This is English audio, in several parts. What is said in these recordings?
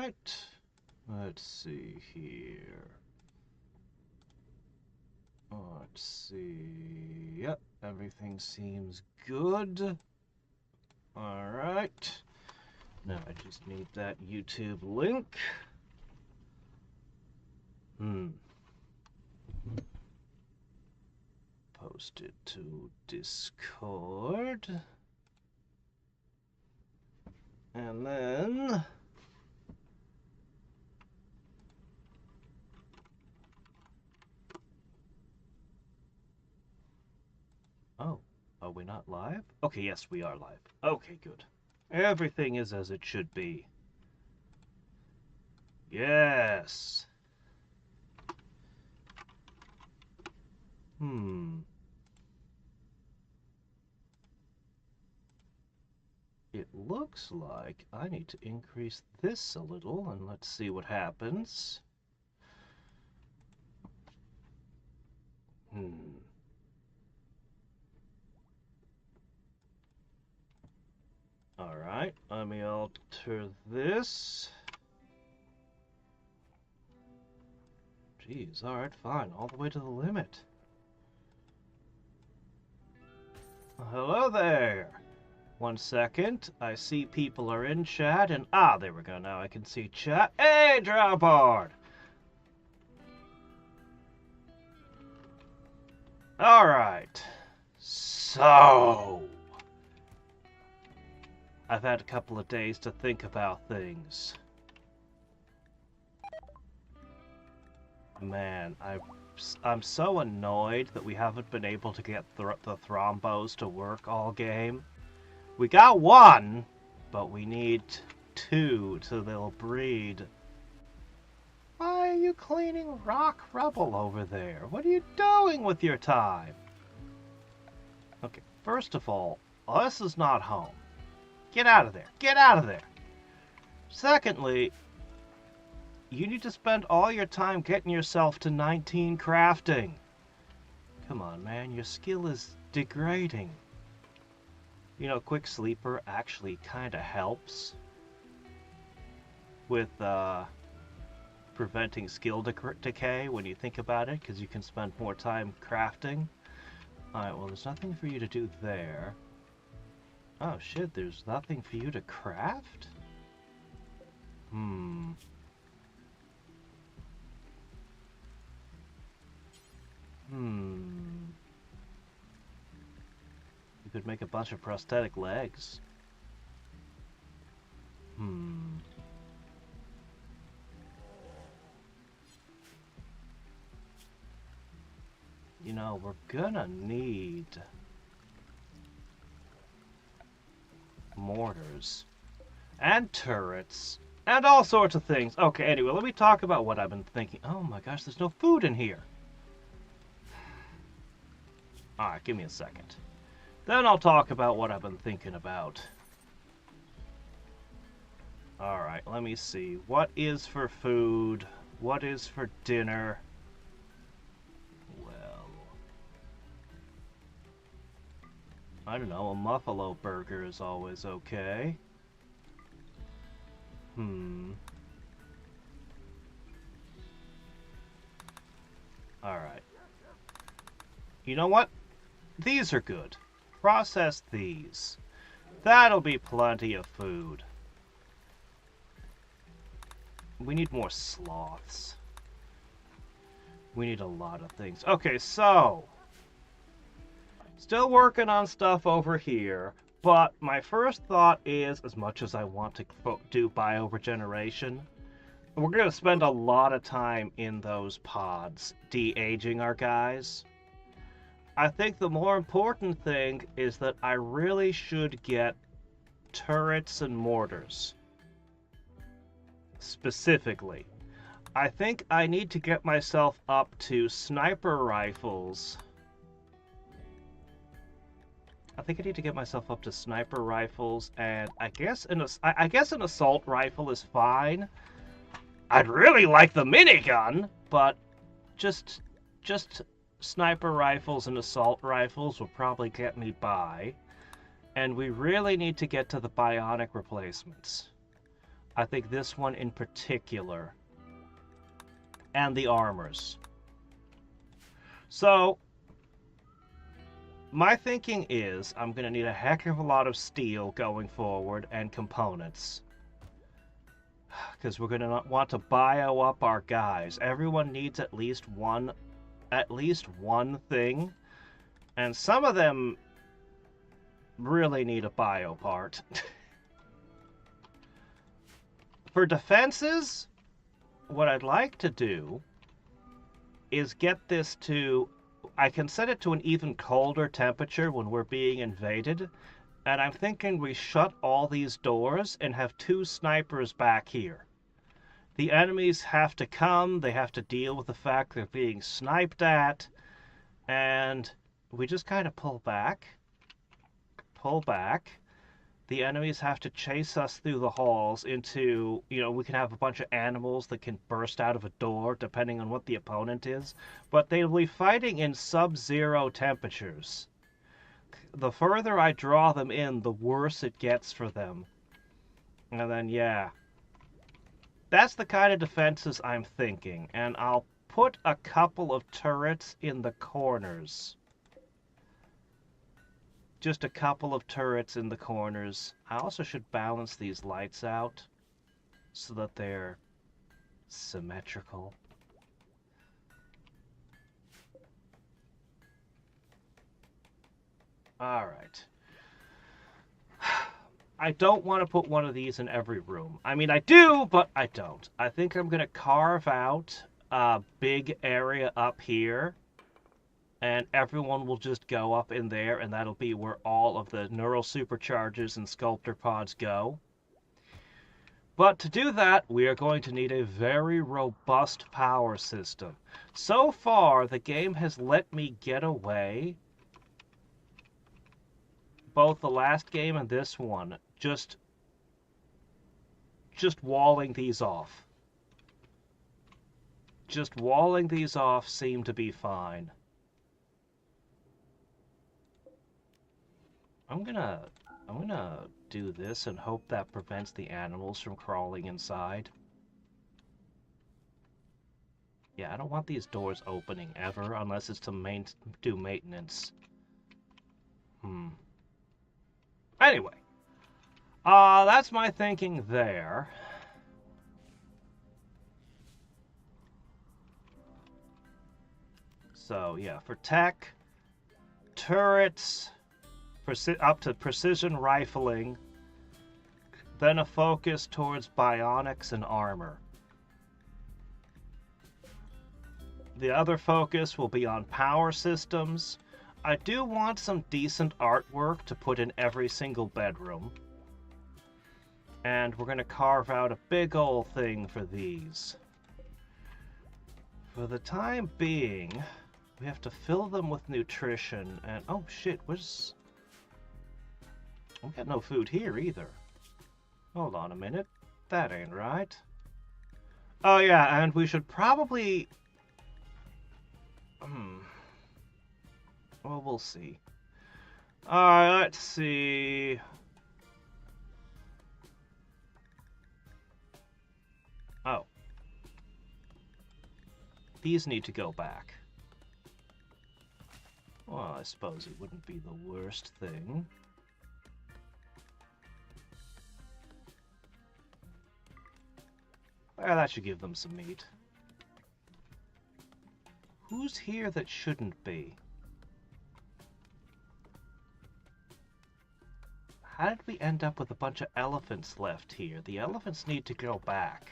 Alright. Let's see here. Let's see. Yep, everything seems good. Alright. Now I just need that YouTube link. Post it to Discord. And then... Oh, are we not live? Okay, yes, we are live. Okay, good. Everything is as it should be. Yes. It looks like I need to increase this a little, and let's see what happens. Alright, let me alter this. Jeez, alright, fine, all the way to the limit. Hello there! 1 second, I see people are in chat, and there we go, now I can see chat. Hey, Drawboard! Alright, so... I've had a couple of days to think about things. Man, I'm so annoyed that we haven't been able to get the thrombos to work all game. We got 1, but we need 2 so they'll breed. Why are you cleaning rock rubble over there? What are you doing with your time? Okay, first of all, this is not home. Get out of there. Get out of there. Secondly, you need to spend all your time getting yourself to 19 crafting. Come on, man. Your skill is degrading. You know, Quick Sleeper actually kind of helps with preventing skill decay when you think about it, because you can spend more time crafting. Alright, well, there's nothing for you to do there. Oh shit, there's nothing for you to craft? You could make a bunch of prosthetic legs. You know, we're gonna need mortars and turrets and all sorts of things. Okay, anyway, let me talk about what I've been thinking. Oh my gosh, there's no food in here. Alright, give me a second. Then I'll talk about what I've been thinking about. Alright, let me see. What is for food? What is for dinner? I don't know, a Muffalo burger is always okay. Alright. You know what? These are good. Process these. That'll be plenty of food. We need more sloths. We need a lot of things. Okay, so... Still working on stuff over here, but my first thought is, as much as I want to do bioregeneration, we're going to spend a lot of time in those pods, de-aging our guys. I think the more important thing is that I really should get turrets and mortars. Specifically. I think I need to get myself up to sniper rifles. And I guess an assault rifle is fine. I'd really like the minigun, but just sniper rifles and assault rifles will probably get me by. And we really need to get to the bionic replacements. I think this one in particular. And the armors. So, my thinking is I'm going to need a heck of a lot of steel going forward and components. Because we're going to want to bio up our guys. Everyone needs at least one thing. And some of them really need a bio part. For defenses, what I'd like to do is get this to... I can set it to an even colder temperature when we're being invaded, and I'm thinking we shut all these doors and have 2 snipers back here. The enemies have to come, they have to deal with the fact they're being sniped at, and we just kind of pull back. The enemies have to chase us through the halls into, we can have a bunch of animals that can burst out of a door, depending on what the opponent is. But they'll be fighting in sub-zero temperatures. The further I draw them in, the worse it gets for them. And then, yeah. That's the kind of defenses I'm thinking. And I'll put a couple of turrets in the corners. Just a couple of turrets in the corners. I also should balance these lights out so that they're symmetrical. Alright. I don't want to put one of these in every room. I mean, I do, but I don't. I think I'm going to carve out a big area up here. And everyone will just go up in there, and that'll be where all of the neural superchargers and sculptor pods go. But to do that, we are going to need a very robust power system. So far, the game has let me get away, both the last game and this one, just walling these off. Just walling these off seemed to be fine. I'm gonna do this and hope that prevents the animals from crawling inside. Yeah, I don't want these doors opening ever, unless it's to do maintenance. Anyway. That's my thinking there. So, yeah, for tech, turrets... up to precision rifling, then a focus towards bionics and armor. The other focus will be on power systems. I do want some decent artwork to put in every single bedroom. And we're going to carve out a big old thing for these. For the time being, we have to fill them with nutrition and... Oh shit, where's... We got no food here either. Hold on a minute. That ain't right. Oh yeah, and we should probably... Well, we'll see. Alright, let's see... Oh. These need to go back. Well, I suppose it wouldn't be the worst thing. Well, that should give them some meat. Who's here that shouldn't be? How did we end up with a bunch of elephants left here? The elephants need to go back.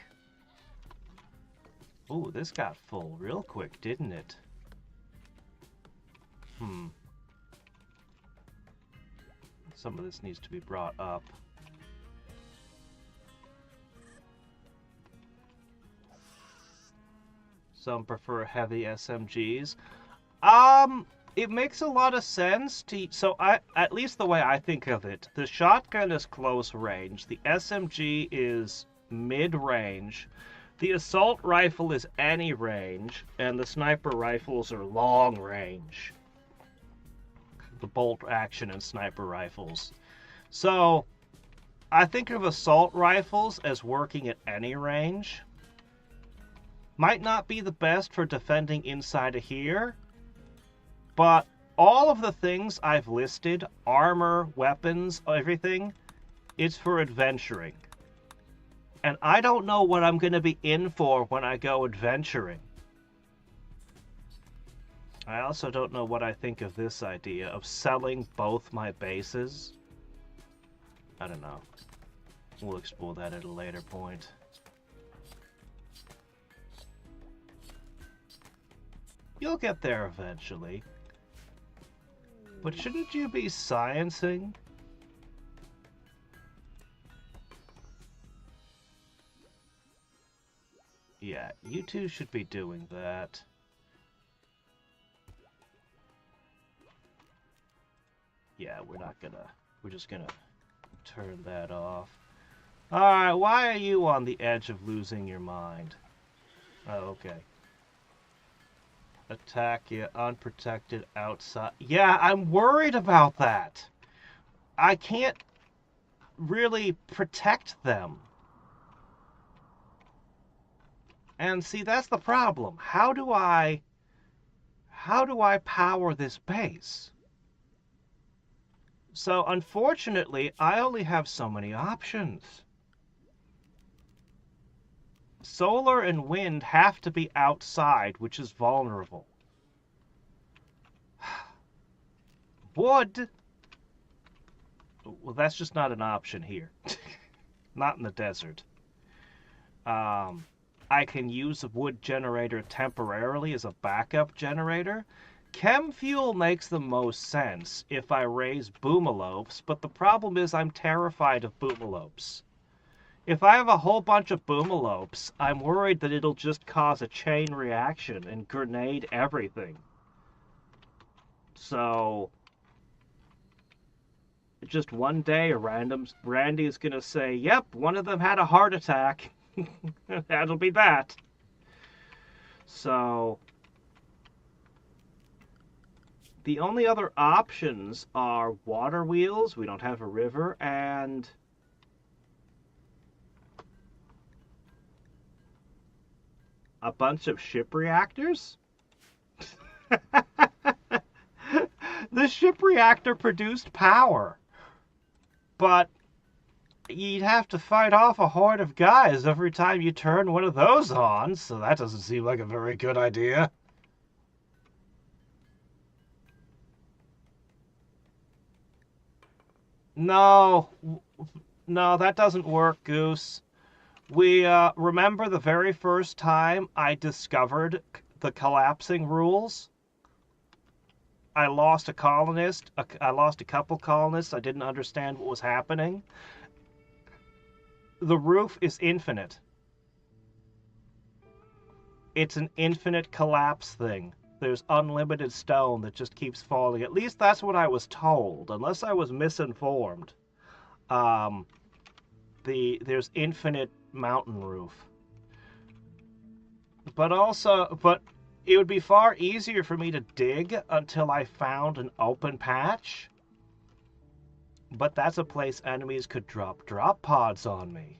Ooh, this got full real quick, didn't it? Some of this needs to be brought up. Some prefer heavy SMGs. It makes a lot of sense to... So, at least the way I think of it, the shotgun is close range, the SMG is mid-range, the assault rifle is any range, and the sniper rifles are long range. The bolt action and sniper rifles. So, I think of assault rifles as working at any range. Might not be the best for defending inside of here, but all of the things I've listed, armor, weapons, everything, it's for adventuring. And I don't know what I'm going to be in for when I go adventuring. I also don't know what I think of this idea of selling both my bases. I don't know. We'll explore that at a later point. You'll get there eventually. But shouldn't you be sciencing? Yeah, you two should be doing that. Yeah, we're just gonna turn that off. Alright, why are you on the edge of losing your mind? Oh, okay. Attack you unprotected outside. Yeah, I'm worried about that. I can't really protect them. And see, that's the problem. How do I power this base? So, unfortunately, I only have so many options. Solar and wind have to be outside, which is vulnerable. Wood? Well, that's just not an option here. Not in the desert. I can use a wood generator temporarily as a backup generator. Chem fuel makes the most sense if I raise boomalopes, but the problem is I'm terrified of boomalopes. If I have a whole bunch of boomalopes, I'm worried that it'll just cause a chain reaction and grenade everything. So, just one day, Randy is going to say, yep, one of them had a heart attack. That'll be that. So, the only other options are water wheels, we don't have a river, and a bunch of ship reactors? The ship reactor produced power, but you'd have to fight off a horde of guys every time you turn one of those on, so that doesn't seem like a very good idea. No, that doesn't work, Goose. We remember the very first time I discovered the collapsing rules? I lost a colonist. I lost a couple colonists. I didn't understand what was happening. The roof is infinite. It's an infinite collapse thing. There's unlimited stone that just keeps falling. At least that's what I was told, unless I was misinformed. There's infinite mountain roof. But it would be far easier for me to dig until I found an open patch. But that's a place enemies could drop pods on me.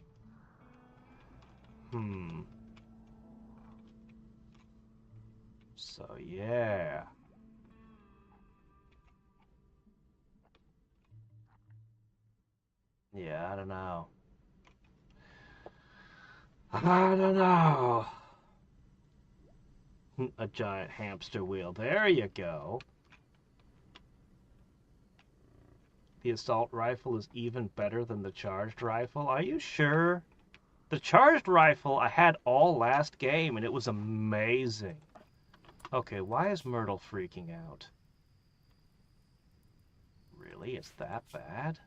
So, yeah. Yeah, I don't know. A giant hamster wheel. There you go. The assault rifle is even better than the charged rifle. Are you sure? The charged rifle I had all last game, and it was amazing. Okay, why is Myrtle freaking out? Really? It's that bad?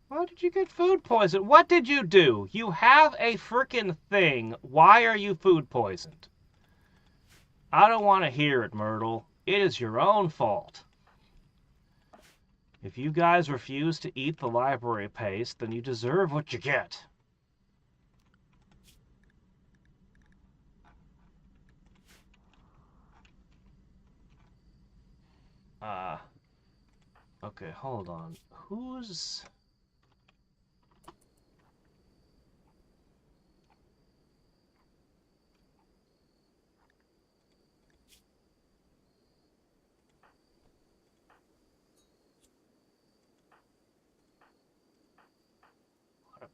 Why did you get food poisoned? What did you do? You have a frickin' thing. Why are you food poisoned? I don't want to hear it, Myrtle. It is your own fault. If you guys refuse to eat the library paste, then you deserve what you get. Okay, hold on. Who's...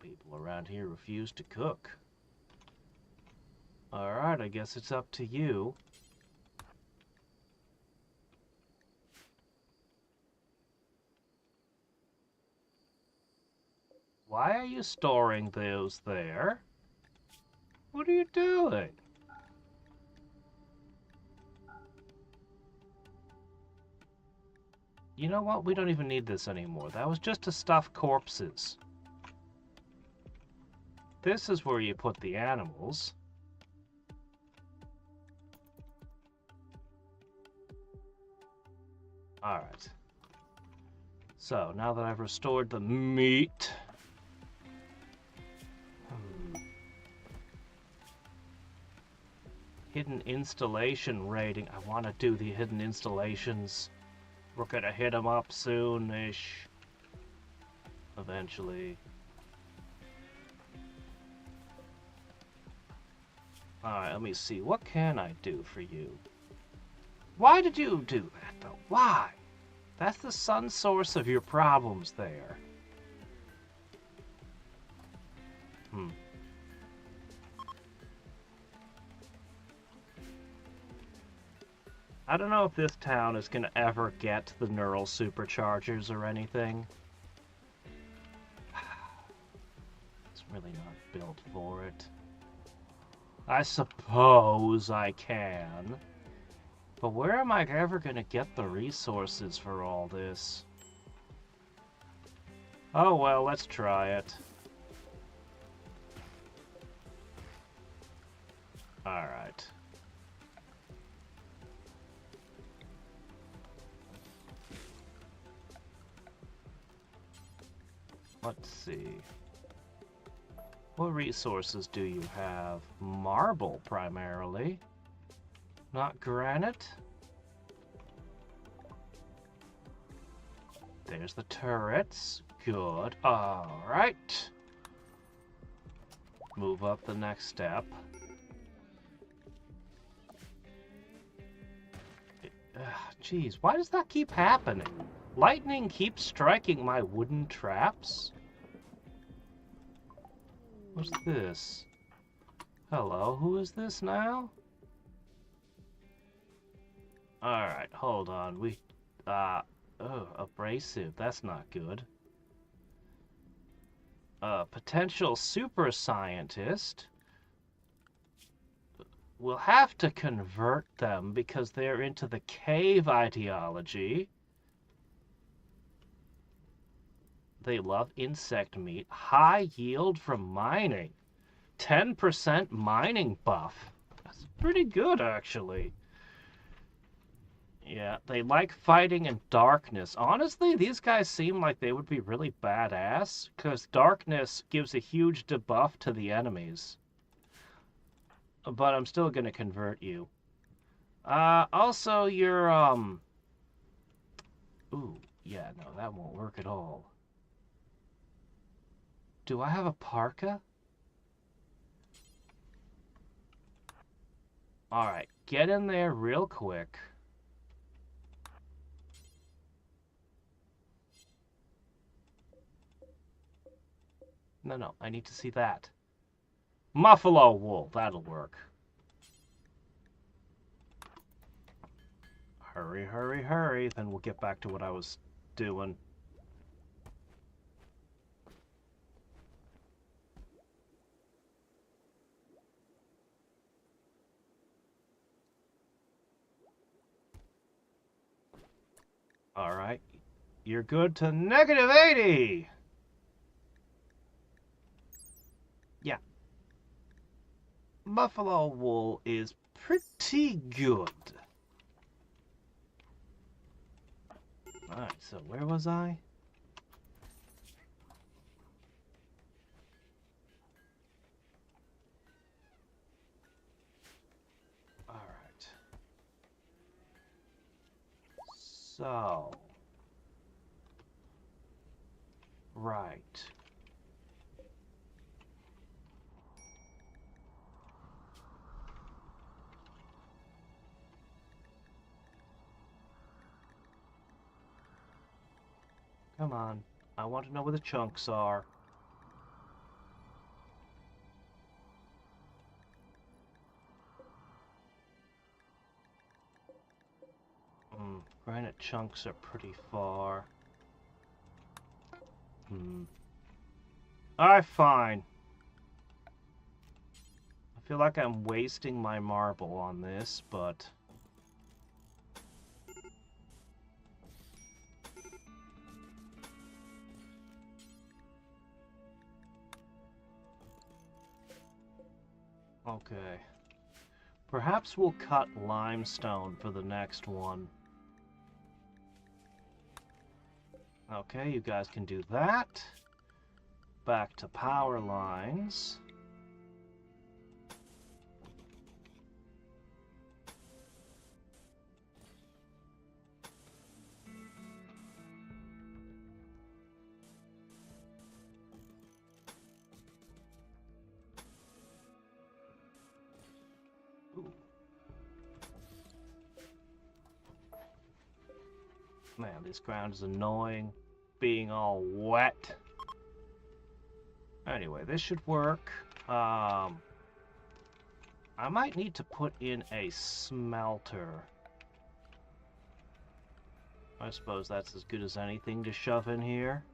people around here refuse to cook. Alright, I guess it's up to you. Why are you storing those there? What are you doing? You know what? We don't even need this anymore. That was just to stuff corpses. This is where you put the animals. Alright. So, now that I've restored the meat... Hidden installation rating. I want to do the hidden installations. We're gonna hit them up soon-ish. Eventually. Alright, let me see. What can I do for you? Why did you do that, though? Why? That's the sun source of your problems there. I don't know if this town is going to ever get the neural superchargers or anything. It's really not built for it. I suppose I can. But where am I ever going to get the resources for all this? Oh well, let's try it. Alright. Let's see. What resources do you have? Marble, primarily. Not granite? There's the turrets. Good. Alright. Move up the next step. Jeez, why does that keep happening? Lightning keeps striking my wooden traps? What's this? Hello, who is this now? Alright, hold on. Abrasive, that's not good. Potential super scientist. We'll have to convert them because they're into the cave ideology. They love insect meat. High yield from mining. 10% mining buff. That's pretty good, actually. Yeah, they like fighting in darkness. Honestly, these guys seem like they would be really badass, because darkness gives a huge debuff to the enemies. But I'm still gonna convert you. Also, you're, Ooh, yeah, no, that won't work at all. Do I have a parka? Alright, get in there real quick. No, I need to see that. Buffalo wool, that'll work. Hurry, hurry, hurry, then we'll get back to what I was doing. Alright, you're good to -80! Yeah. Buffalo wool is pretty good. Alright, so where was I? Alright. So... Right. Come on. I want to know where the chunks are. Granite chunks are pretty far. Alright, fine. I feel like I'm wasting my marble on this, but... Okay. Perhaps we'll cut limestone for the next one. Okay, you guys can do that. Back to power lines. Ooh. Man, this ground is annoying, being all wet. Anyway, this should work. I might need to put in a smelter. I suppose that's as good as anything to shove in here.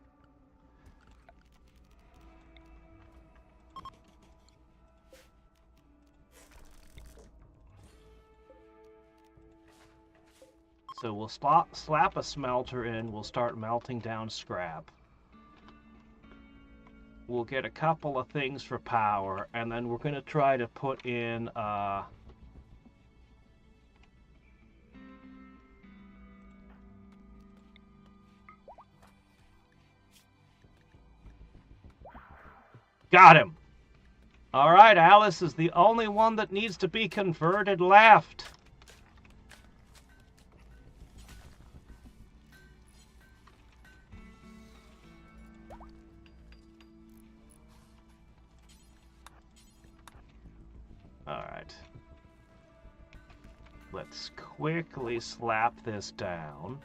So we'll slap a smelter in, we'll start melting down scrap. We'll get a couple of things for power, and then we're going to try to put in, Got him! Alright, Alice is the only one that needs to be converted left. Alright. Let's quickly slap this down.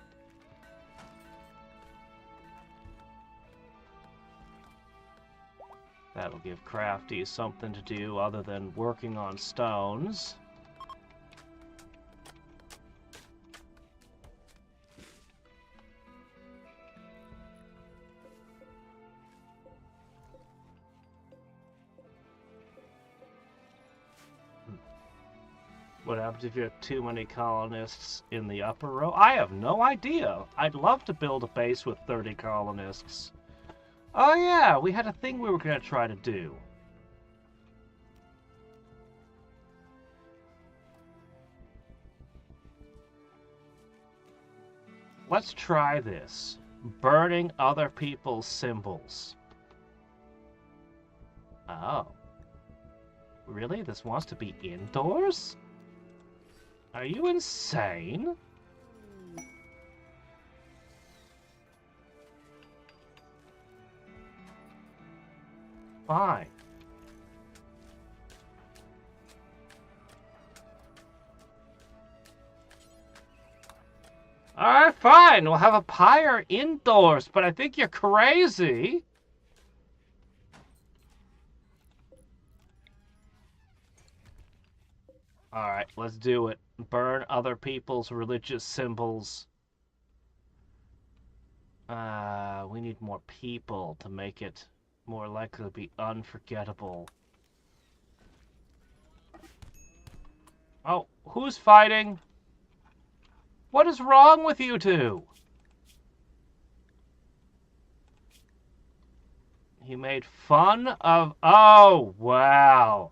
That'll give Crafty something to do other than working on stones. What happens if you have too many colonists in the upper row? I have no idea. I'd love to build a base with 30 colonists. Oh yeah, we had a thing we were going to try to do. Let's try this. Burning other people's symbols. Oh. Really? This wants to be indoors? Are you insane? Fine. Alright, fine. We'll have a pyre indoors, but I think you're crazy. Alright, let's do it. Burn other people's religious symbols. We need more people to make it more likely to be unforgettable. Oh, who's fighting? What is wrong with you two? He made fun of... Oh, wow.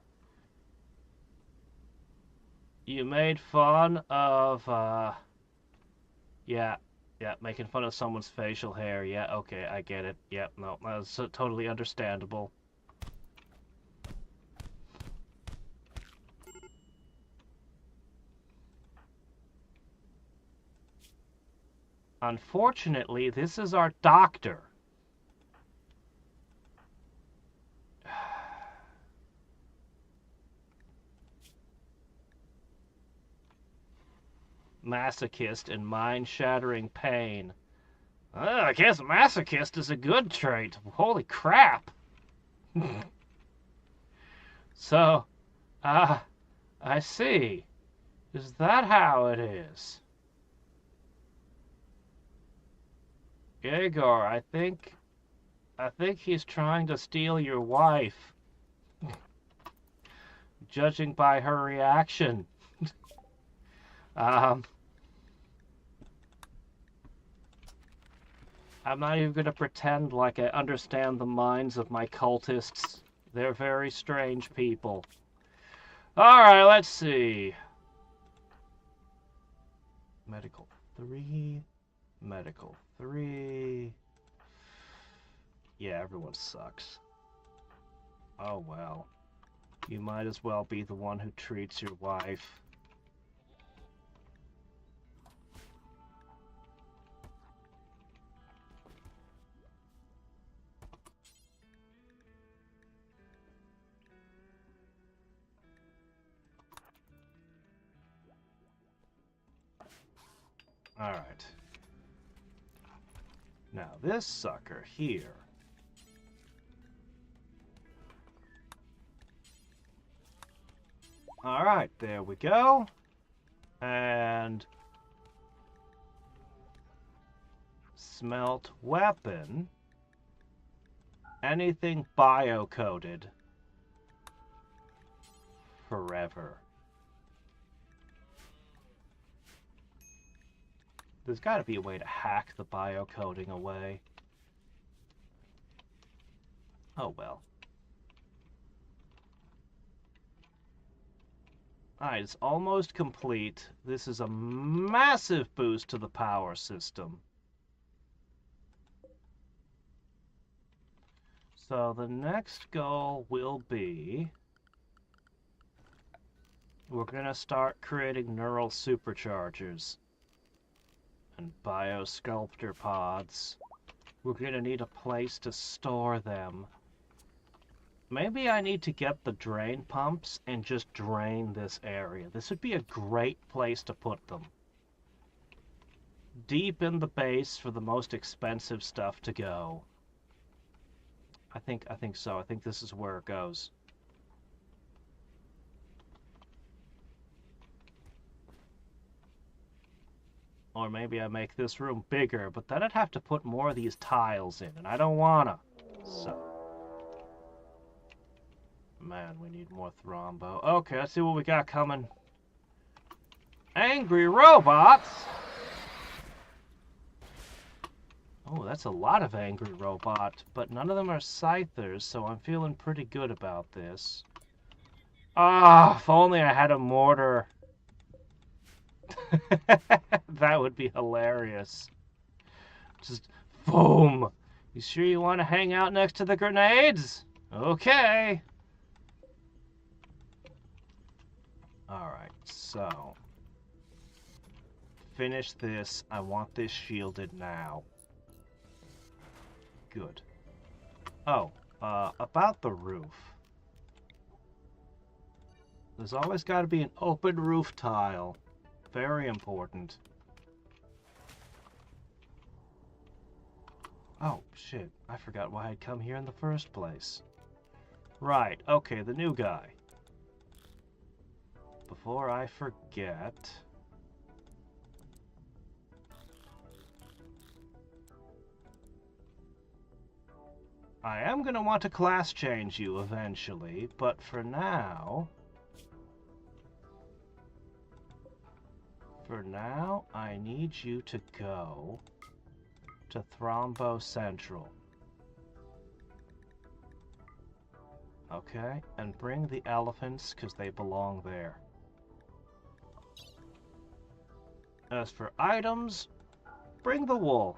You made fun of, yeah, making fun of someone's facial hair. Yeah, okay, I get it. Yep, no, that's totally understandable. Unfortunately, this is our doctor. Masochist and mind-shattering pain. I guess masochist is a good trait. Holy crap. So, I see. Is that how it is? Igor, I think he's trying to steal your wife. Judging by her reaction. I'm not even gonna pretend like I understand the minds of my cultists. They're very strange people. Alright, let's see. Medical 3. Medical 3. Yeah, everyone sucks. Oh well. You might as well be the one who treats your wife. Alright. Now this sucker here. Alright, there we go. And smelt weapon. Anything bio-coded. Forever. There's got to be a way to hack the bio-coding away. Oh well. Alright, it's almost complete. This is a massive boost to the power system. So the next goal will be... we're going to start creating neural superchargers. And biosculptor pods. We're going to need a place to store them. Maybe I need to get the drain pumps and just drain this area. This would be a great place to put them. Deep in the base for the most expensive stuff to go. I think so. I think this is where it goes. Or maybe I make this room bigger, but then I'd have to put more of these tiles in, and I don't wanna. So... man, we need more thrombo. Okay, let's see what we got coming. Angry robots! Oh, that's a lot of angry robot, but none of them are scythers, so I'm feeling pretty good about this. Ah, if only I had a mortar. That would be hilarious. Just boom. You sure you want to hang out next to the grenades? Okay. Alright, so finish this. I want this shielded now. Good. Oh, about the roof. There's always got to be an open roof tile. Very important. Oh, shit. I forgot why I'd come here in the first place. Right, okay, the new guy. Before I forget... I am going to want to class change you eventually, but for now... I need you to go to Thrombo Central. Okay, and bring the elephants, because they belong there. As for items, bring the wool.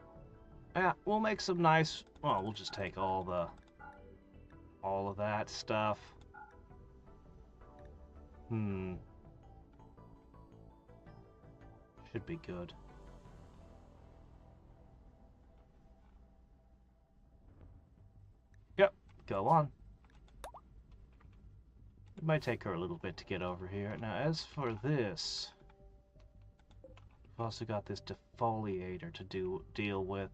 Yeah, we'll make some nice... well, we'll just take all of that stuff. Should be good. Yep, go on. It might take her a little bit to get over here. Now, as for this... we've also got this defoliator to deal with.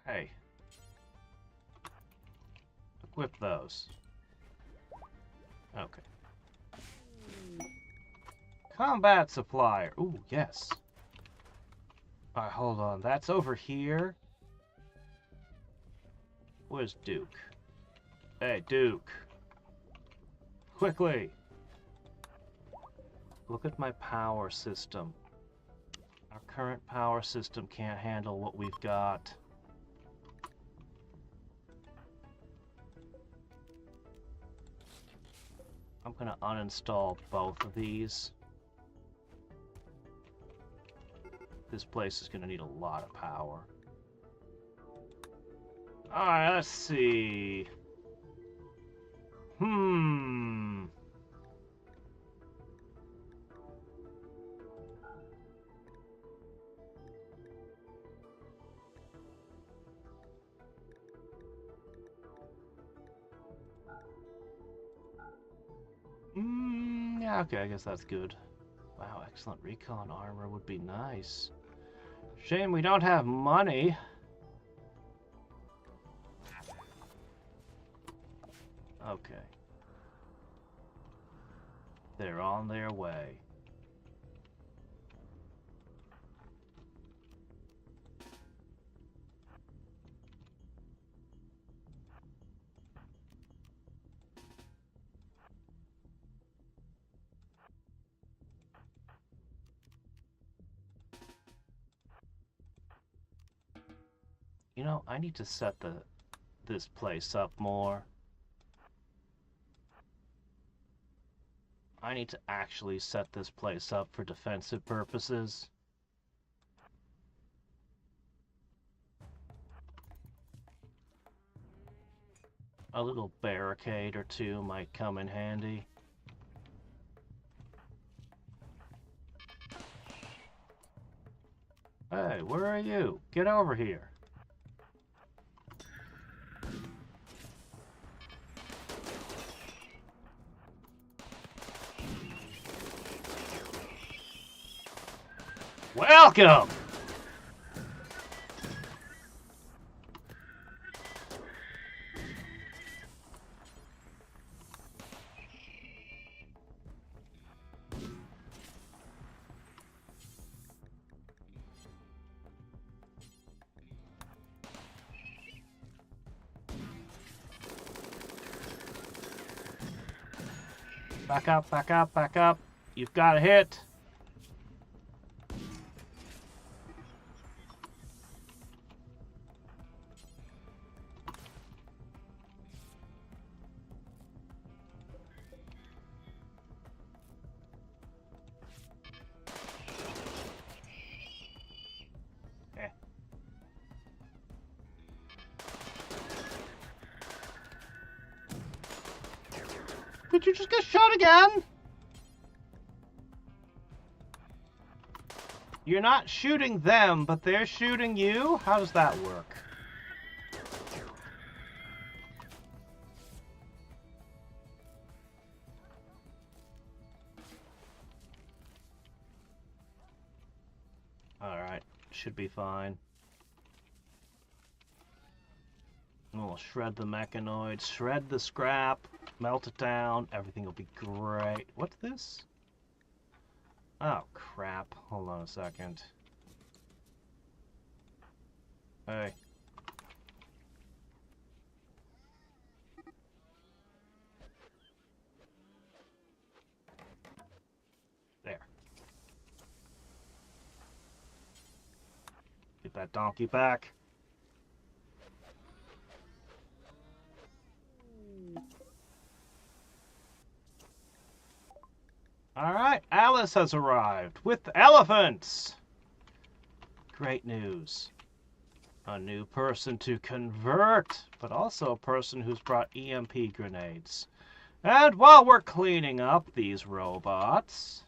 Hey. Equip those. Okay. Combat supplier. Ooh, yes. Alright, hold on. That's over here. Where's Duke? Hey, Duke. Quickly. Look at my power system. Our current power system can't handle what we've got. I'm gonna uninstall both of these. This place is gonna need a lot of power. Alright, let's see. Yeah, okay, I guess that's good. Wow, excellent recon armor would be nice. Shame we don't have money. Okay. They're on their way. You know, I need to set this place up more. I need to actually set this place up for defensive purposes. A little barricade or two might come in handy. Hey, where are you? Get over here. Welcome! Back up, back up, back up. You've got a hit. Did you just get shot again? You're not shooting them, but they're shooting you? How does that work? Alright, should be fine. We'll shred the mechanoids, shred the scrap, melt it down, everything will be great. What's this? Oh, crap. Hold on a second. Hey. There. Get that donkey back. Alright, Alice has arrived with elephants! Great news. A new person to convert, but also a person who's brought EMP grenades. And while we're cleaning up these robots...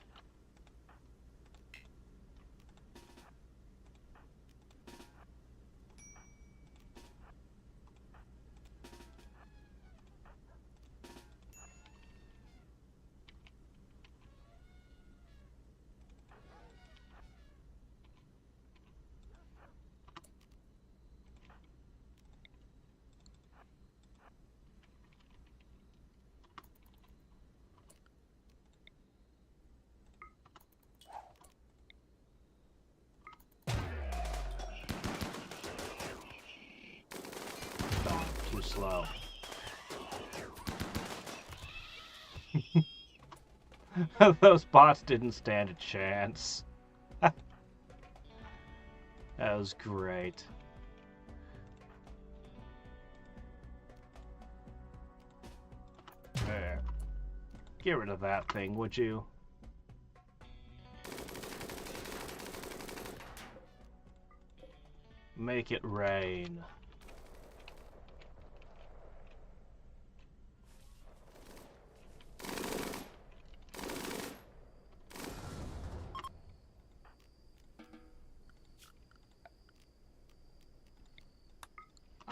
slow. Those bots didn't stand a chance. That was great. There. Get rid of that thing, would you? Make it rain.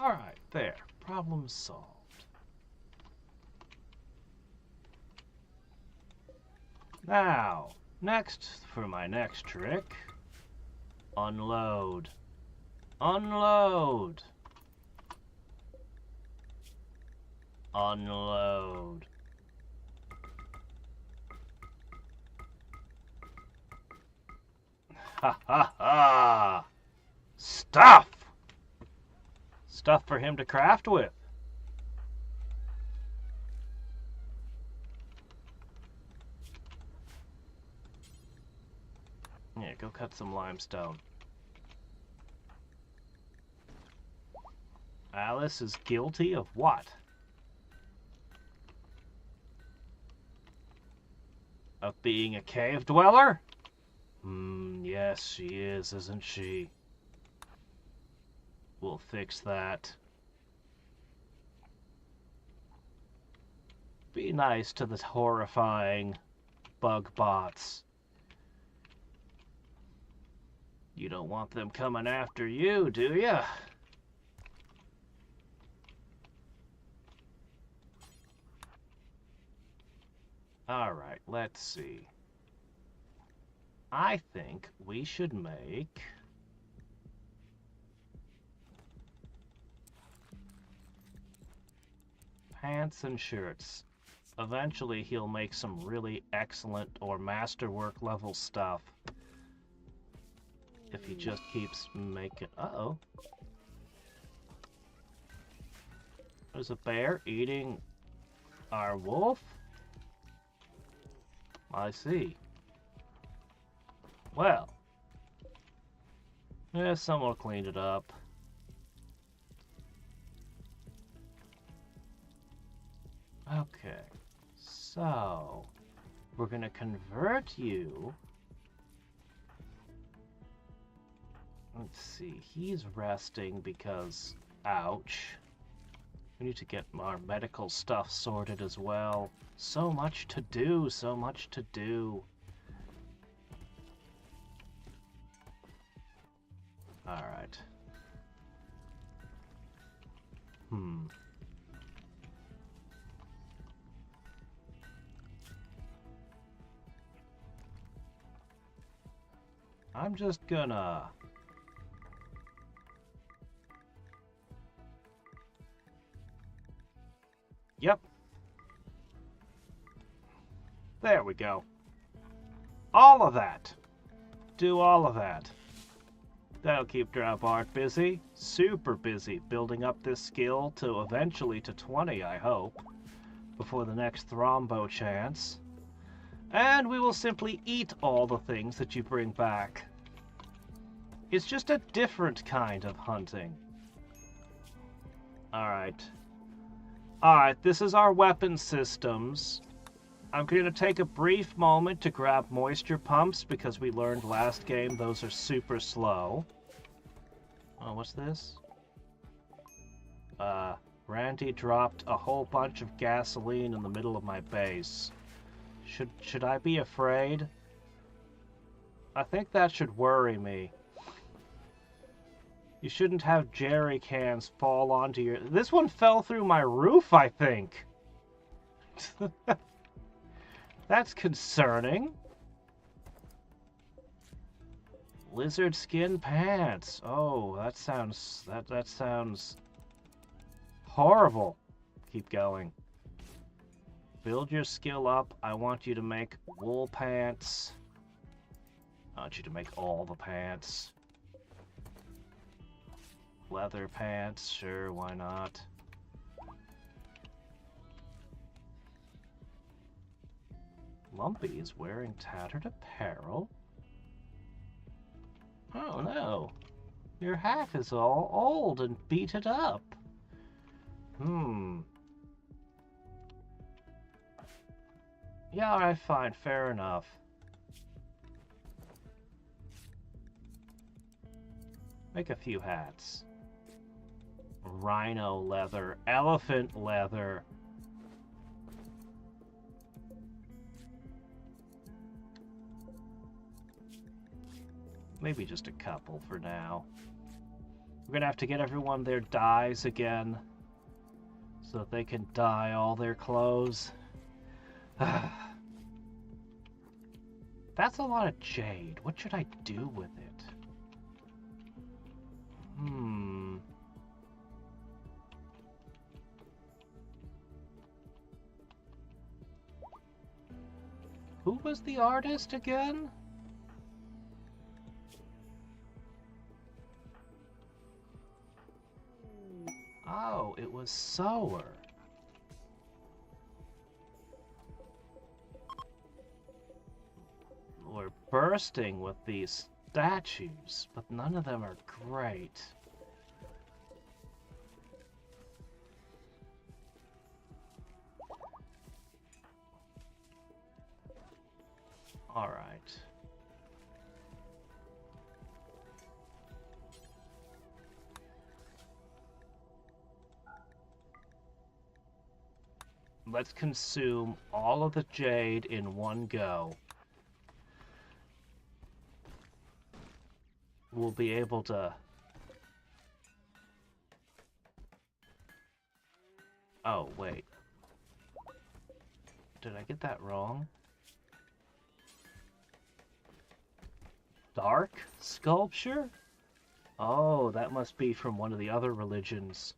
Alright, there. Problem solved. Now, for my next trick, unload. Unload. Unload. Ha ha ha! Stuff! Stuff for him to craft with. Yeah, go cut some limestone. Alice is guilty of what? Of being a cave dweller? Yes, she is, isn't she? We'll fix that. Be nice to the horrifying bug bots. You don't want them coming after you, do you? Alright, let's see. I think we should make... pants and shirts. Eventually he'll make some really excellent or masterwork level stuff. If he just keeps making... Uh-oh. There's a bear eating our wolf? I see. Well. Yeah, someone cleaned it up. Okay. So, we're gonna convert you. Let's see, he's resting because, ouch. We need to get our medical stuff sorted as well. So much to do, so much to do. Alright. I'm just gonna... Yep. There we go. All of that. Do all of that. That'll keep Drawbart busy. Super busy building up this skill to eventually to 20, I hope. Before the next Thrombo chance. And we will simply eat all the things that you bring back. It's just a different kind of hunting. Alright. Alright, this is our weapon systems. I'm going to take a brief moment to grab moisture pumps because we learned last game those are super slow. Oh, what's this? Randy dropped a whole bunch of gasoline in the middle of my base. Should I be afraid? I think that should worry me. You shouldn't have jerry cans fall onto your... This one fell through my roof, I think. That's concerning. Lizard skin pants. Oh, that sounds... That sounds... horrible. Keep going. Build your skill up. I want you to make wool pants. I want you to make all the pants. Leather pants, sure, why not? Lumpy is wearing tattered apparel. Oh no. Your hat is all old and beaten up. Yeah, alright, fine. Fair enough. Make a few hats. Rhino leather. Elephant leather. Maybe just a couple for now. We're gonna have to get everyone their dyes again, so that they can dye all their clothes. That's a lot of jade. What should I do with it? Who was the artist again? Oh, it was Sower. We're bursting with these statues, but none of them are great. All right. Let's consume all of the jade in one go. We'll be able to... Oh, wait. Did I get that wrong? Dark sculpture? Oh, that must be from one of the other religions.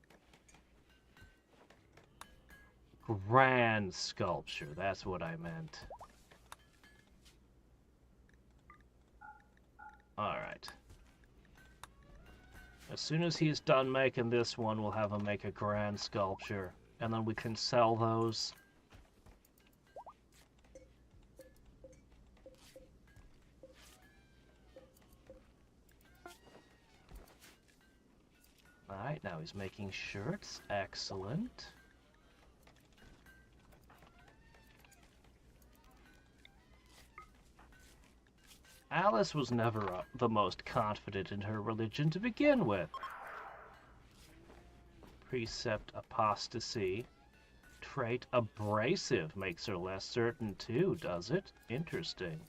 Grand sculpture, that's what I meant. Alright. As soon as he's done making this one, we'll have him make a grand sculpture. And then we can sell those. Alright, now he's making shirts. Excellent. Alice was never the most confident in her religion to begin with. Precept apostasy. Trait abrasive makes her less certain too, does it? Interesting.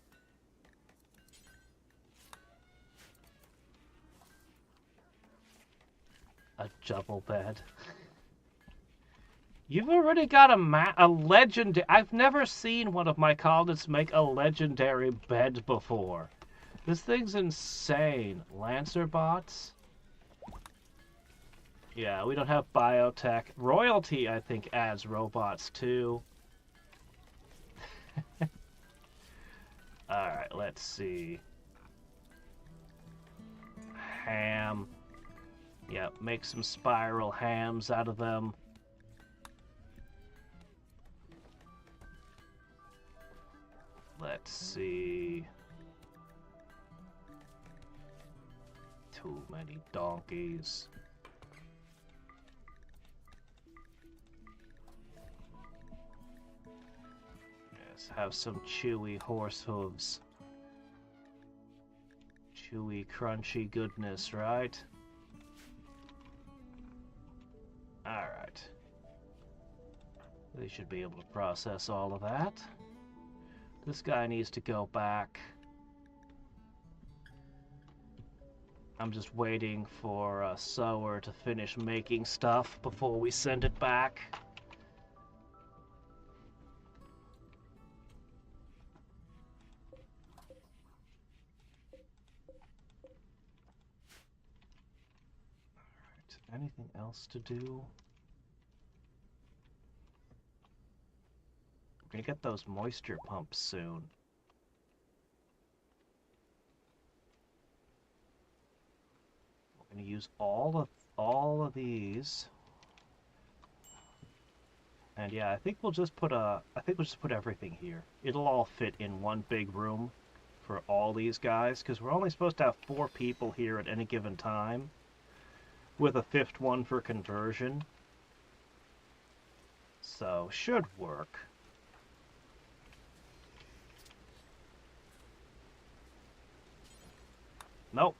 A double bed. You've already got a legendary... I've never seen one of my colonists make a legendary bed before. This thing's insane. Lancer bots? Yeah, we don't have biotech. Royalty, I think, adds robots too. Alright, let's see. Ham. Yep, make some spiral hams out of them. Let's see. Too many donkeys. Yes, have some chewy horse hooves. Chewy, crunchy goodness, right? Alright. They should be able to process all of that. This guy needs to go back. I'm just waiting for Sower to finish making stuff before we send it back. Alright, anything else to do? We're gonna get those moisture pumps soon. We're gonna use all of these. And yeah, I think we'll just put everything here. It'll all fit in one big room for all these guys, because we're only supposed to have 4 people here at any given time, with a 5th one for conversion. So, should work. Nope.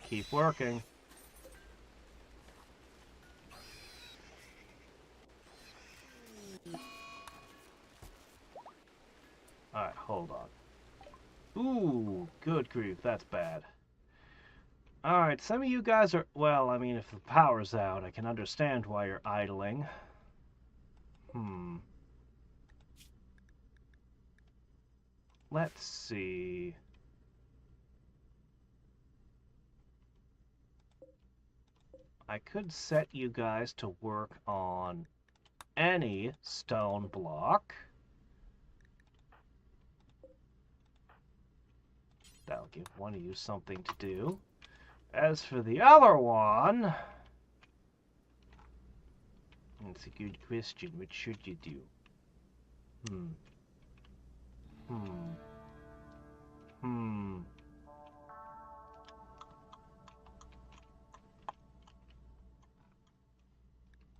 Keep working. Alright, hold on. Ooh, good grief, that's bad. Alright, some of you guys are... Well, I mean, if the power's out, I can understand why you're idling. Let's see... I could set you guys to work on any stone block. That'll give one of you something to do. As for the other one... That's a good question. What should you do?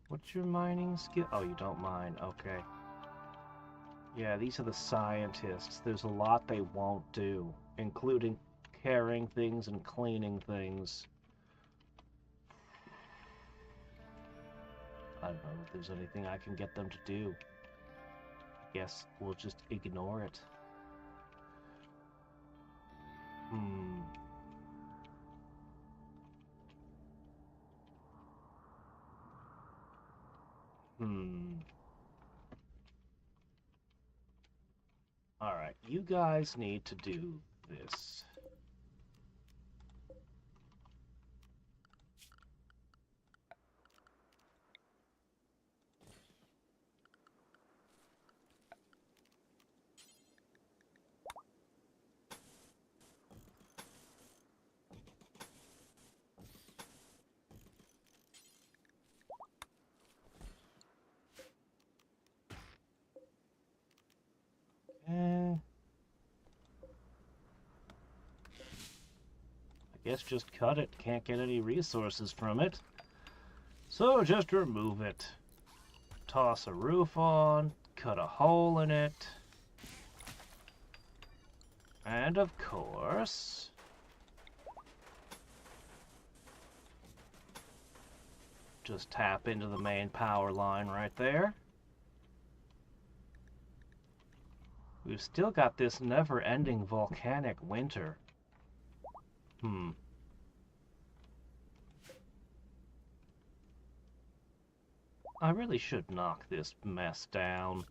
What's your mining skill? Oh, you don't mine. Okay. Yeah, these are the scientists. There's a lot they won't do, including carrying things and cleaning things. I don't know if there's anything I can get them to do. I guess we'll just ignore it. Alright, you guys need to do this. I guess just cut it. Can't get any resources from it. So just remove it. Toss a roof on, cut a hole in it. And of course... just tap into the main power line right there. We've still got this never-ending volcanic winter. I really should knock this mess down.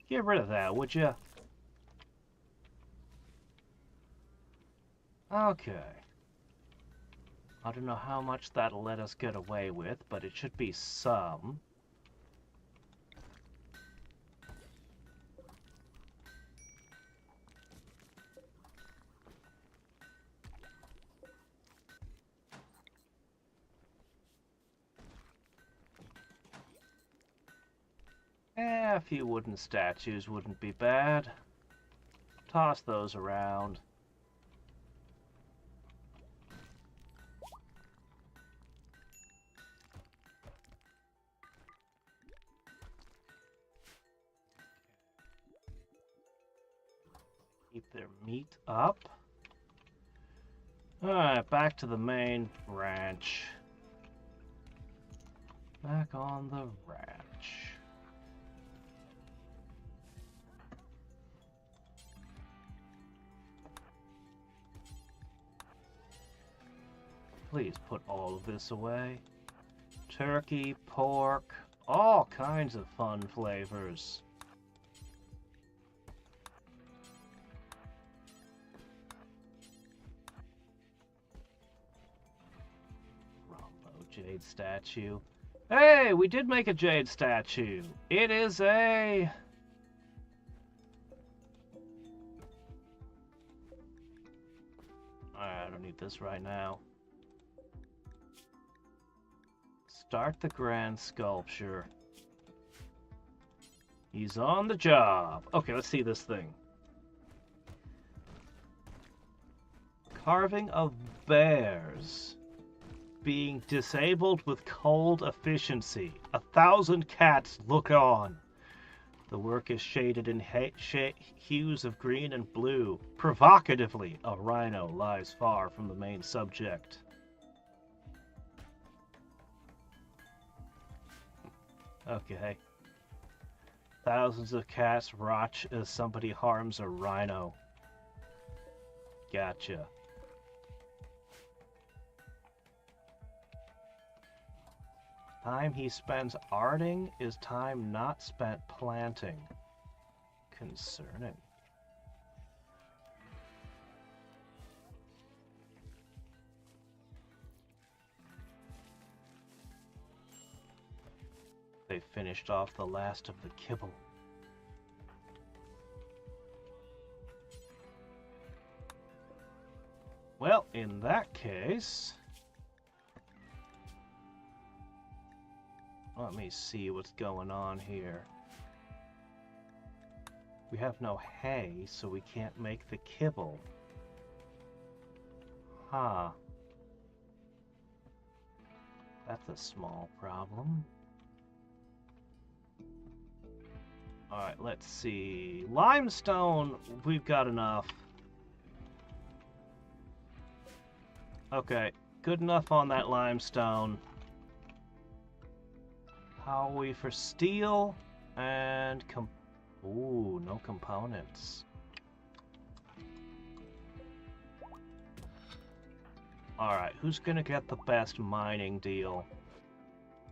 Get rid of that, would you? Okay. I don't know how much that'll let us get away with, but it should be some. A few wooden statues wouldn't be bad. Toss those around. Keep their meat up. Alright, back to the main ranch. Back on the ranch. Please put all of this away. Turkey, pork, all kinds of fun flavors. Rombo jade statue. Hey, we did make a jade statue. It is a... I don't need this right now. Start the grand sculpture. He's on the job. Okay, let's see this thing. Carving of bears. Being disabled with cold efficiency. 1,000 cats look on. The work is shaded in hues of green and blue. Provocatively, a rhino lies far from the main subject. Okay. Thousands of cats watch as somebody harms a rhino. Gotcha. Time he spends arting is time not spent planting. Concerning. They finished off the last of the kibble. Well, in that case, let me see what's going on here. We have no hay, so we can't make the kibble. Huh. That's a small problem. Alright, let's see. Limestone, we've got enough. Okay, good enough on that limestone. How are we for steel and ooh, no components. Alright, who's gonna get the best mining deal?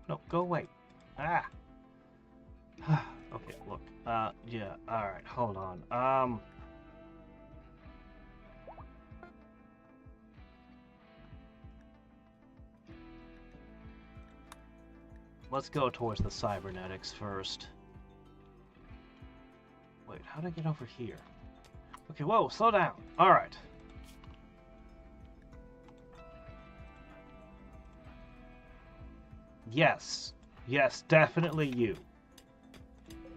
No, go away. Ah! Okay, look. Yeah, alright, hold on. Let's go towards the cybernetics first. Wait, how did I get over here? Okay, whoa, slow down. Alright. Yes. Yes, definitely you.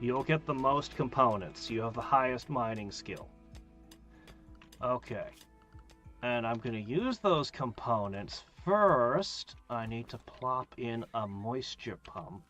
You'll get the most components. You have the highest mining skill. Okay. And I'm going to use those components. First, I need to plop in a moisture pump.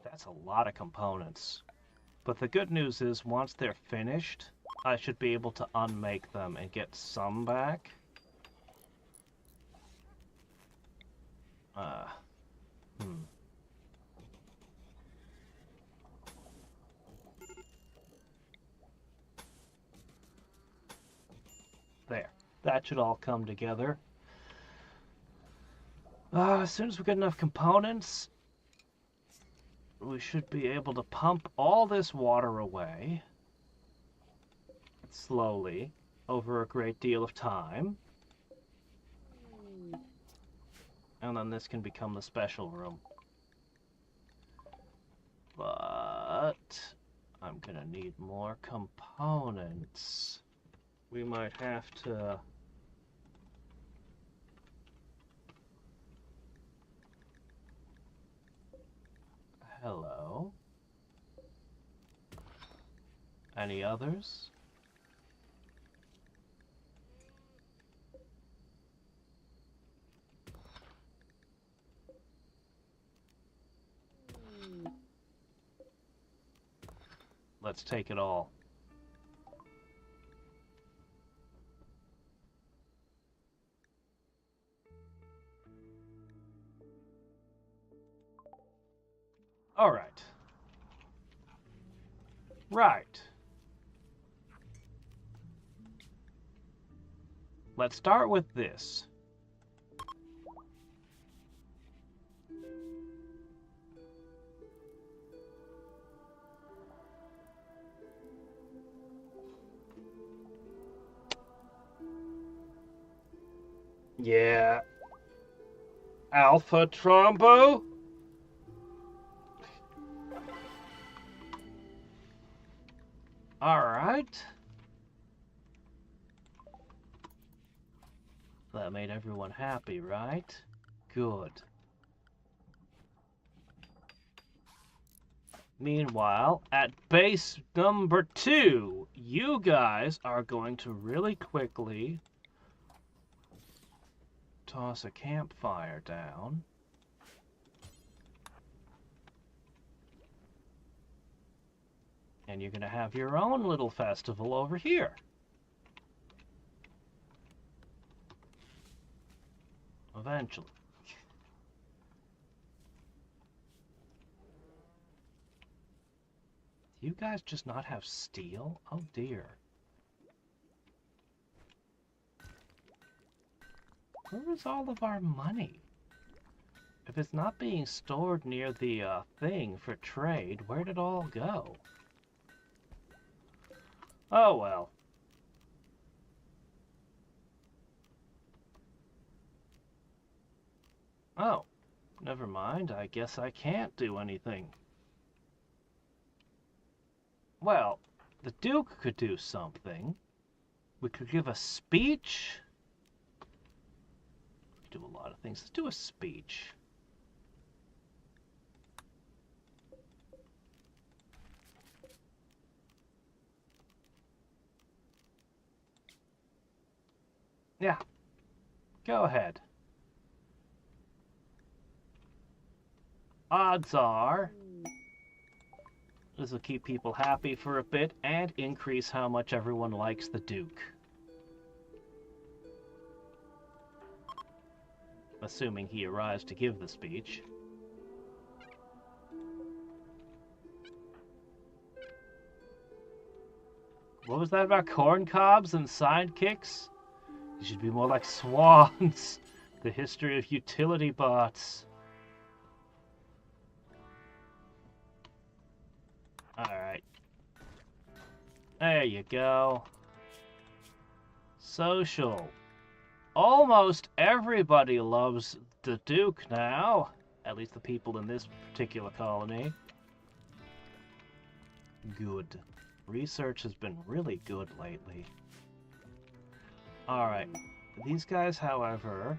That's a lot of components. But the good news is, once they're finished, I should be able to unmake them and get some back. There. That should all come together. As soon as we get enough components, we should be able to pump all this water away slowly over a great deal of time. And then this can become the special room. But I'm gonna need more components. We might have to... Hello? Any others? Let's take it all. All right. Right. Let's start with this. Yeah. Alpha Trombo? Alright. That made everyone happy, right? Good. Meanwhile, at base number 2, you guys are going to really quickly toss a campfire down. And you're going to have your own little festival over here. Eventually. Do you guys just not have steel? Oh dear. Where is all of our money? If it's not being stored near the thing for trade, where'd it all go? Oh well. Oh, never mind. I guess I can't do anything. Well, the Duke could do something. We could give a speech. We could do a lot of things. Let's do a speech. Yeah, go ahead. Odds are this will keep people happy for a bit and increase how much everyone likes the Duke. Assuming he arrives to give the speech. What was that about corn cobs and sidekicks? You should be more like swans. The history of utility bots. Alright. There you go. Social. Almost everybody loves the Duke now. At least the people in this particular colony. Good. Research has been really good lately. Alright. These guys, however...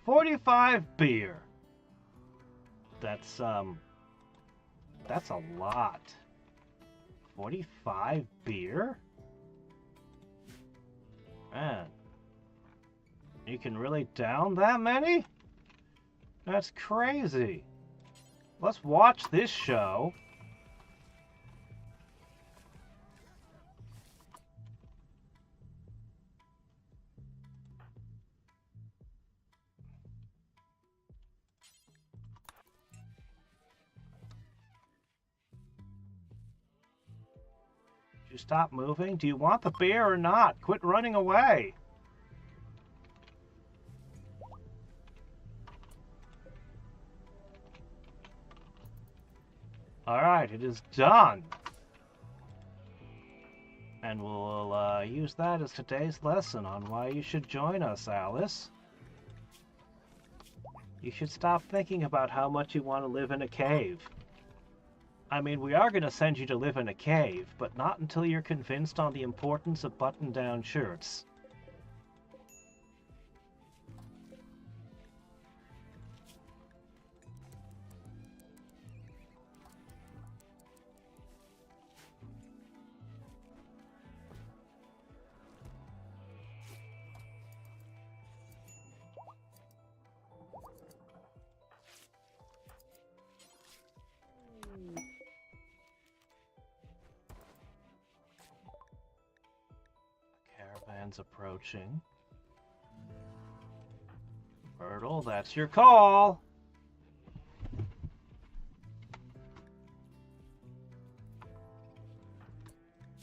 45 beer. That's a lot. 45 beer? Man. You can really down that many? That's crazy. Let's watch this show. You stop moving? Do you want the beer or not? Quit running away. Alright, it is done. And we'll use that as today's lesson on why you should join us, Alice. You should stop thinking about how much you want to live in a cave. I mean, we are going to send you to live in a cave, but not until you're convinced on the importance of button-down shirts. Caravan's approaching. Myrtle, that's your call!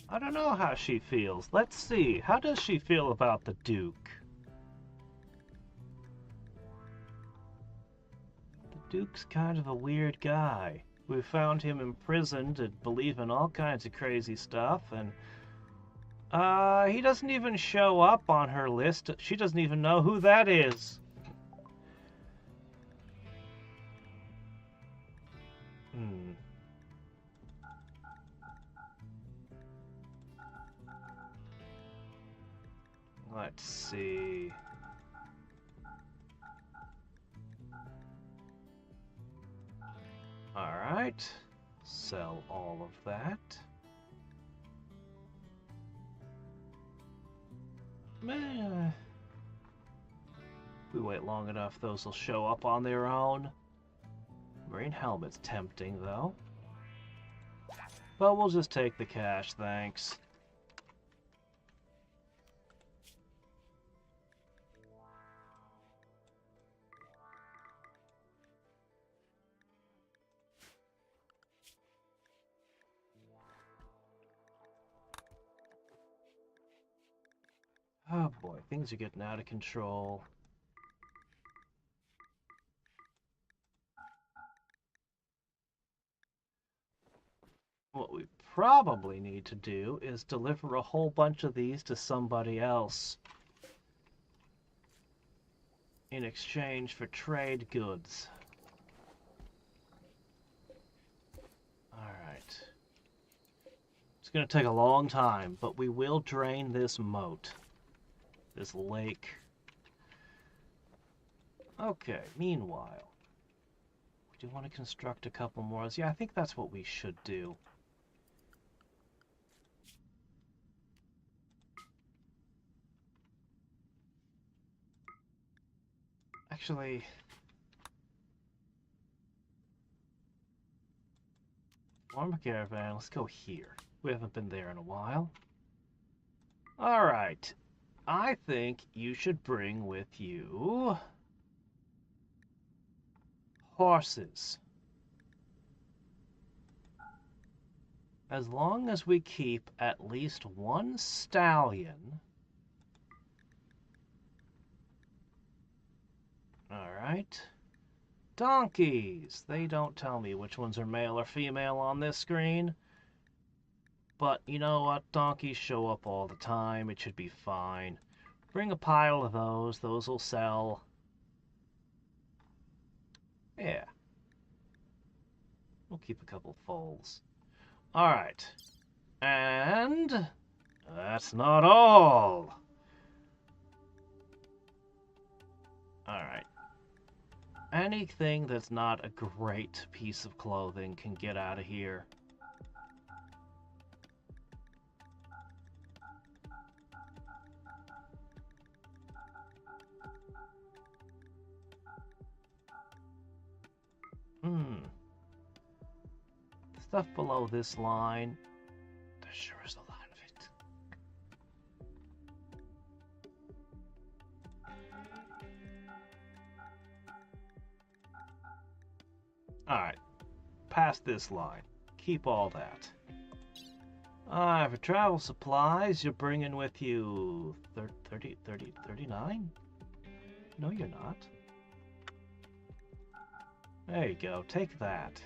I don't know how she feels. Let's see. How does she feel about the Duke? The Duke's kind of a weird guy. We found him imprisoned and believe in all kinds of crazy stuff, and He doesn't even show up on her list. She doesn't even know who that is. Hmm. Let's see. Alright. Sell all of that. Meh. If we wait long enough, those will show up on their own. Marine helmet's tempting, though. But we'll just take the cash, thanks. Oh boy, things are getting out of control. What we probably need to do is deliver a whole bunch of these to somebody else in exchange for trade goods. Alright. It's going to take a long time, but we will drain this moat. This lake. Okay, meanwhile, we do want to construct a couple more. Yeah, I think that's what we should do. Actually, farm caravan, let's go here. We haven't been there in a while. Alright, I think you should bring with you horses. As long as we keep at least one stallion. Alright. Donkeys! They don't tell me which ones are male or female on this screen. But you know what? Donkeys show up all the time. It should be fine. Bring a pile of those. Those will sell. Yeah. We'll keep a couple foals. Alright. And that's not all. Alright. Anything that's not a great piece of clothing can get out of here. Stuff below this line. There sure is a lot of it. Alright. Past this line. Keep all that. For travel supplies, you're bringing with you 39? No, you're not. There you go. Take that.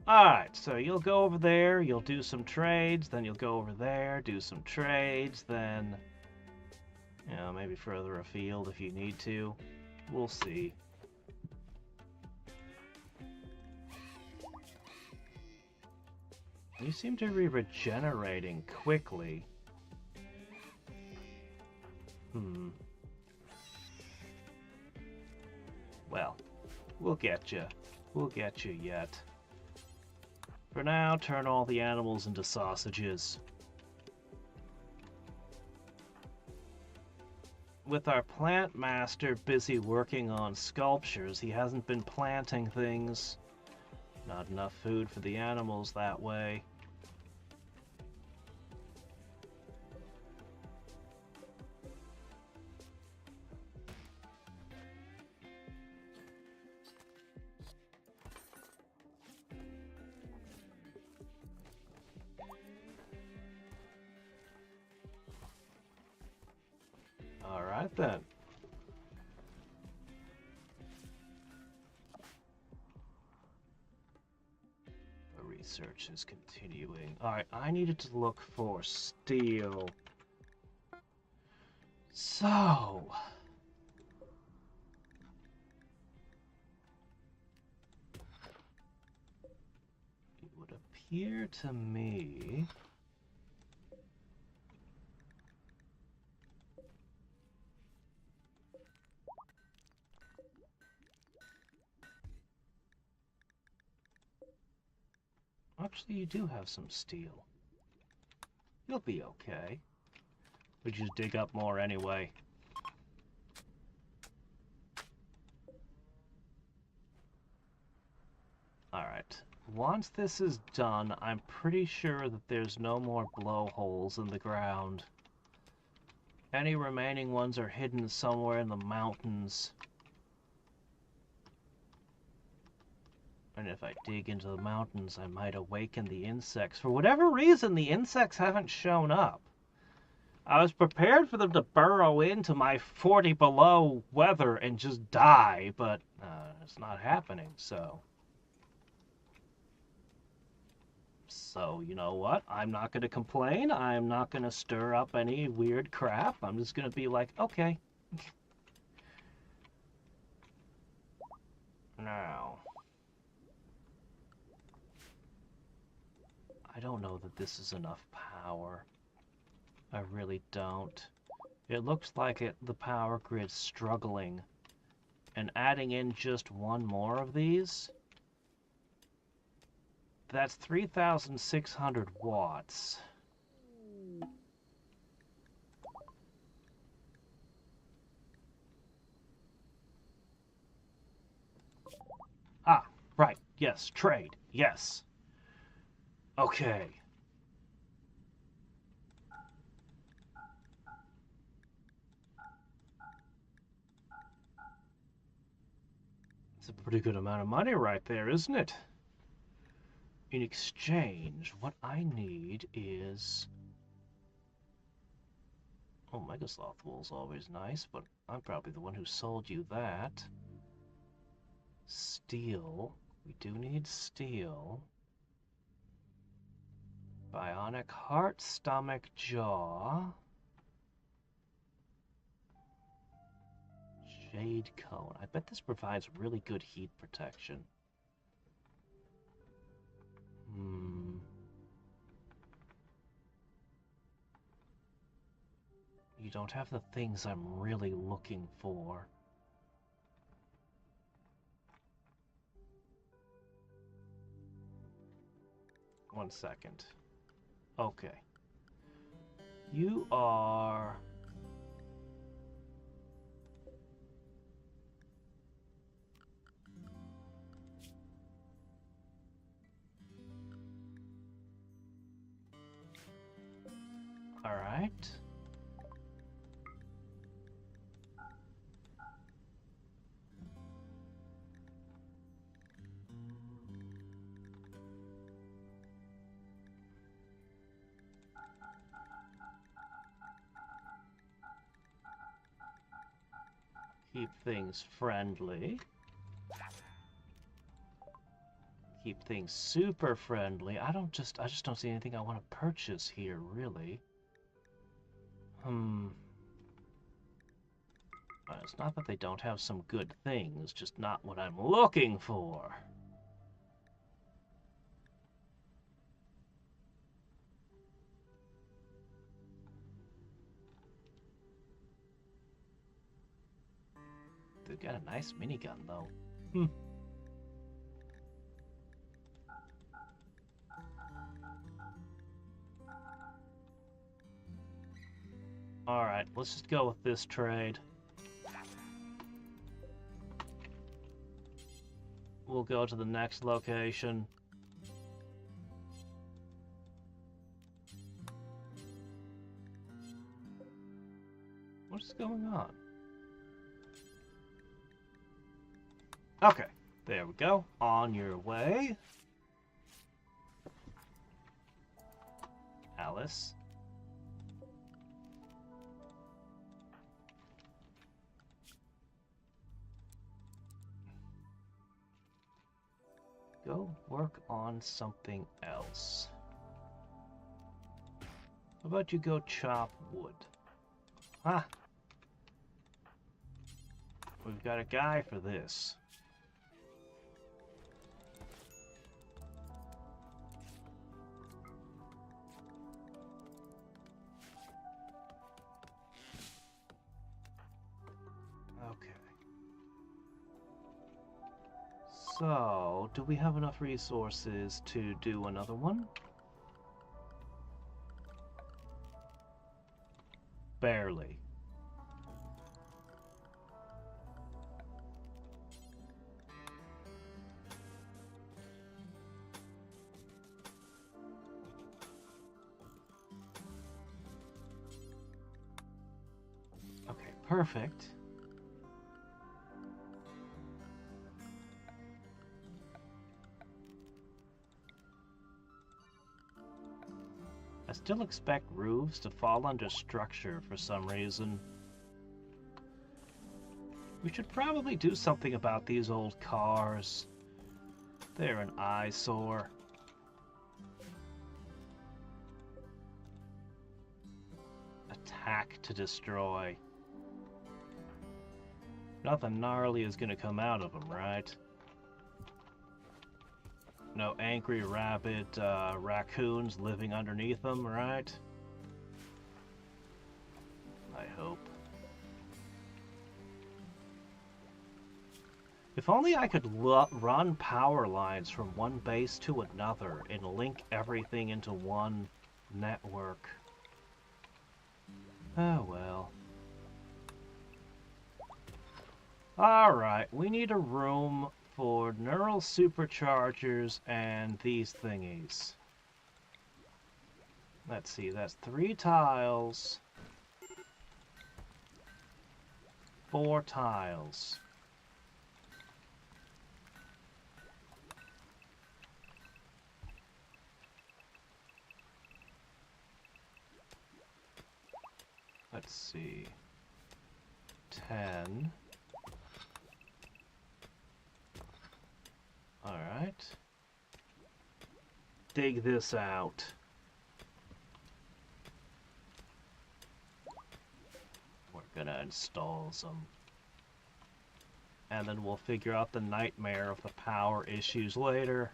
Alright, so you'll go over there, you'll do some trades, then you'll go over there, do some trades, then, you know, maybe further afield if you need to. We'll see. You seem to be regenerating quickly. Well, we'll get you. We'll get you yet. For now, turn all the animals into sausages. With our plant master busy working on sculptures, he hasn't been planting things. Not enough food for the animals that way. Alright then. A Research is continuing. Alright, I needed to look for steel. So... it would appear to me... Actually, you do have some steel. You'll be okay. We just dig up more anyway. Alright. Once this is done, I'm pretty sure that there's no more blowholes in the ground. Any remaining ones are hidden somewhere in the mountains. And if I dig into the mountains, I might awaken the insects. For whatever reason, the insects haven't shown up. I was prepared for them to burrow into my 40 below weather and just die, but it's not happening, so... So, you know what? I'm not going to complain. I'm not going to stir up any weird crap. I'm just going to be like, okay. Now... I don't know that this is enough power. I really don't. It looks like the power grid's struggling. And adding in just one more of these... That's 3,600 watts. Ah, right. Yes, trade. Yes. Okay. It's a pretty good amount of money right there, isn't it? In exchange, what I need is... Oh, Megasloth wool's always nice, but I'm probably the one who sold you that. Steel. We do need steel. Bionic heart, stomach, jaw. Jade cone. I bet this provides really good heat protection. You don't have the things I'm really looking for. One second. Okay. You are... All right. Keep things friendly. Keep things super friendly. I just don't see anything I want to purchase here, really. It's not that they don't have some good things, just not what I'm looking for. They've got a nice minigun, though. Alright, let's just go with this trade. We'll go to the next location. What is going on? Okay, there we go. On your way. Alice. Go work on something else. How about you go chop wood? Ah! We've got a guy for this. Okay. So, do we have enough resources to do another one? Barely. Okay, perfect. I still expect roofs to fall under structure for some reason. We should probably do something about these old cars. They're an eyesore. Attack to destroy. Nothing gnarly is gonna come out of them, right? No angry rabid raccoons living underneath them, right? I hope. If only I could run power lines from one base to another and link everything into one network. Oh well. Alright, we need a room for neural superchargers and these thingies. Let's see, that's 3 tiles. 4 tiles. Let's see. 10. Alright. Dig this out. We're gonna install some. And then we'll figure out the nightmare of the power issues later.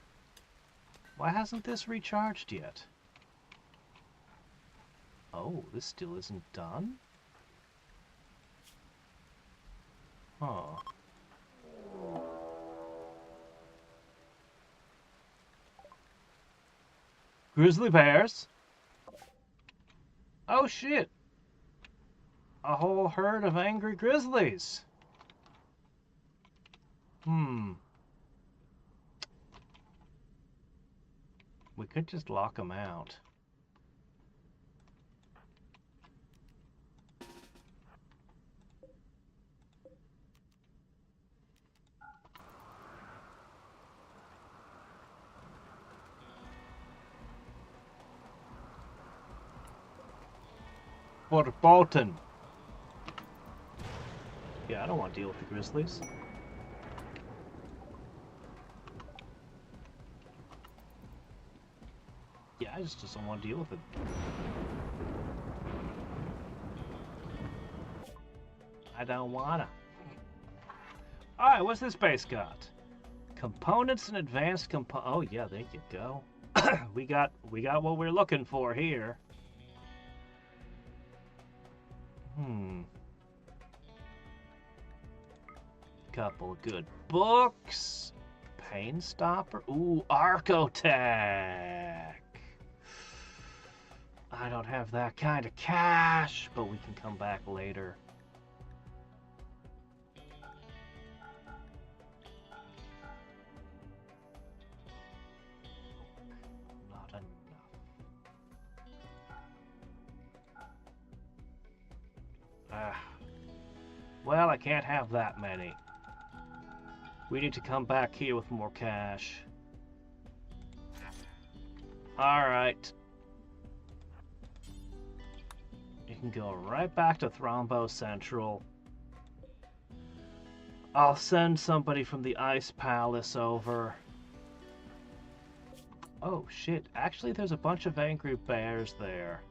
Why hasn't this recharged yet? Oh, this still isn't done? Huh. Grizzly bears? Oh shit! A whole herd of angry grizzlies! We could just lock them out. For Bolton. Yeah, I don't want to deal with the grizzlies. Yeah, I just don't want to deal with it. I don't wanna. Alright, what's this base got? Components and advanced oh yeah, there you go. we got what we're looking for here. Couple of good books. Pain Stopper. Ooh, Archotech. I don't have that kind of cash, but we can come back later. Not enough. Well, I can't have that many. We need to come back here with more cash. Alright. You can go right back to Thrombo Central. I'll send somebody from the Ice Palace over. Oh shit, actually there's a bunch of angry bears there.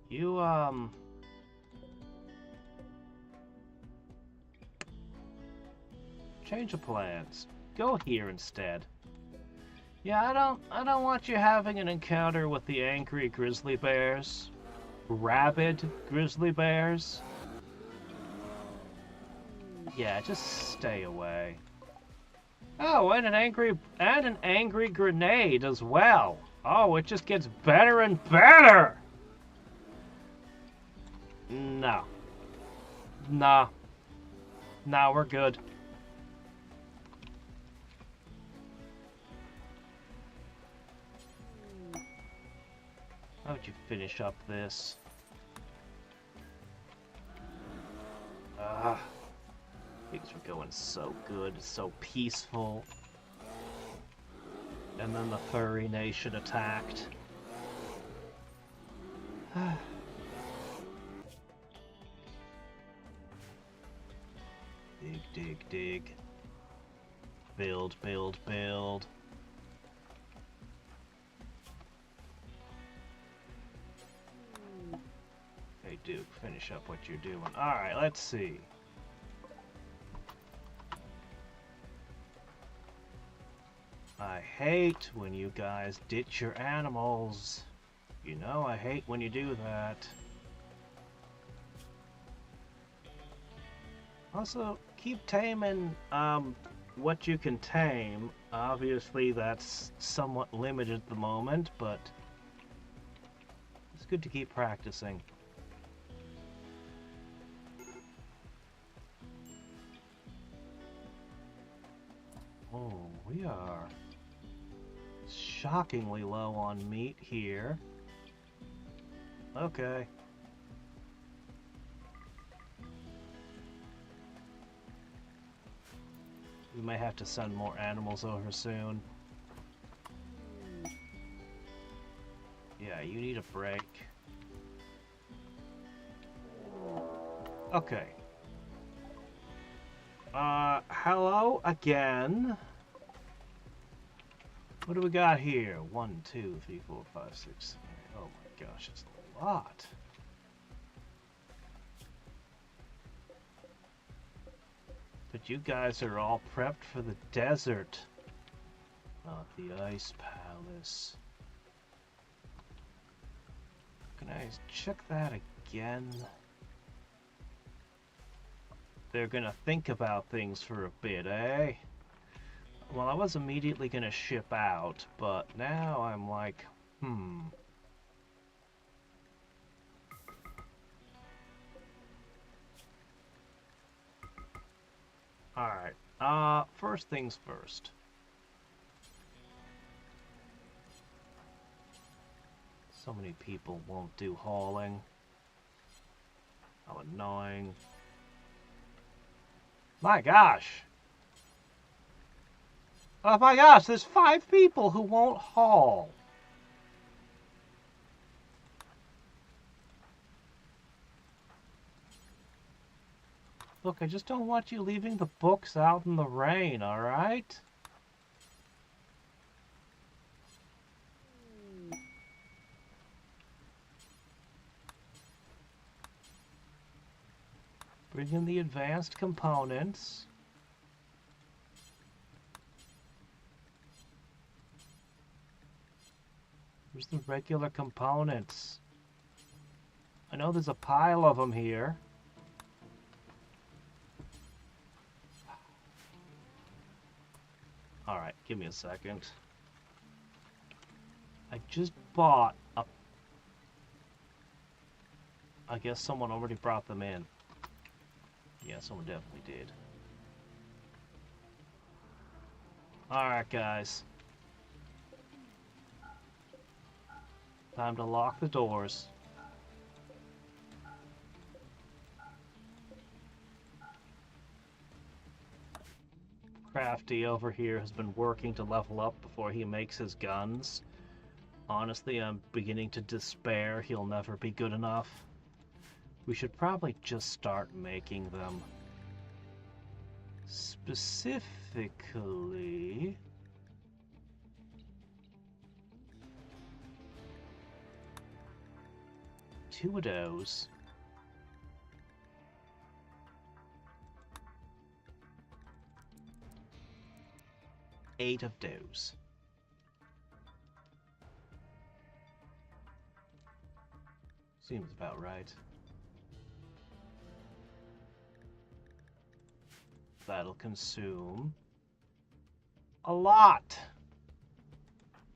You, change of plans. Go here instead. Yeah, I don't want you having an encounter with the angry grizzly bears. Rabid grizzly bears. Yeah, just stay away. Oh, and an angry grenade as well. Oh, it just gets better and better. No. Nah. Nah, we're good. How would you finish up this? Ah. Things were going so good, so peaceful. And then the furry nation attacked. Dig, dig, dig. Build, build, build. Hey Duke, finish up what you're doing. Alright, let's see. I hate when you guys ditch your animals. You know I hate when you do that. Also, keep taming what you can tame. Obviously that's somewhat limited at the moment, but it's good to keep practicing. Oh, we are shockingly low on meat here. Okay. We may have to send more animals over soon. Yeah, you need a break. Okay. Hello again. What do we got here? 1, 2, 3, 4, 5, 6. Oh my gosh, it's a lot. But you guys are all prepped for the desert. Not the ice palace. Can I check that again? They're gonna think about things for a bit, eh? Well, I was immediately gonna ship out, but now I'm like, Alright, first things first. So many people won't do hauling. How annoying. My gosh! Oh my gosh, there's 5 people who won't haul. Look, I just don't want you leaving the books out in the rain, alright? Bring in the advanced components. Where's the regular components? I know there's a pile of them here. Alright, give me a second. I just bought a... I guess someone already brought them in. Yeah, someone definitely did. Alright, guys. Time to lock the doors. Crafty over here has been working to level up before he makes his guns. Honestly, I'm beginning to despair he'll never be good enough. We should probably just start making them. Specifically... 2 of those. Eight of those. Seems about right. That'll consume a lot,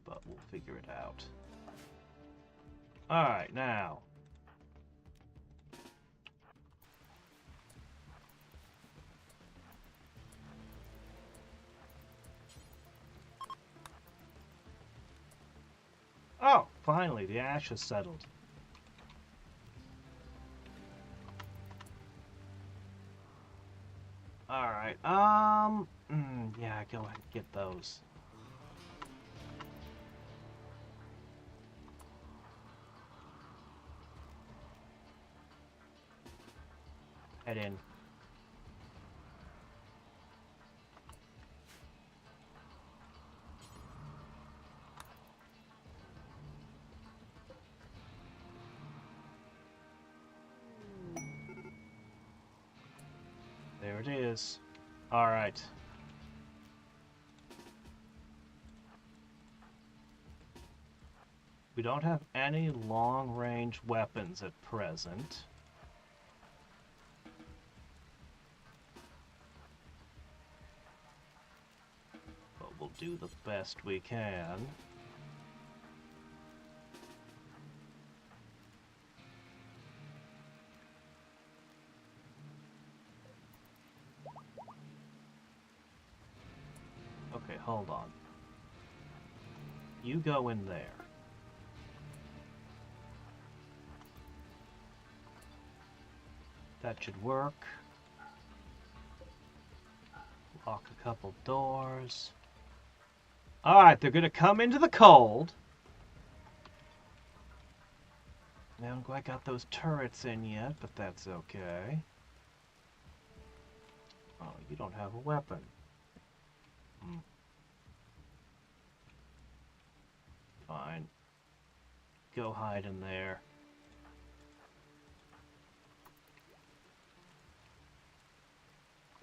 but we'll figure it out. All right, now. Oh, finally, the ash has settled. Alright, yeah, go ahead and get those. Head in. There it is. All right. We don't have any long-range weapons at present. But we'll do the best we can. Okay, hold on. You go in there. That should work. Lock a couple doors. Alright, they're gonna come into the cold. I haven't quite got those turrets in yet, but that's okay. Oh, you don't have a weapon. Fine. Go hide in there.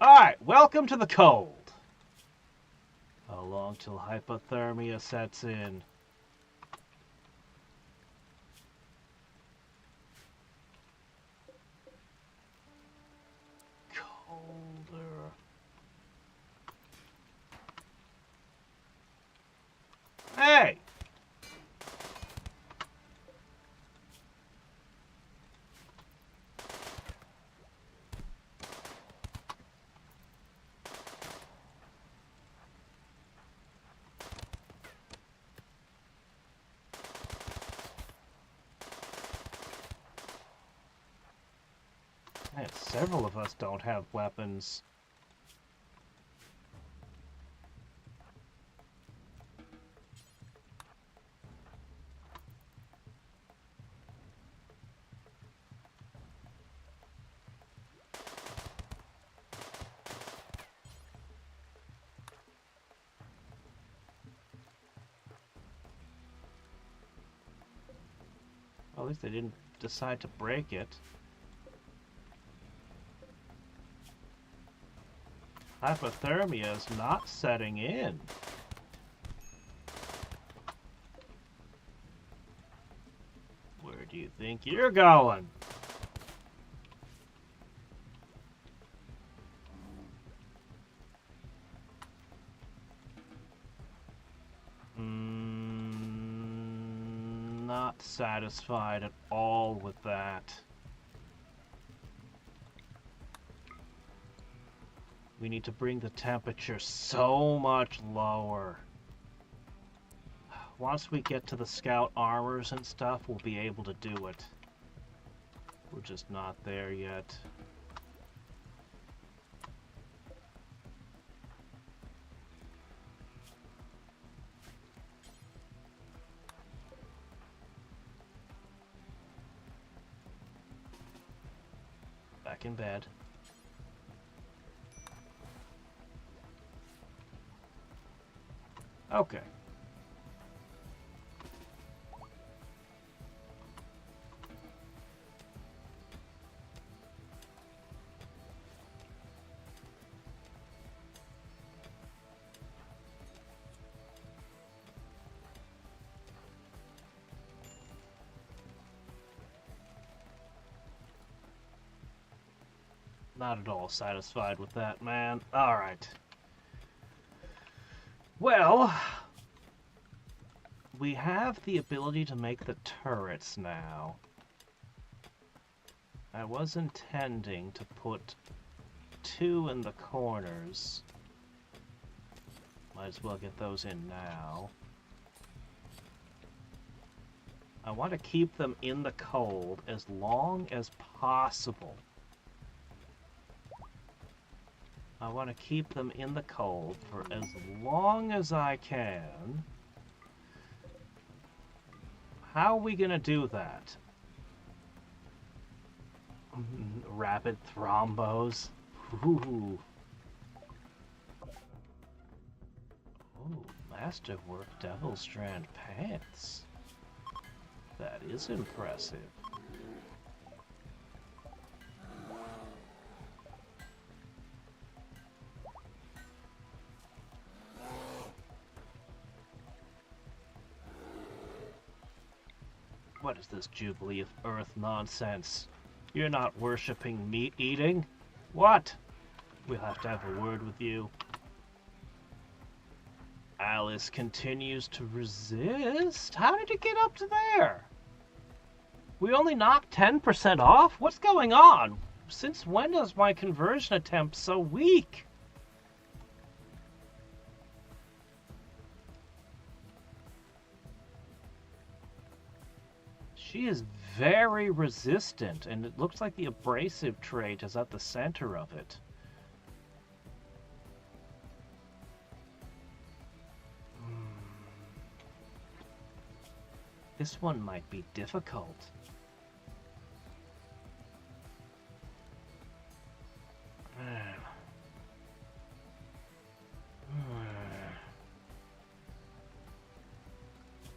Alright, welcome to the cold. How long till hypothermia sets in? Colder. Hey! Man, several of us don't have weapons. Well, at least they didn't decide to break it. Hypothermia is not setting in. Where do you think you're going? Not satisfied at all with that. We need to bring the temperature so much lower. Once we get to the scout armors and stuff, we'll be able to do it. We're just not there yet. Back in bed. Okay. Not at all satisfied with that, man. Alright. Well, we have the ability to make the turrets now. I was intending to put 2 in the corners. Might as well get those in now. I want to keep them in the cold as long as possible. I want to keep them in the cold for as long as I can. How are we going to do that? Rapid thrombos. Ooh. Oh, Masterwork Devil Strand Pants. That is impressive. What is this Jubilee of Earth nonsense? You're not worshipping meat eating? What? We'll have to have a word with you. Alice continues to resist? How did it get up to there? We only knocked 10% off? What's going on? Since when is my conversion attempt so weak? She is very resistant, and it looks like the abrasive trait is at the center of it. This one might be difficult.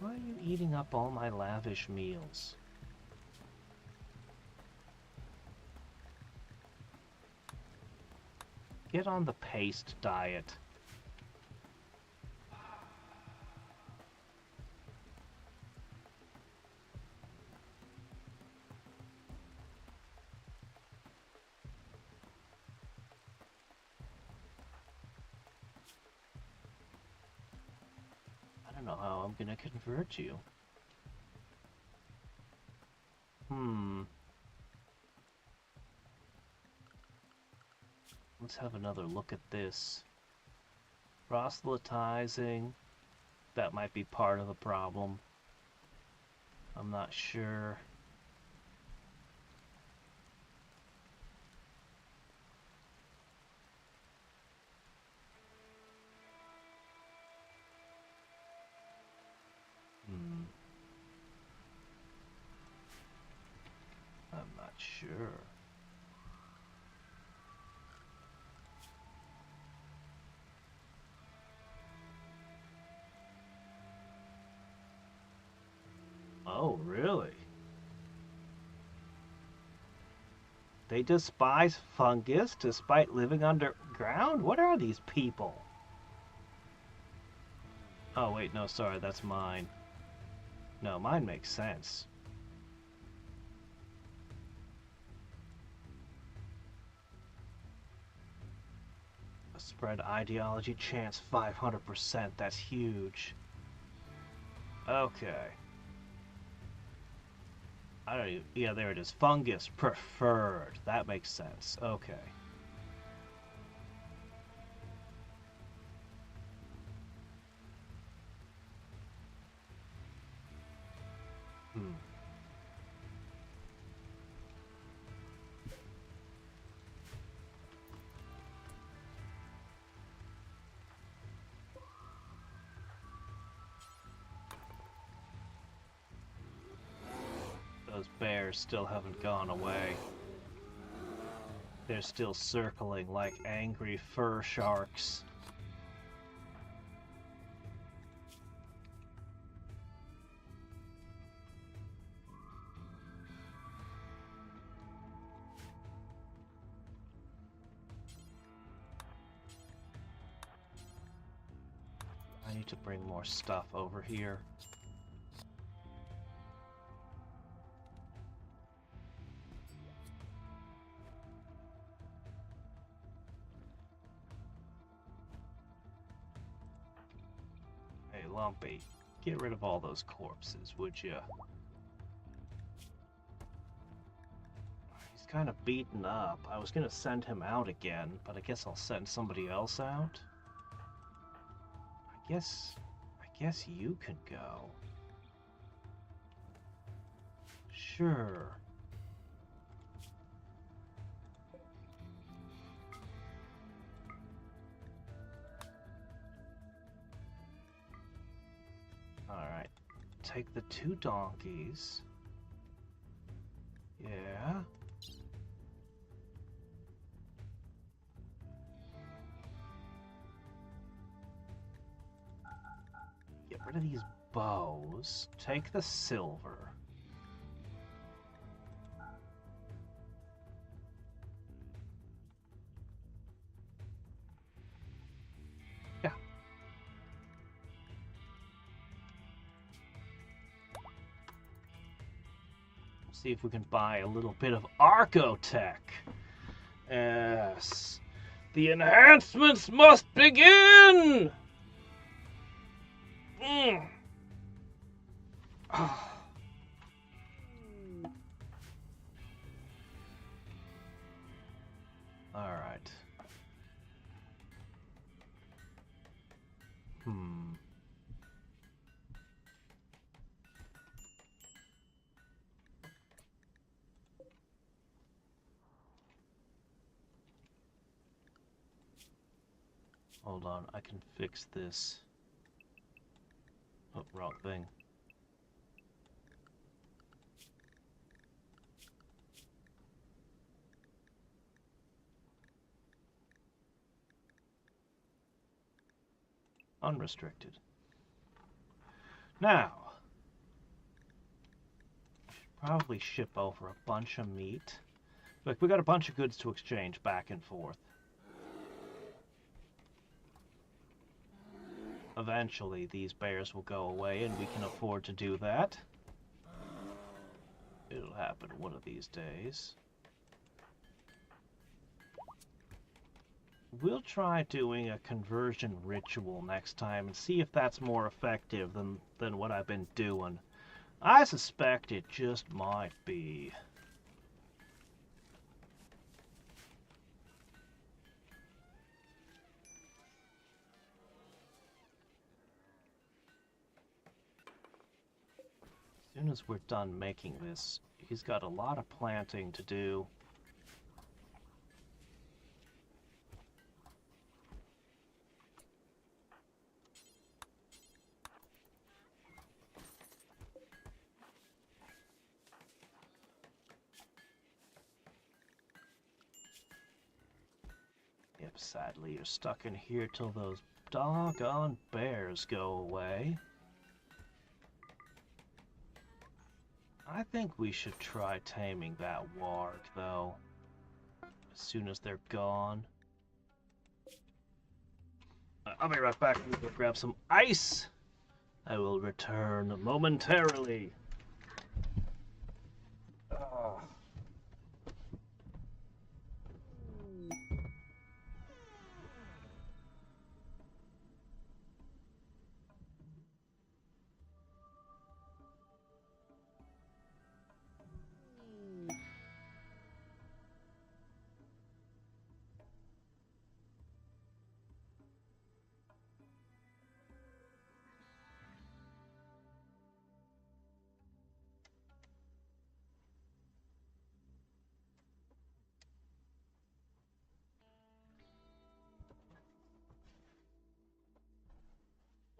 Why are you eating up all my lavish meals? Get on the paste diet. I don't know how I'm gonna convert you. Let's have another look at this. Proselytizing. That might be part of the problem. I'm not sure. I'm not sure. Oh, really? They despise fungus despite living underground? What are these people? Oh, wait, no, sorry, that's mine. No, mine makes sense. Spread ideology chance 500%. That's huge. Okay. I don't even, yeah, there it is. Fungus preferred. That makes sense. Okay. Those bears still haven't gone away. They're still circling like angry fur sharks. I need to bring more stuff over here. Lumpy. Get rid of all those corpses, would you? He's kind of beaten up. I was gonna send him out again, but I guess I'll send somebody else out. I guess you could go. Sure. Alright. Take the 2 donkeys. Yeah. Get rid of these bows. Take the silver. Yeah. See if we can buy a little bit of Archotech. Yes. The enhancements must begin! Alright. Hold on, I can fix this. Oh, wrong thing. Unrestricted. Now, probably ship over a bunch of meat. Look, we got a bunch of goods to exchange back and forth. Eventually, these bears will go away, and we can afford to do that. It'll happen one of these days. We'll try doing a conversion ritual next time and see if that's more effective than what I've been doing. I suspect it just might be. As soon as we're done making this, he's got a lot of planting to do. Yep, sadly you're stuck in here till those doggone bears go away. I think we should try taming that warg, though, as soon as they're gone. I'll be right back. We'll go grab some ice. I will return momentarily.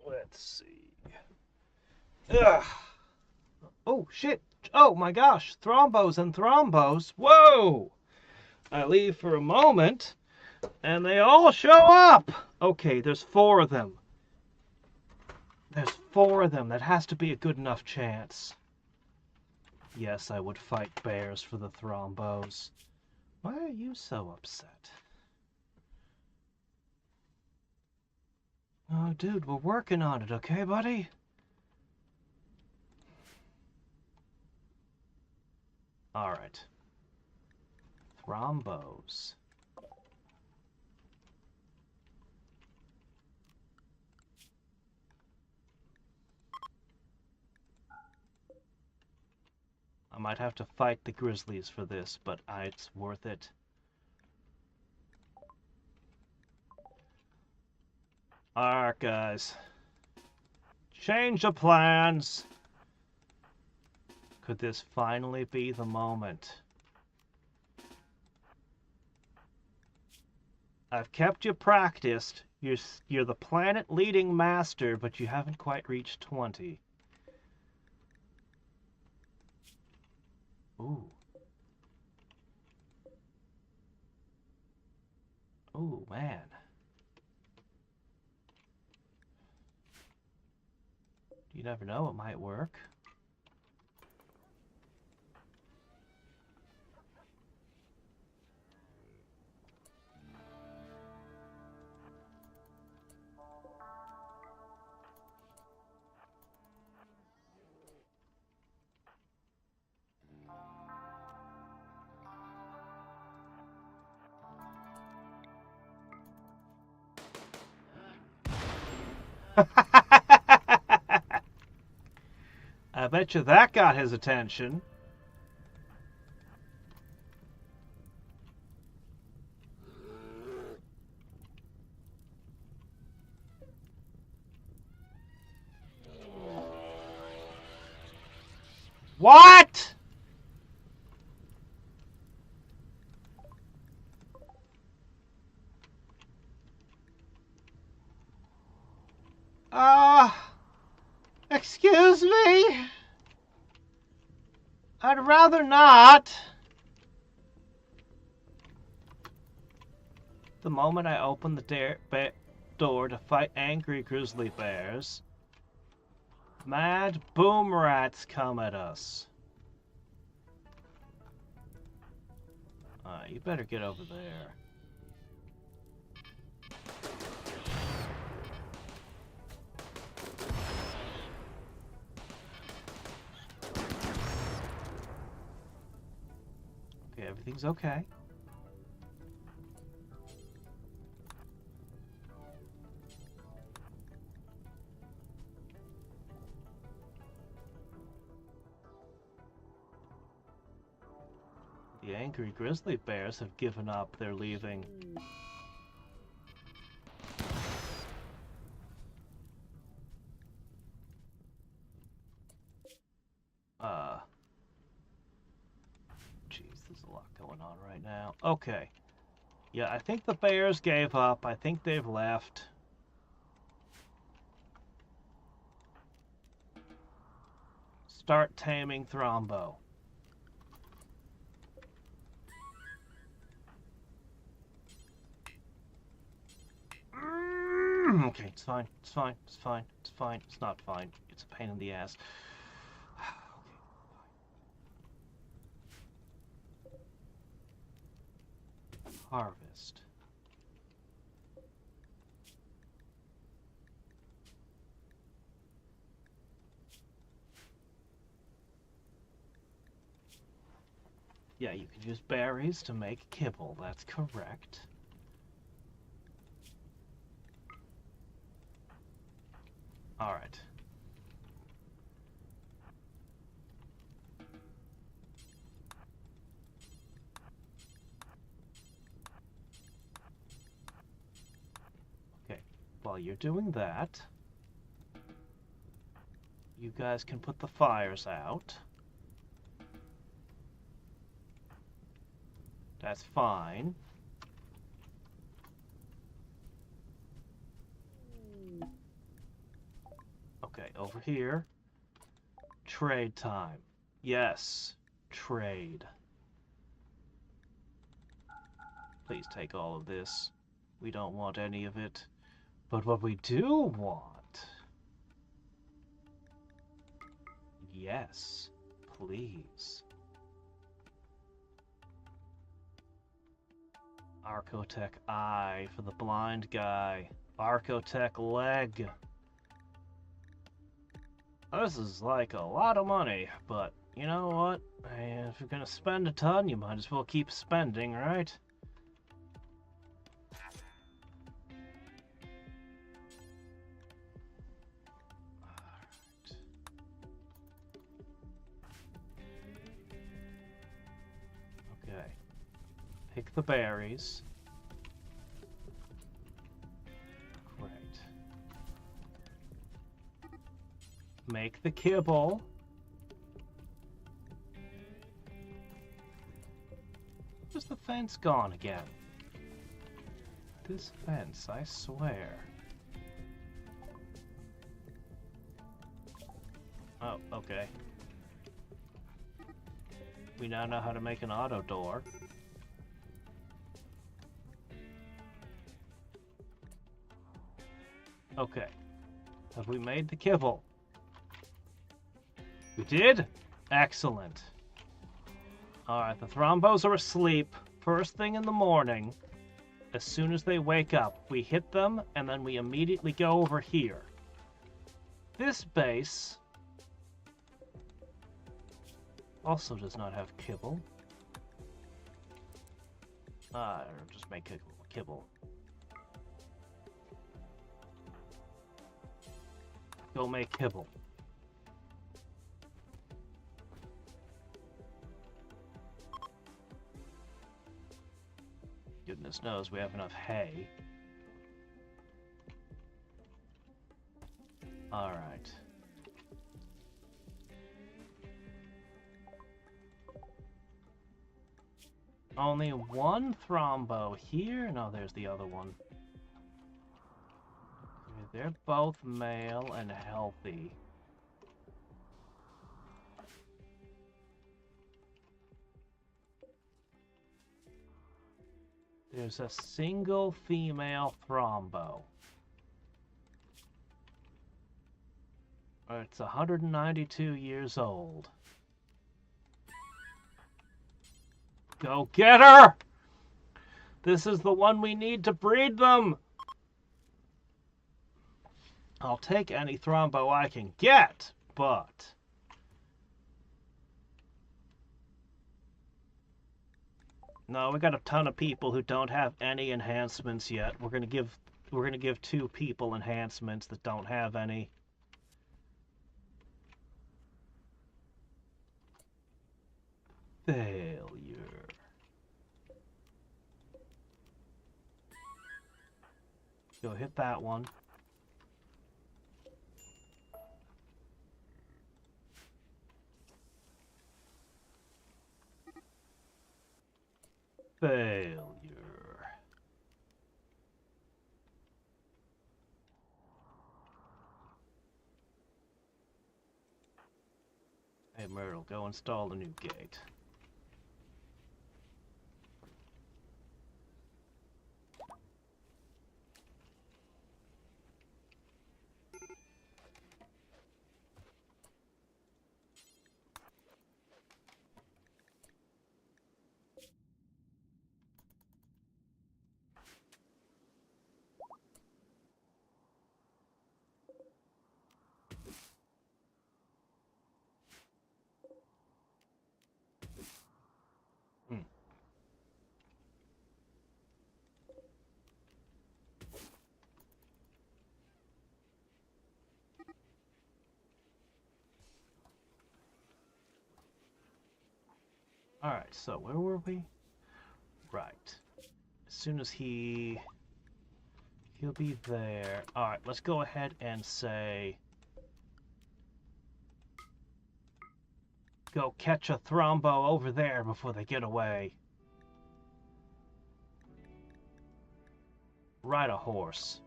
Let's see. Ugh. Oh, shit. Oh, my gosh. Thrombos and thrombos. Whoa! I leave for a moment, and they all show up. Okay, there's 4 of them. There's 4 of them. That has to be a good enough chance. Yes, I would fight bears for the thrombos. Why are you so upset? Oh, dude, we're working on it, okay, buddy? Alright. Thrombos. might have to fight the grizzlies for this, but it's worth it. Alright, guys. Change of plans. Could this finally be the moment? I've kept you practiced. You're the planet-leading master, but you haven't quite reached 20. Ooh. Ooh, man. You never know, it might work. I bet you that got his attention. What? Excuse me? I'd rather not. The moment I open the door to fight angry grizzly bears, mad boom rats come at us. You better get over there. Okay, everything's okay. The angry grizzly bears have given up. They're leaving. Jeez, there's a lot going on right now. Okay. Yeah, I think the bears gave up. I think they've left. Start taming Thrombo. Okay, it's fine. It's fine. It's fine. It's fine. It's not fine. It's a pain in the ass. Harvest. Yeah, you can use berries to make kibble. That's correct. Alright. Okay, while you're doing that, you guys can put the fires out. That's fine. Okay, over here. Trade time. Yes, trade. Please take all of this. We don't want any of it. But what we do want... Yes, please. Archotech eye for the blind guy. Archotech leg. This is like a lot of money, but you know what? If you're gonna spend a ton, you might as well keep spending, right? Pick the berries. Great. Make the kibble. Where's the fence gone again? This fence, I swear. Oh, okay. We now know how to make an auto door. Okay. Have we made the kibble? We did? Excellent. Alright, the thrombos are asleep. First thing in the morning, as soon as they wake up, we hit them, and then we immediately go over here. This base also does not have kibble. Just make kibble. Go make kibble. Goodness knows we have enough hay. Alright. Only one thrombo here? No, there's the other one. They're both male and healthy. There's a single female thrombo. It's 192 years old. Go get her! This is the one we need to breed them! I'll take any thrombo I can get, but... No, we got a ton of people who don't have any enhancements yet. We're gonna give 2 people enhancements that don't have any. Failure. Go hit that one. Failure. Hey Myrtle, go install the new gate. Alright, so where were we? Right. As soon as he'll be there. Alright, let's go ahead and say... Go catch a thrombo over there before they get away. Ride a horse.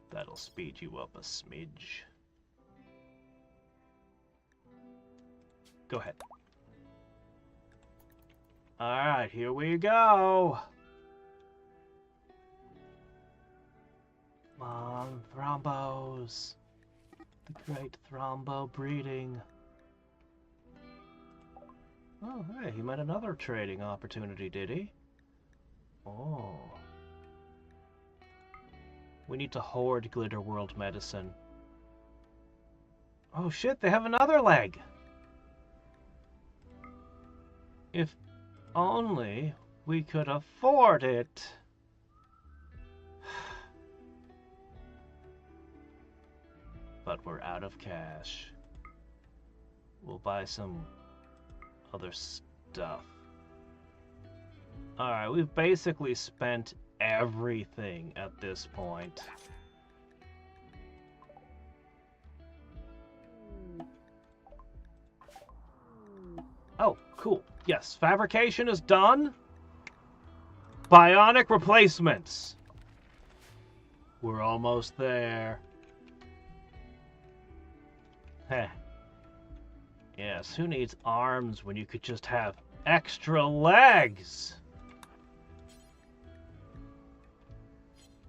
That'll speed you up a smidge. Go ahead. Alright, here we go. Come on, thrombos. The great thrombo breeding. Oh, hey, he met another trading opportunity, did he? Oh. We need to hoard Glitter World medicine. Oh shit, they have another leg! If only we could afford it. But we're out of cash. We'll buy some other stuff. Alright, we've basically spent everything at this point. Oh, cool. Yes, fabrication is done. Bionic replacements. We're almost there. Heh. Yes, who needs arms when you could just have extra legs?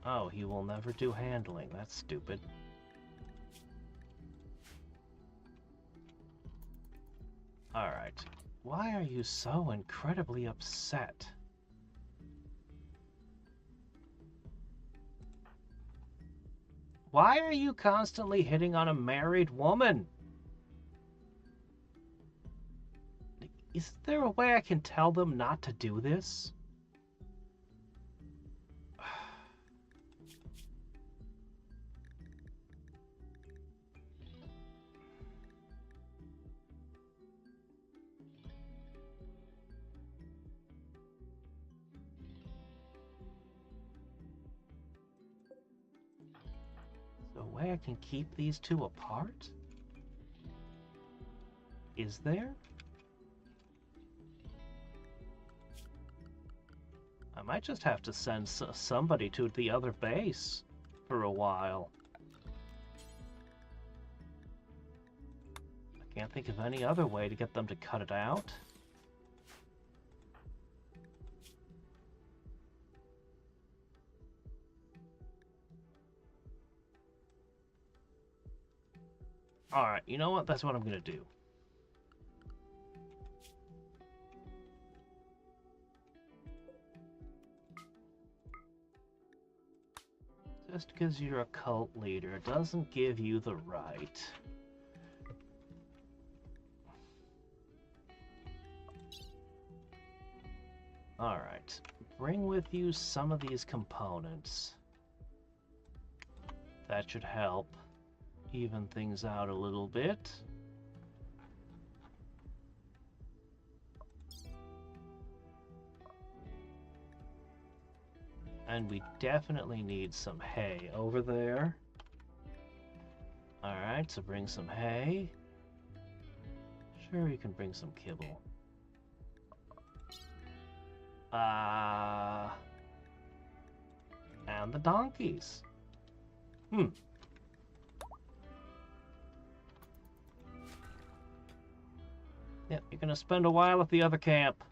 Oh, he will never do handling. That's stupid. Alright. Why are you so incredibly upset? Why are you constantly hitting on a married woman? Is there a way I can tell them not to do this? Is there a way I can keep these two apart? Is there? I might just have to send somebody to the other base for a while. I can't think of any other way to get them to cut it out. Alright, you know what? That's what I'm gonna do. Just because you're a cult leader doesn't give you the right. Alright, bring with you some of these components. That should help even things out a little bit. And we definitely need some hay over there. Alright, so bring some hay. Sure, you can bring some kibble. And the donkeys. Yep, you're gonna spend a while at the other camp.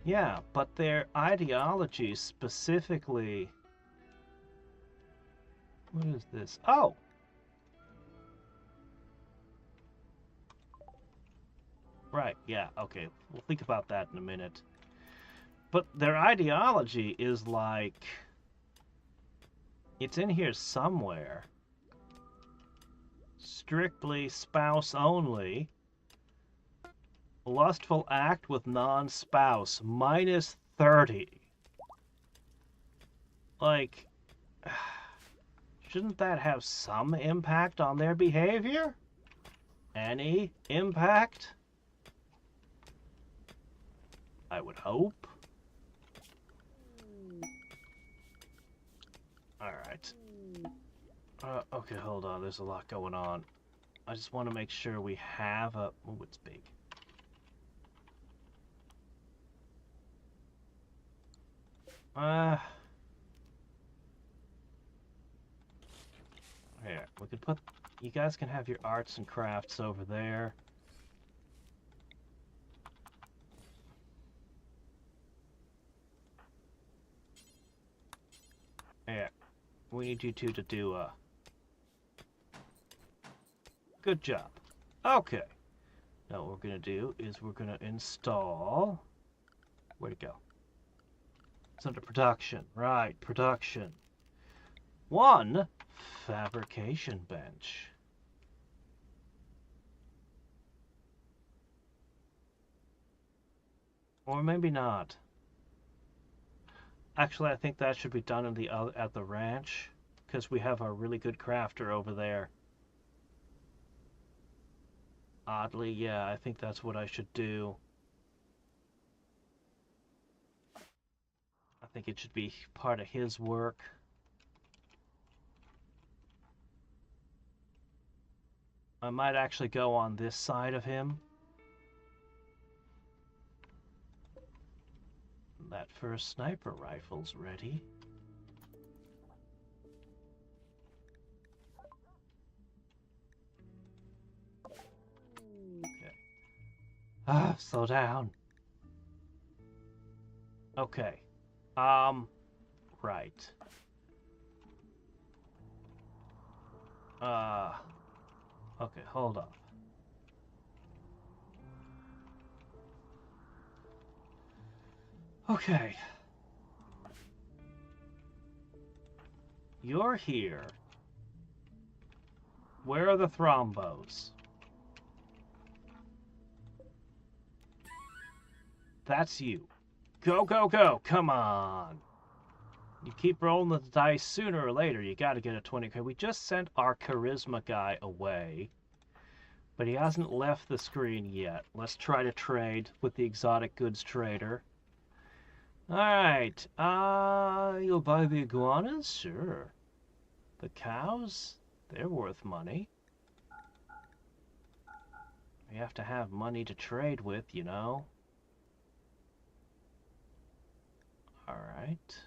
Yeah, but their ideology specifically... What is this? Oh! Right, yeah, okay. We'll think about that in a minute. But their ideology is like... It's in here somewhere. Strictly spouse only. Lustful act with non-spouse. Minus 30. Like... Shouldn't that have some impact on their behavior? Any impact? I would hope. Alright. Okay, hold on. There's a lot going on. I just want to make sure we have a... Oh, it's big. Here, we could put... You guys can have your arts and crafts over there. Yeah, we need you two to do a... Good job. Okay. Now what we're going to do is we're going to install... Where'd it go? It's under production. Right, production. One fabrication bench. Or maybe not. Actually, I think that should be done in the at the ranch, because we have a really good crafter over there. Oddly, yeah, I think that's what I should do. I think it should be part of his work. I might actually go on this side of him. That first sniper rifle's ready. Okay. Ah, slow down. Okay. Right. Okay, hold up. Okay. You're here. Where are the thrombos? That's you. Go, go, go! Come on! You keep rolling the dice, sooner or later you gotta get a 20. Okay, we just sent our charisma guy away, but he hasn't left the screen yet. Let's try to trade with the exotic goods trader. Alright, you'll buy the iguanas? Sure. The cows? They're worth money. We have to have money to trade with, you know. Alright.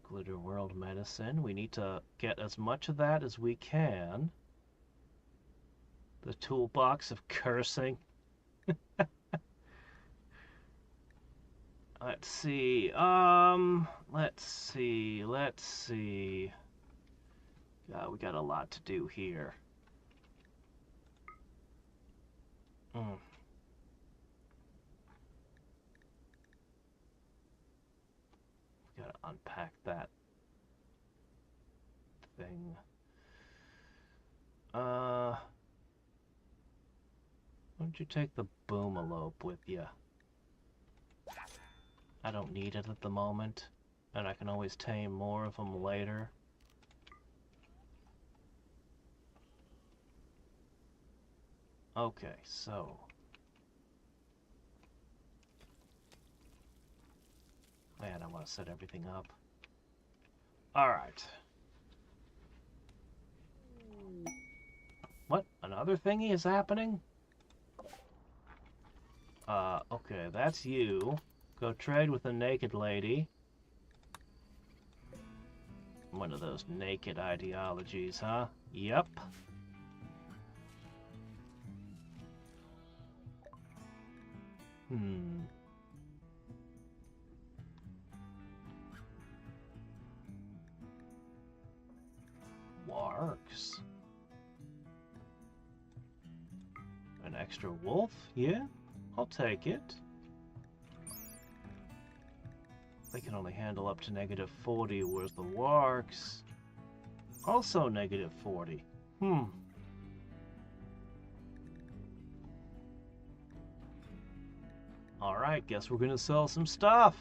Glitter World Medicine. We need to get as much of that as we can. The toolbox of cursing. Let's see. Let's see. God, we got a lot to do here. Gotta unpack that thing. Why don't you take the boomalope with you? I don't need it at the moment, and I can always tame more of them later. Okay, so... Man, I want to set everything up. Alright. What? Another thingy is happening? Okay, that's you. Go trade with a naked lady. One of those naked ideologies, huh? Yep. Works. An extra wolf? Yeah, I'll take it. They can only handle up to -40, whereas the warks also -40. Alright, guess we're gonna sell some stuff.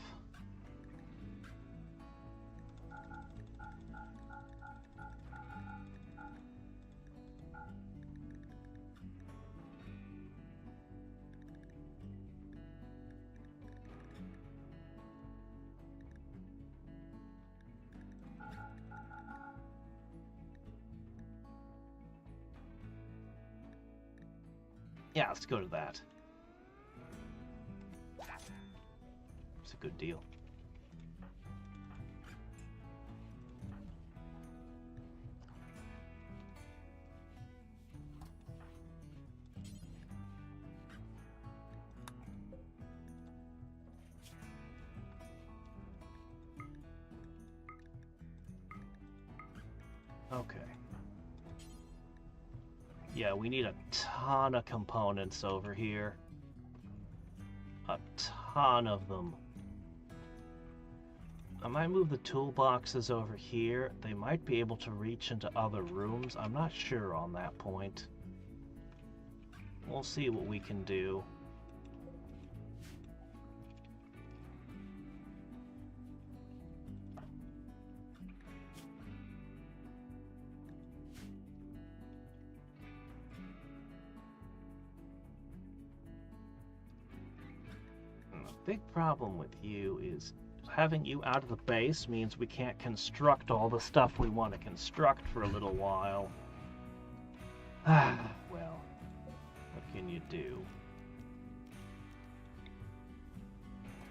Yeah, let's go to that. It's a good deal. Okay. Yeah, we need a ton of components over here. A ton of them. I might move the toolboxes over here. They might be able to reach into other rooms. I'm not sure on that point. We'll see what we can do. big problem with you is having you out of the base means we can't construct all the stuff we want to construct for a little while. Ah, well, what can you do?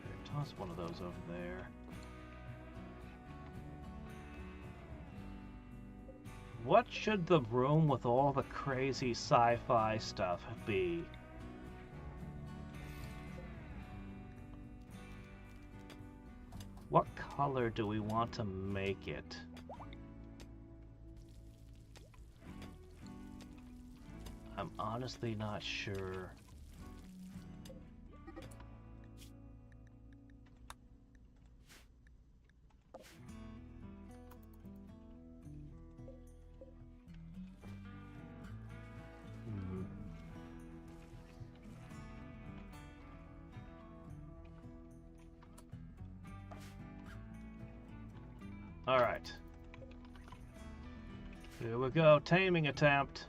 Here, toss one of those over there. What should the room with all the crazy sci-fi stuff be? What color do we want to make it? I'm honestly not sure. All right. Here we go, taming attempt.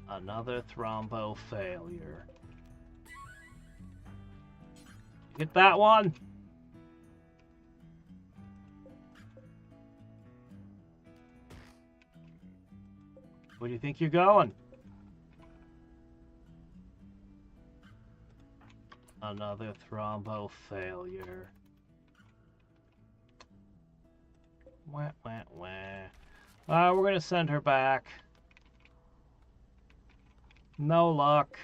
Another thrombo failure. Get that one. Where do you think you're going? Another thrombo failure. Wah, wah, wah. We're gonna send her back. No luck.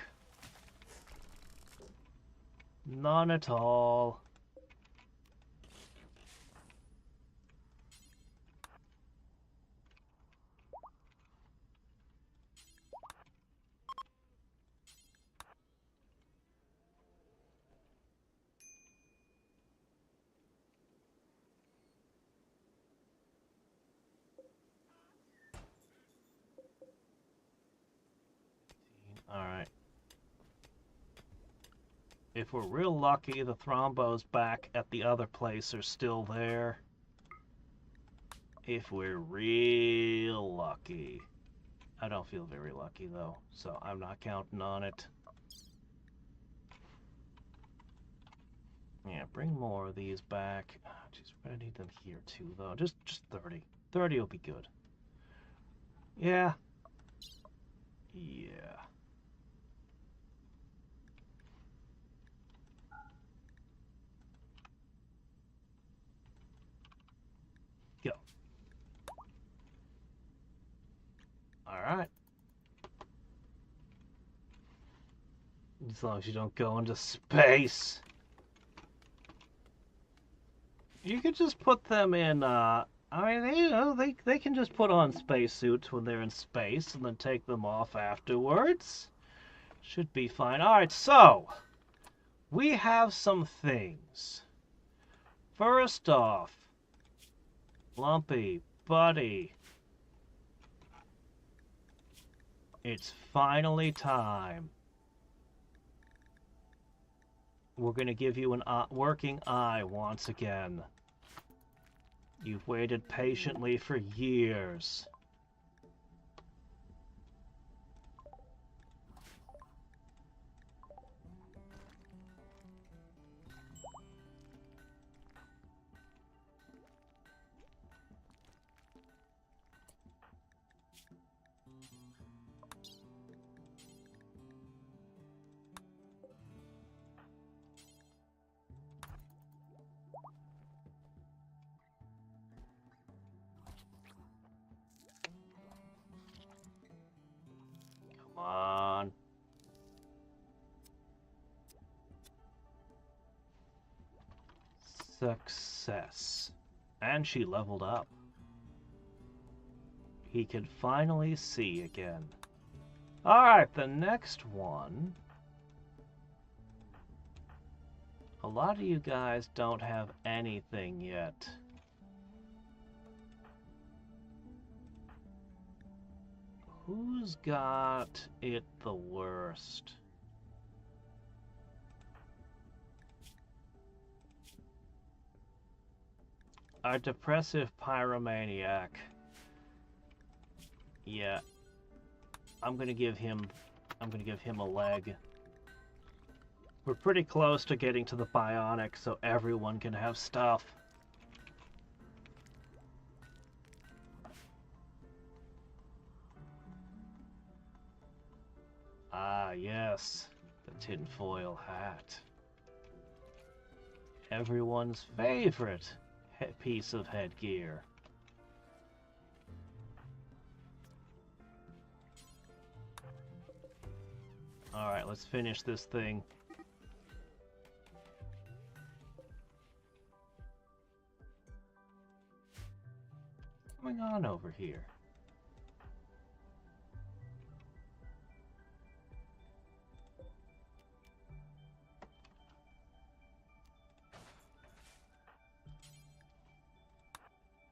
None at all. Alright. If we're real lucky, the thrombos back at the other place are still there. If we're real lucky. I don't feel very lucky, though, so I'm not counting on it. Yeah, bring more of these back. Jeez, we're gonna need them here, too, though. Just 30. 30 will be good. Yeah. Yeah. Go. Alright. As long as you don't go into space. You could just put them in, I mean, you know, they can just put on spacesuits when they're in space and then take them off afterwards. Should be fine. Alright, so, we have some things. First off, Lumpy, buddy, it's finally time. We're going to give you a working eye once again. You've waited patiently for years. Come on. Success. And she leveled up. He could finally see again. Alright, the next one. A lot of you guys don't have anything yet. Who's got it the worst? Our depressive pyromaniac. Yeah. I'm gonna give him a leg. We're pretty close to getting to the bionic, so everyone can have stuff. Ah, yes. The tinfoil hat. Everyone's favorite piece of headgear. Alright, let's finish this thing. What's going on over here?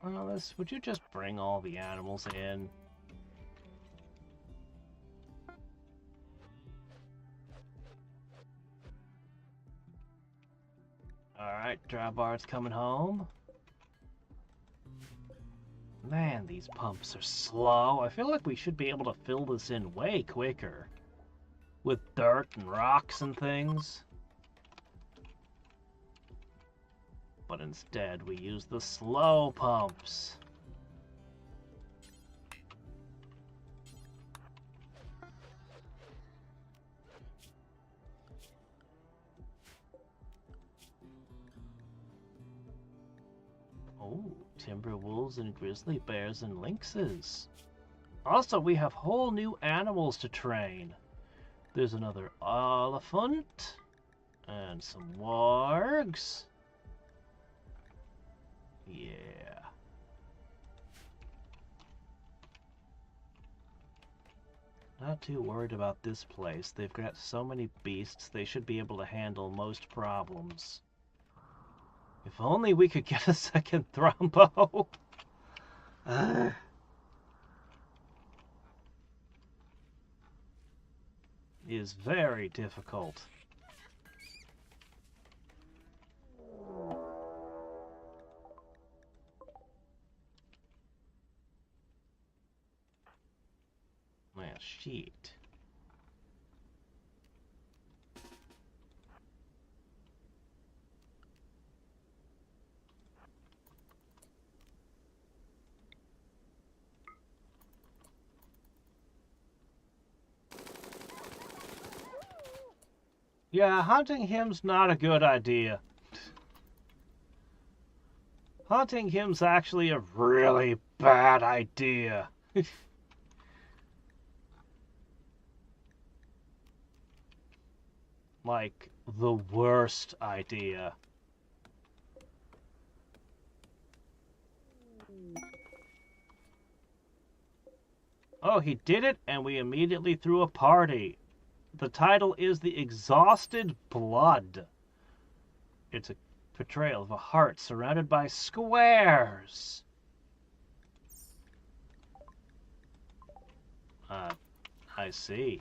Alice, would you just bring all the animals in? Alright, Drybar's coming home. Man, these pumps are slow. I feel like we should be able to fill this in way quicker. With dirt and rocks and things. But instead, we use the slow pumps. Oh, timber wolves and grizzly bears and lynxes. Also, we have whole new animals to train. There's another elephant. And some wargs. Yeah. Not too worried about this place. They've got so many beasts, they should be able to handle most problems. If only we could get a second Thrombo. It is very difficult. Well, shit. Yeah, hunting him's not a good idea. Hunting him's actually a really bad idea. Like, the worst idea. Oh, he did it, and we immediately threw a party. The title is The Exhausted Blood. It's a portrayal of a heart surrounded by squares. I see.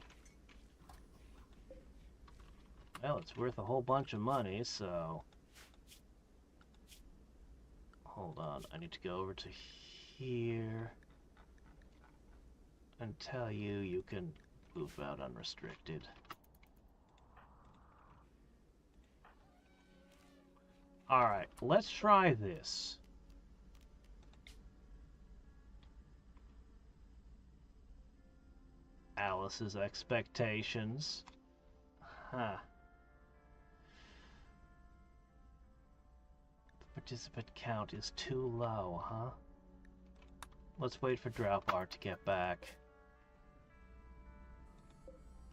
Well, it's worth a whole bunch of money, so... Hold on, I need to go over to here and tell you you can move out unrestricted. Alright, let's try this. Alice's expectations. Huh. The participant count is too low, huh? Let's wait for Droughbar to get back.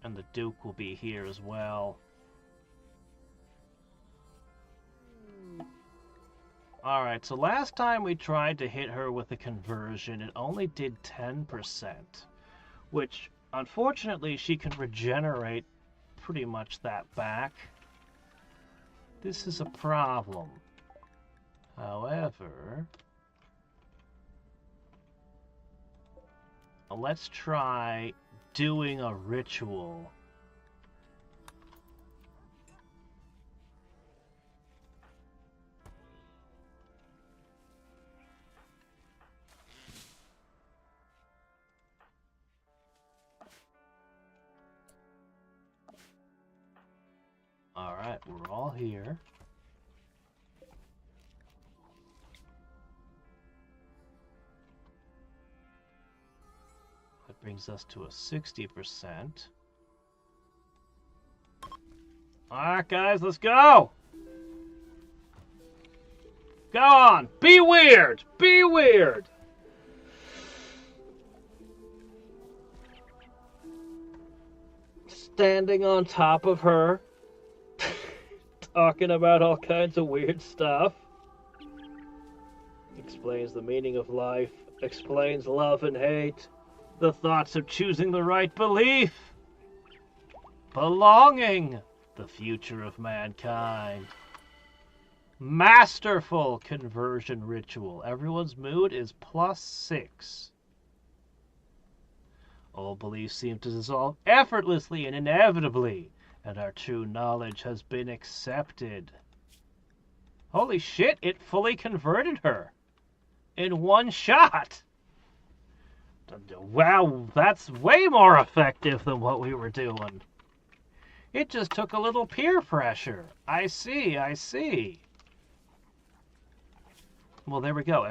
And the Duke will be here as well. Alright, so last time we tried to hit her with a conversion, it only did 10%. Which, unfortunately, she can regenerate pretty much that back. This is a problem. However... let's try doing a ritual. here. That brings us to a 60%. Alright, guys, let's go! Go on! Be weird! Be weird! Standing on top of her, talking about all kinds of weird stuff. Explains the meaning of life, explains love and hate, the thoughts of choosing the right belief, belonging, the future of mankind. Masterful conversion ritual. Everyone's mood is +6. All beliefs seem to dissolve effortlessly and inevitably, and our true knowledge has been accepted. Holy shit, it fully converted her. In one shot. Wow, that's way more effective than what we were doing. It just took a little peer pressure. I see, I see. Well, there we go.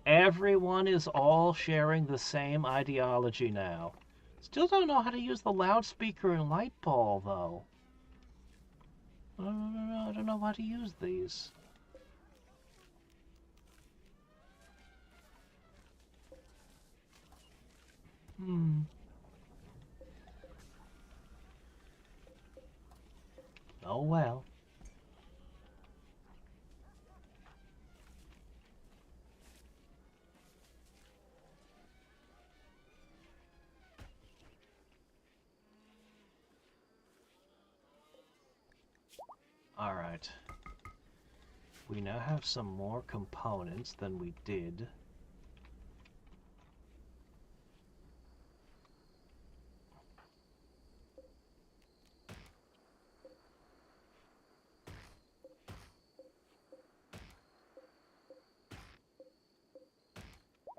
Everyone is all sharing the same ideology now. Still don't know how to use the loudspeaker and light ball, though. I don't know how to use these. Oh well. Alright. We now have some more components than we did.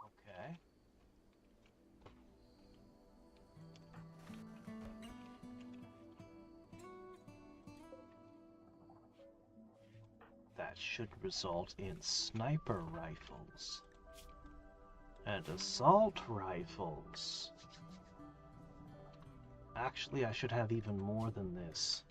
Okay. That should result in sniper rifles and assault rifles. Actually, I should have even more than this.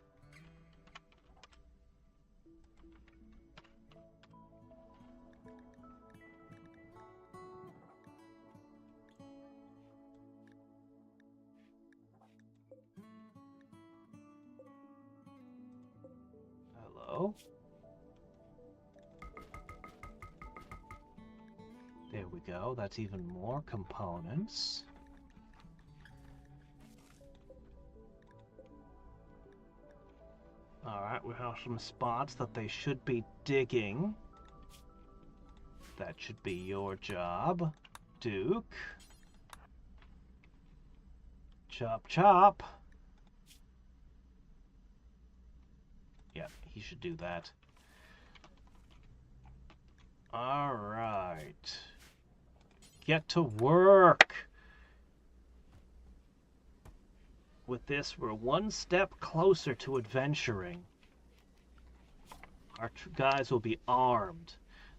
Hello? There we go, that's even more components. Alright, we have some spots that they should be digging. That should be your job, Duke. Chop chop. Yeah, he should do that. Alright. Get to work! With this, we're one step closer to adventuring. Our guys will be armed.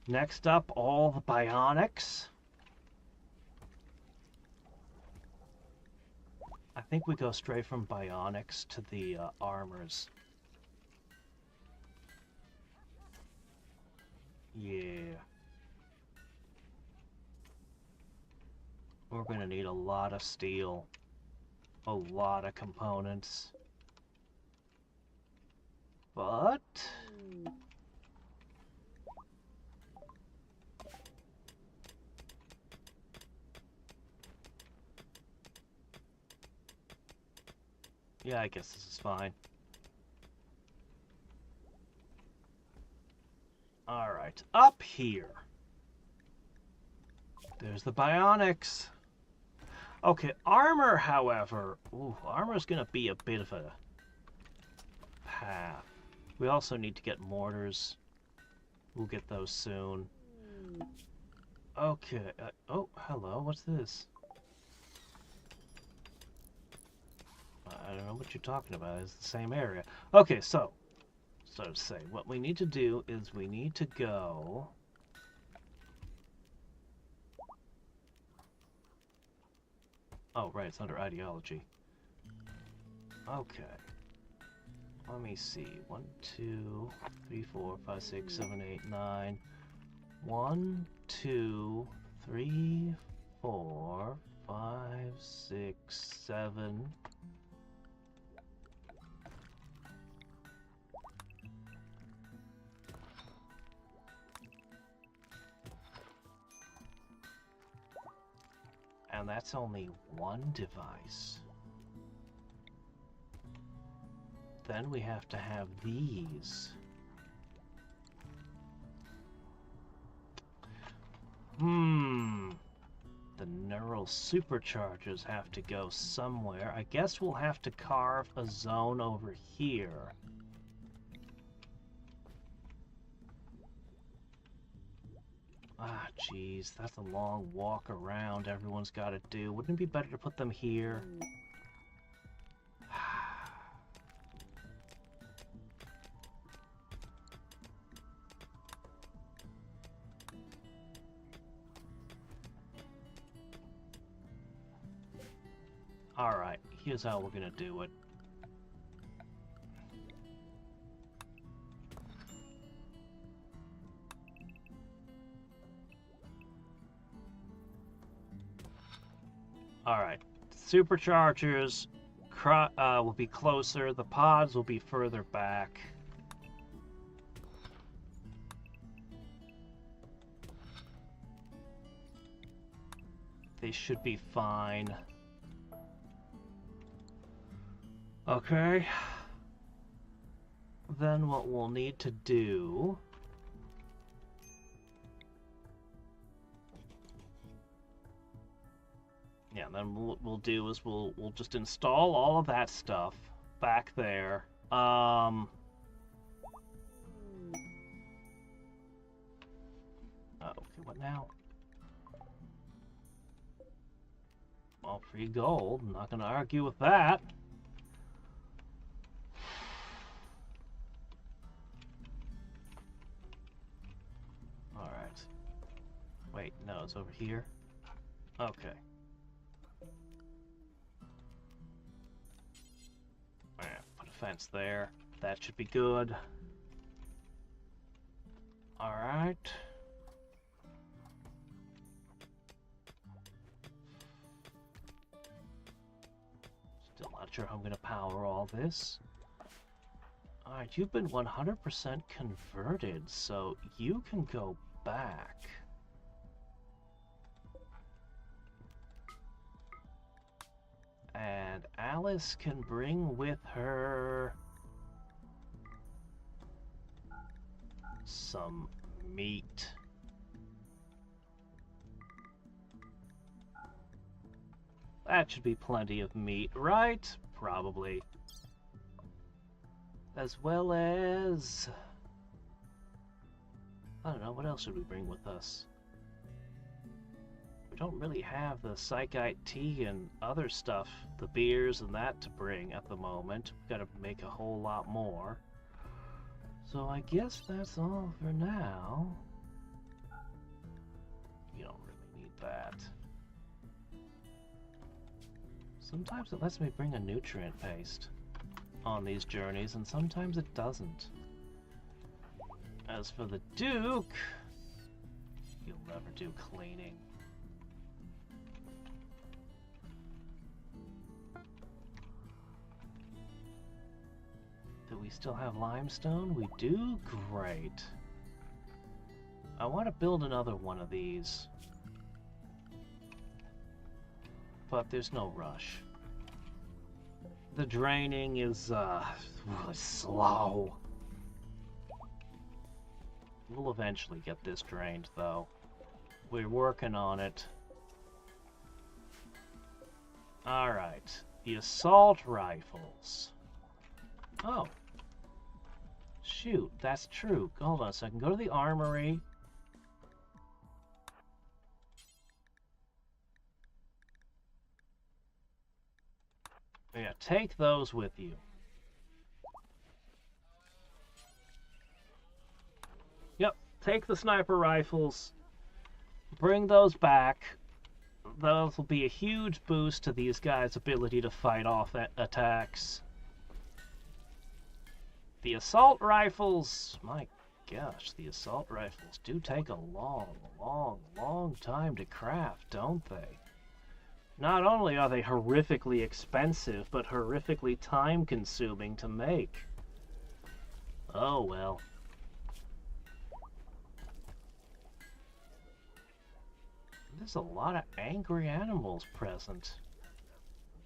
Next up, all the bionics. I think we go straight from bionics to the armors. Yeah. We're gonna need a lot of steel. A lot of components. But... yeah, I guess this is fine. Alright, up here. There's the bionics. Okay, armor, however... ooh, armor's gonna be a bit of a path. We also need to get mortars. We'll get those soon. Okay, oh, hello, what's this? I don't know what you're talking about. It's the same area. Okay, so So to say, what we need to do is we need to go... Oh, right, it's under ideology. Okay. Let me see. 1, 2, 3, 4, 5, 6, 7, 8, 9. 1, 2, 3, 4, 5, 6, 7. And that's only one device. Then we have to have these. The neural superchargers have to go somewhere. I guess we'll have to carve a zone over here. Ah, jeez, that's a long walk around everyone's got to do. Wouldn't it be better to put them here? Alright, here's how we're gonna do it. Alright, superchargers will be closer, the pods will be further back. They should be fine. Okay. Then what we'll need to do... Yeah, then what we'll do is we'll just install all of that stuff back there. Okay, what now? Well, free gold. I'm not going to argue with that. Alright. Wait, no, it's over here. Okay. Alright, put a fence there. That should be good. Alright. Still not sure how I'm going to power all this. Alright, you've been 100% converted, so you can go back. And Alice can bring with her some meat. That should be plenty of meat, right? Probably. As well as... I don't know, what else should we bring with us? We don't really have the psychite tea and other stuff, the beers and that to bring at the moment. We've got to make a whole lot more. So I guess that's all for now. You don't really need that. Sometimes it lets me bring a nutrient paste on these journeys, and sometimes it doesn't. As for the Duke, you'll never do cleaning. Do we still have limestone? We do? Great. I want to build another one of these. But there's no rush. The draining is really slow. We'll eventually get this drained, though. We're working on it. Alright. The assault rifles. Oh. Shoot, that's true. Hold on a second. Go to the armory. Yeah, take those with you. take the sniper rifles, bring those back. Those will be a huge boost to these guys' ability to fight off attacks. The assault rifles, my gosh, the assault rifles do take a long time to craft, don't they? Not only are they horrifically expensive, but horrifically time-consuming to make. Oh well. There's a lot of angry animals present.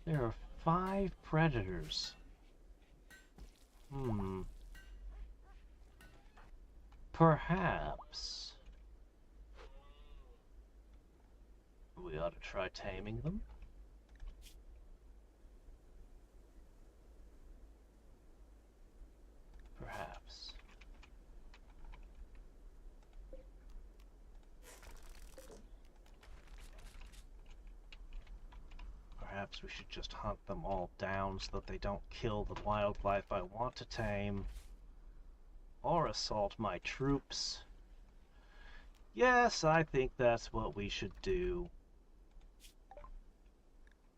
There are 5 predators. Perhaps we ought to try taming them. Perhaps. Perhaps we should just hunt them all down so that they don't kill the wildlife I want to tame. Or assault my troops. Yes, I think that's what we should do.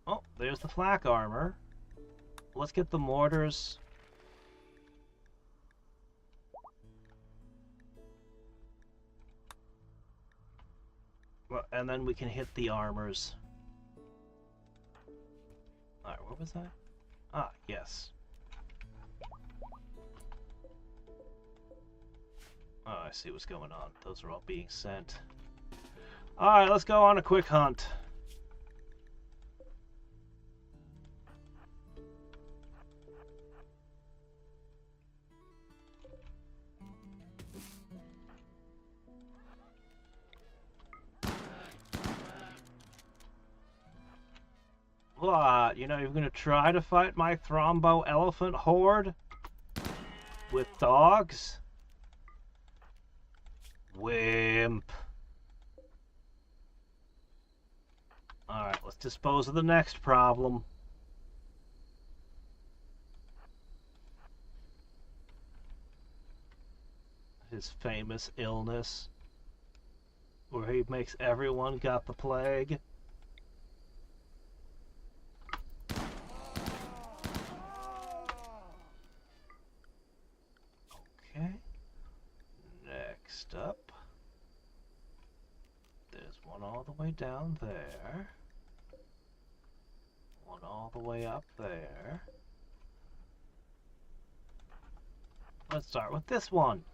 Oh, there's the flak armor. Let's get the mortars. Well, and then we can hit the armors. Alright, what was that? Ah, yes. Oh, I see what's going on. Those are all being sent. Alright, let's go on a quick hunt. What? You know, you're gonna try to fight my Thrombo elephant horde? With dogs? Wimp. Alright, let's dispose of the next problem. His famous illness, where he makes everyone got the plague. Okay. Next up. There's one all the way down there. One all the way up there. Let's start with this one.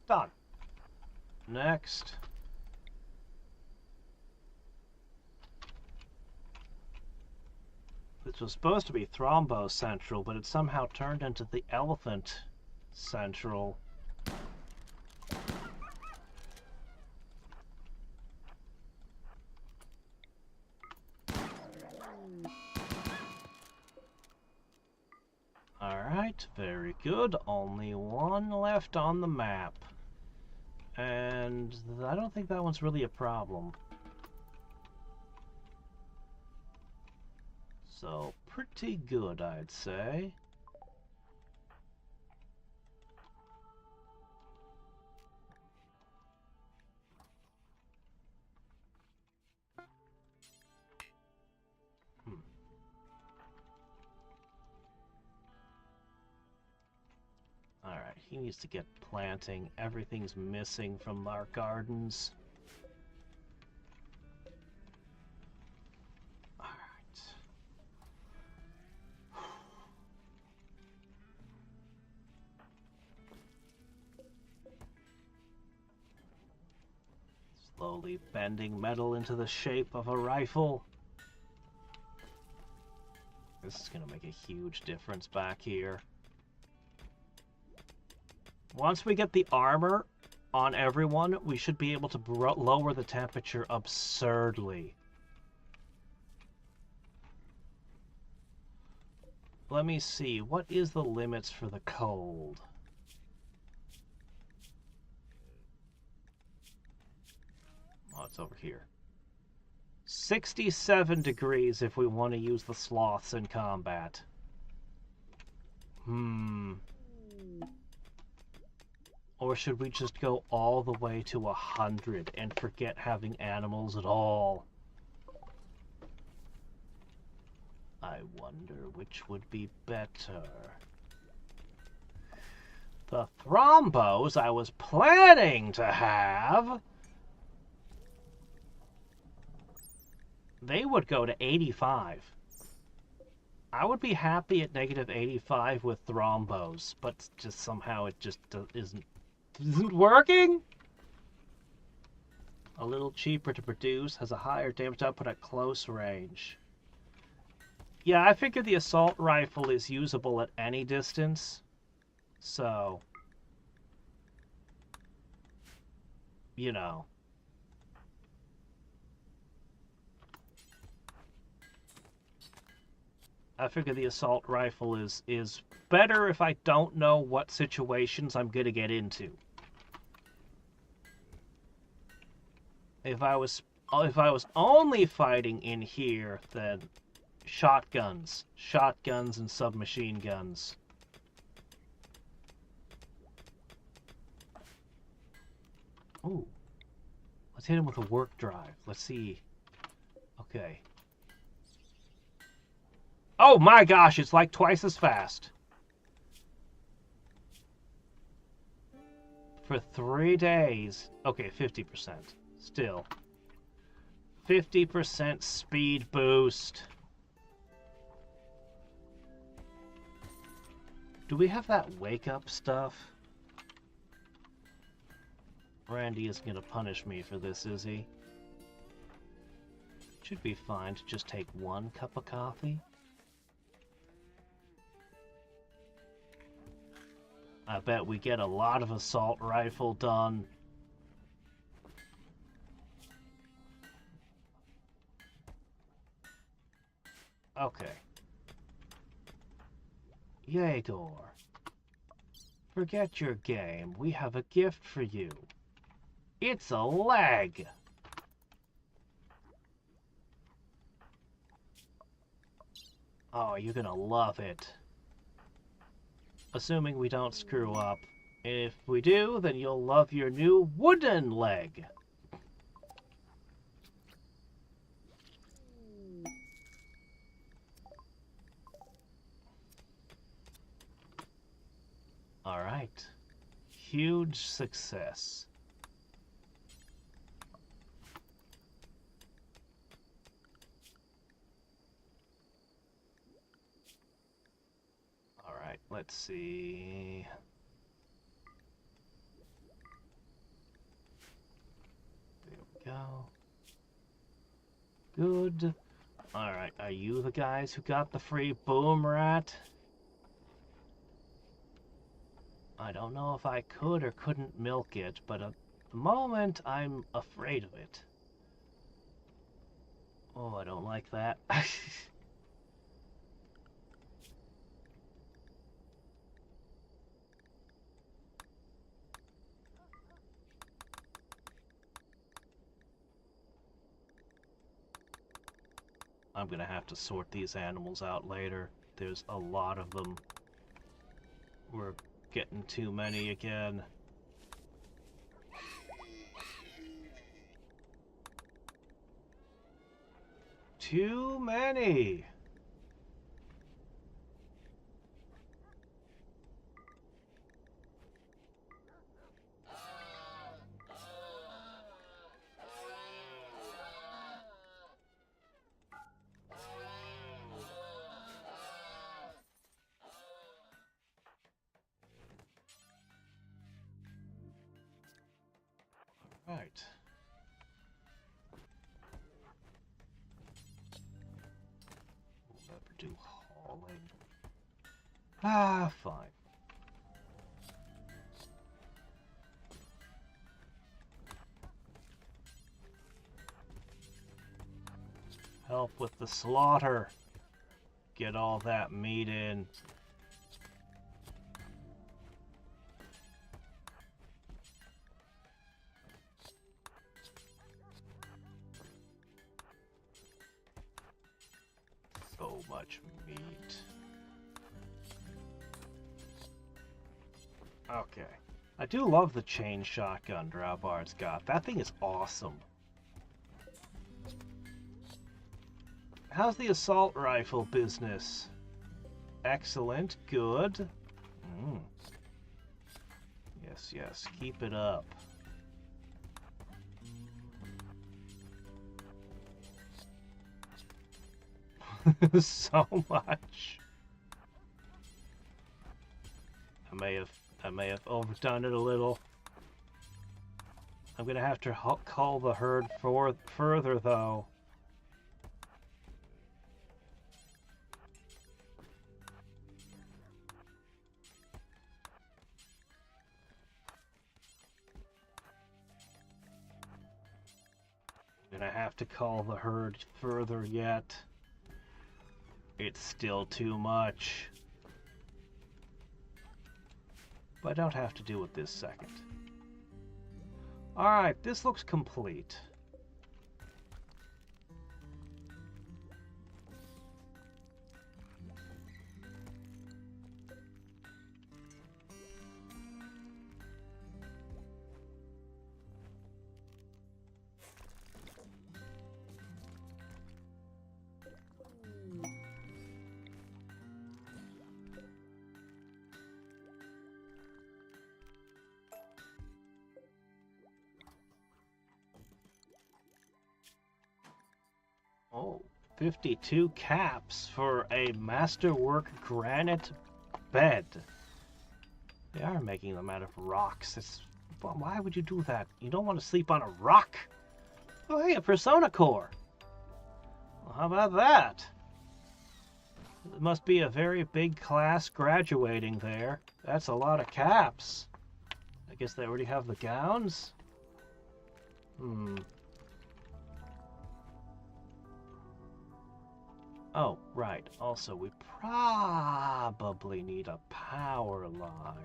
Done. Next. This was supposed to be Thrombo Central, but it somehow turned into the Elephant Central. Alright, very good. Only one left on the map. And I don't think that one's really a problem. So, pretty good, I'd say. Alright, he needs to get planting. Everything's missing from our gardens. Alright. Slowly bending metal into the shape of a rifle. This is going to make a huge difference back here. Once we get the armor on everyone, we should be able to lower the temperature absurdly. Let me see, what is the limits for the cold? Oh, it's over here. 67 degrees if we want to use the sloths in combat. Or should we just go all the way to 100 and forget having animals at all? I wonder which would be better. The thrombos I was planning to have, they would go to 85. I would be happy at negative 85 with thrombos, but just somehow it just isn't working. A little cheaper to produce, has a higher damage output at close range. Yeah, I figured the assault rifle is usable at any distance, so, you know. I figure the assault rifle is better if I don't know what situations I'm going to get into. If I was only fighting in here, then shotguns and submachine guns. Ooh. Let's hit him with a work drive. Let's see. Okay. Oh my gosh, it's like twice as fast. For 3 days. Okay, 50%. Still. 50% speed boost. Do we have that wake up stuff? Randy isn't going to punish me for this, is he? Should be fine to just take 1 cup of coffee. I bet we get a lot of assault rifle done. Okay. Yegor. Forget your game. We have a gift for you. It's a leg. Oh, you're gonna love it. Assuming we don't screw up. If we do, then you'll love your new wooden leg. Alright. Huge success. Alright, let's see. There we go. Good. Alright, are you the guys who got the free boom rat? I don't know if I could or couldn't milk it, but at the moment I'm afraid of it. Oh, I don't like that. I'm gonna have to sort these animals out later. There's a lot of them. We're getting too many again. Too many! Right. We'll never do hauling. Ah, fine. Help with the slaughter. Get all that meat in. much meat. Okay. I do love the chain shotgun Draubard's got. That thing is awesome. How's the assault rifle business? Excellent. Good. Yes, yes. Keep it up. So much. I may have overdone it a little. I'm gonna have to cull the herd further though. I'm gonna have to cull the herd further yet. It's still too much. But I don't have to do it this second. Alright, this looks complete. Oh, 52 caps for a masterwork granite bed. They are making them out of rocks. Why would you do that? You don't want to sleep on a rock. Oh, hey, a Persona core. Well, how about that? It must be a very big class graduating there. That's a lot of caps. I guess they already have the gowns? Oh, right. Also, we probably need a power line.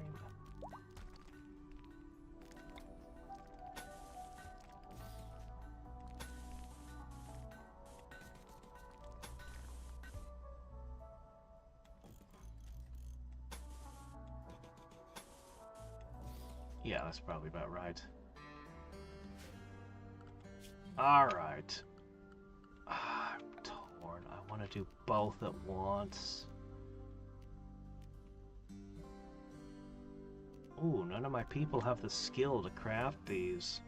Yeah, that's probably about right. Alright. I'm torn. I want to do both at once. Ooh, none of my people have the skill to craft these.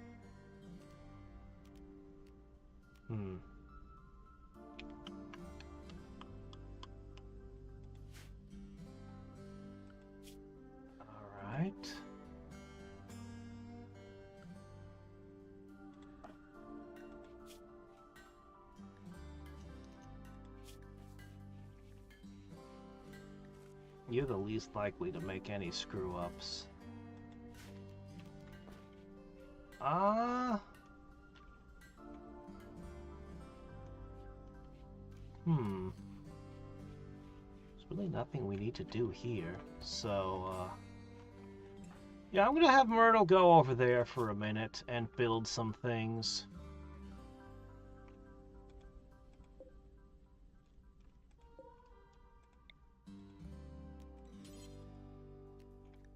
Alright. You're the least likely to make any screw-ups. There's really nothing we need to do here, so, yeah, I'm gonna have Myrtle go over there for a minute and build some things.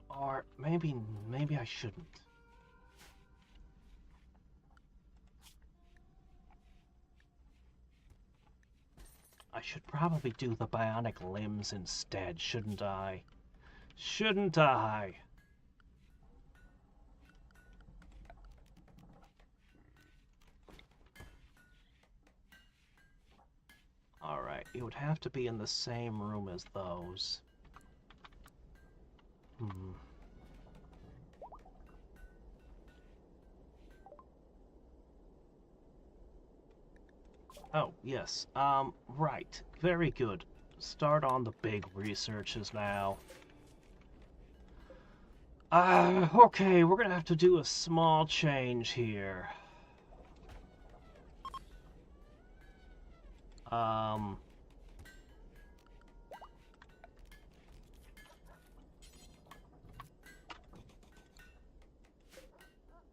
Or maybe I shouldn't. I should probably do the bionic limbs instead, shouldn't I? Shouldn't I? Alright, it would have to be in the same room as those. Oh, yes. Right. Very good. Start on the big researches now. Okay, we're gonna have to do a small change here.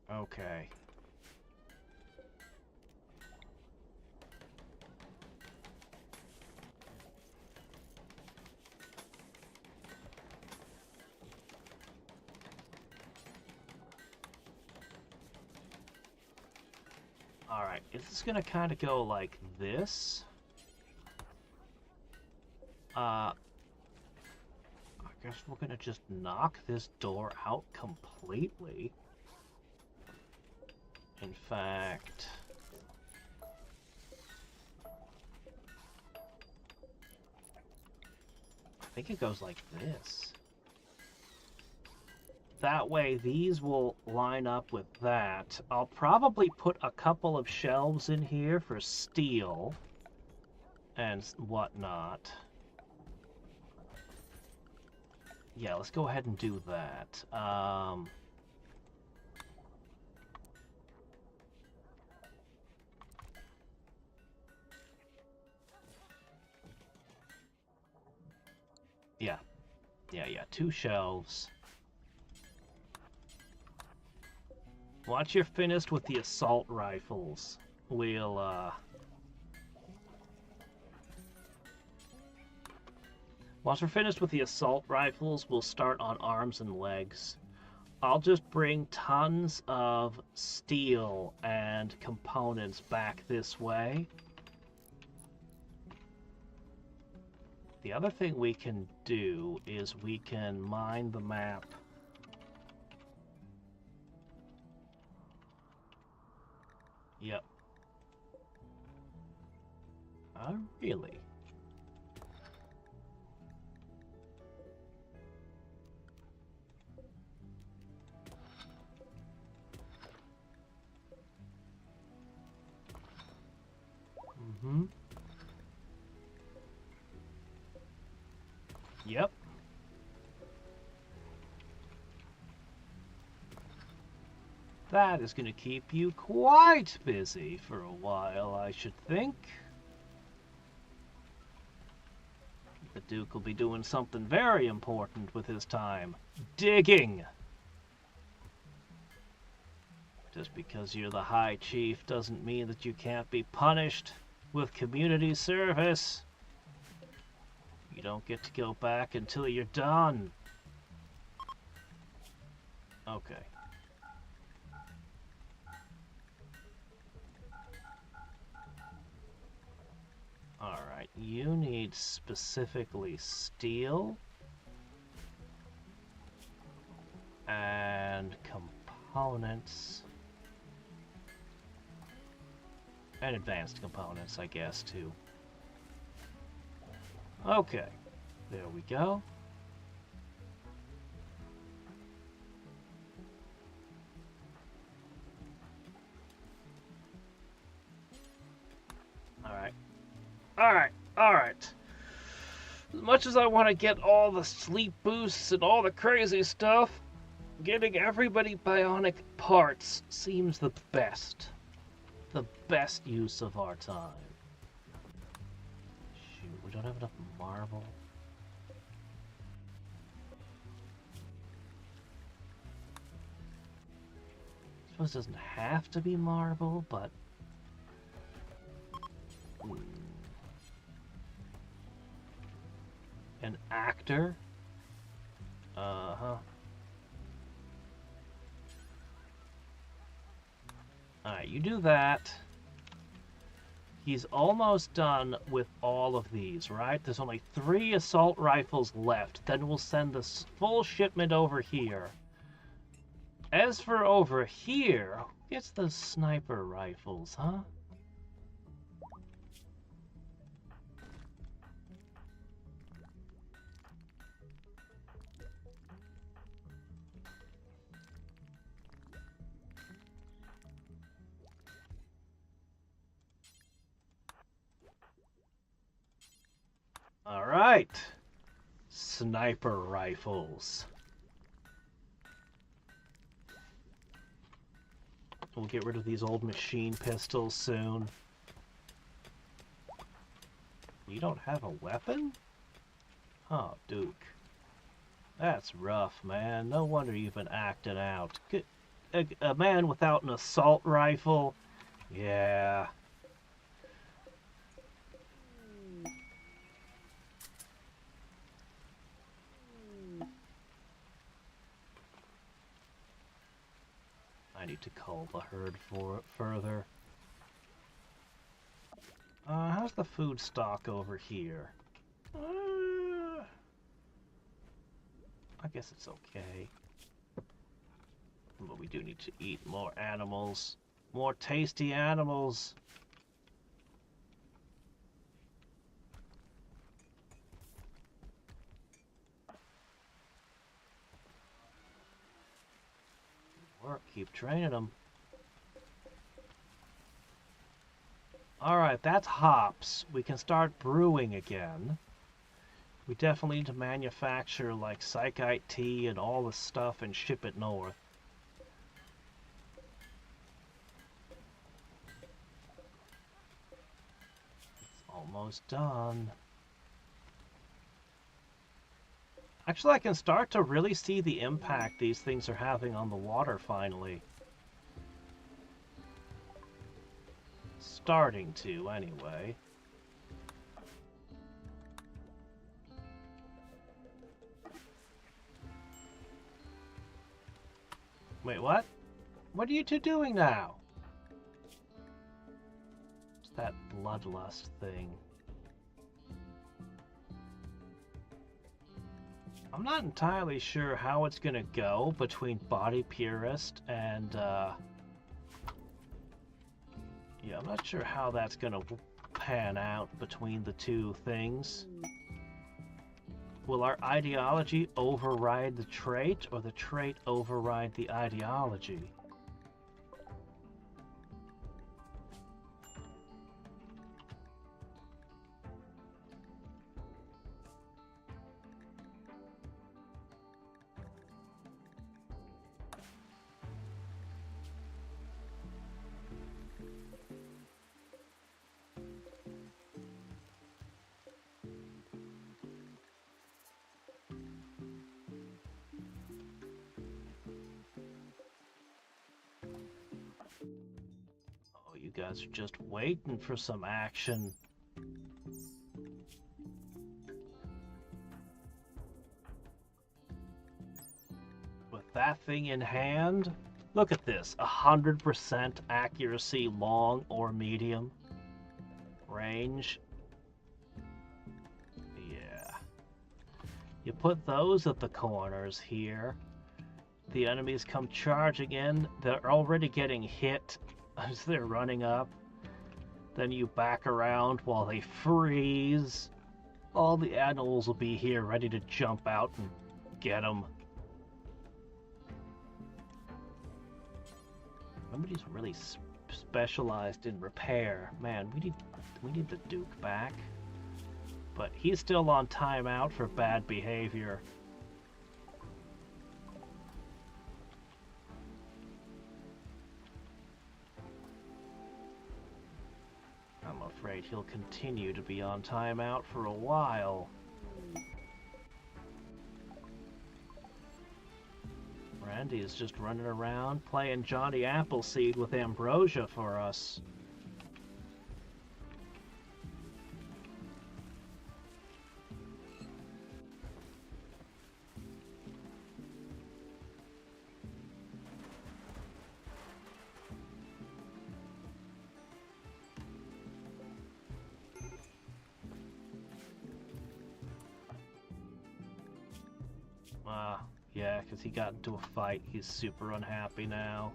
Okay. Alright, it's gonna kind of go like this. I guess we're gonna just knock this door out completely. In fact... I think it goes like this. That way these will line up with that. I'll probably put a couple of shelves in here for steel and whatnot. Yeah, let's go ahead and do that. Yeah, 2 shelves. Once you're finished with the assault rifles, we'll, Once we're finished with the assault rifles, we'll start on arms and legs. I'll just bring tons of steel and components back this way. The other thing we can do is we can mine the map. Yep. Oh, really? Mm-hmm. Yep. That is going to keep you quite busy for a while, I should think. The Duke will be doing something very important with his time. Digging! Just because you're the High Chief doesn't mean that you can't be punished with community service. You don't get to go back until you're done. Okay. Alright, you need specifically steel and components. And advanced components, I guess, too. Okay, there we go. Alright. As much as I want to get all the sleep boosts and all the crazy stuff, getting everybody bionic parts seems the best. The best use of our time. Shoot, we don't have enough marble. I suppose it doesn't have to be marble, but... An actor? Uh-huh. Alright, you do that. He's almost done with all of these, right? There's only 3 assault rifles left. Then we'll send this full shipment over here. As for over here, who gets the sniper rifles, huh? Alright. Sniper rifles. We'll get rid of these old machine pistols soon. You don't have a weapon? Oh, Duke. That's rough, man. No wonder you've been acting out. A man without an assault rifle? Yeah. I need to cull the herd for further. How's the food stock over here? I guess it's okay. But we do need to eat more animals. More tasty animals. Work, keep training them. Alright, that's hops. We can start brewing again. We definitely need to manufacture like psychite tea and all the stuff and ship it north. It's almost done. Actually, I can start to really see the impact these things are having on the water finally. Starting to, anyway. Wait, what? What are you two doing now? It's that bloodlust thing. I'm not entirely sure how it's gonna go between Body Purist and, yeah, I'm not sure how that's gonna pan out between the two things. Will our ideology override the trait, or the trait override the ideology? You guys are just waiting for some action. With that thing in hand, look at this, 100% accuracy, long or medium range. Yeah. You put those at the corners here. The enemies come charging in, they're already getting hit as they're running up. Then you back around while they freeze. All the animals will be here ready to jump out and get them. Nobody's really specialized in repair. Man, we need the Duke back. But he's still on timeout for bad behavior. I'm afraid he'll continue to be on timeout for a while. Randy is just running around playing Johnny Appleseed with Ambrosia for us. Yeah, because he got into a fight. He's super unhappy now.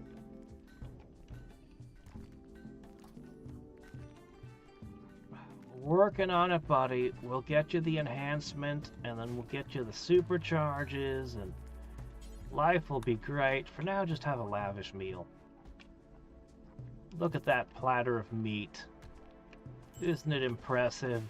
Working on it, buddy. We'll get you the enhancement, and then we'll get you the supercharges, and life will be great. For now, just have a lavish meal. Look at that platter of meat. Isn't it impressive?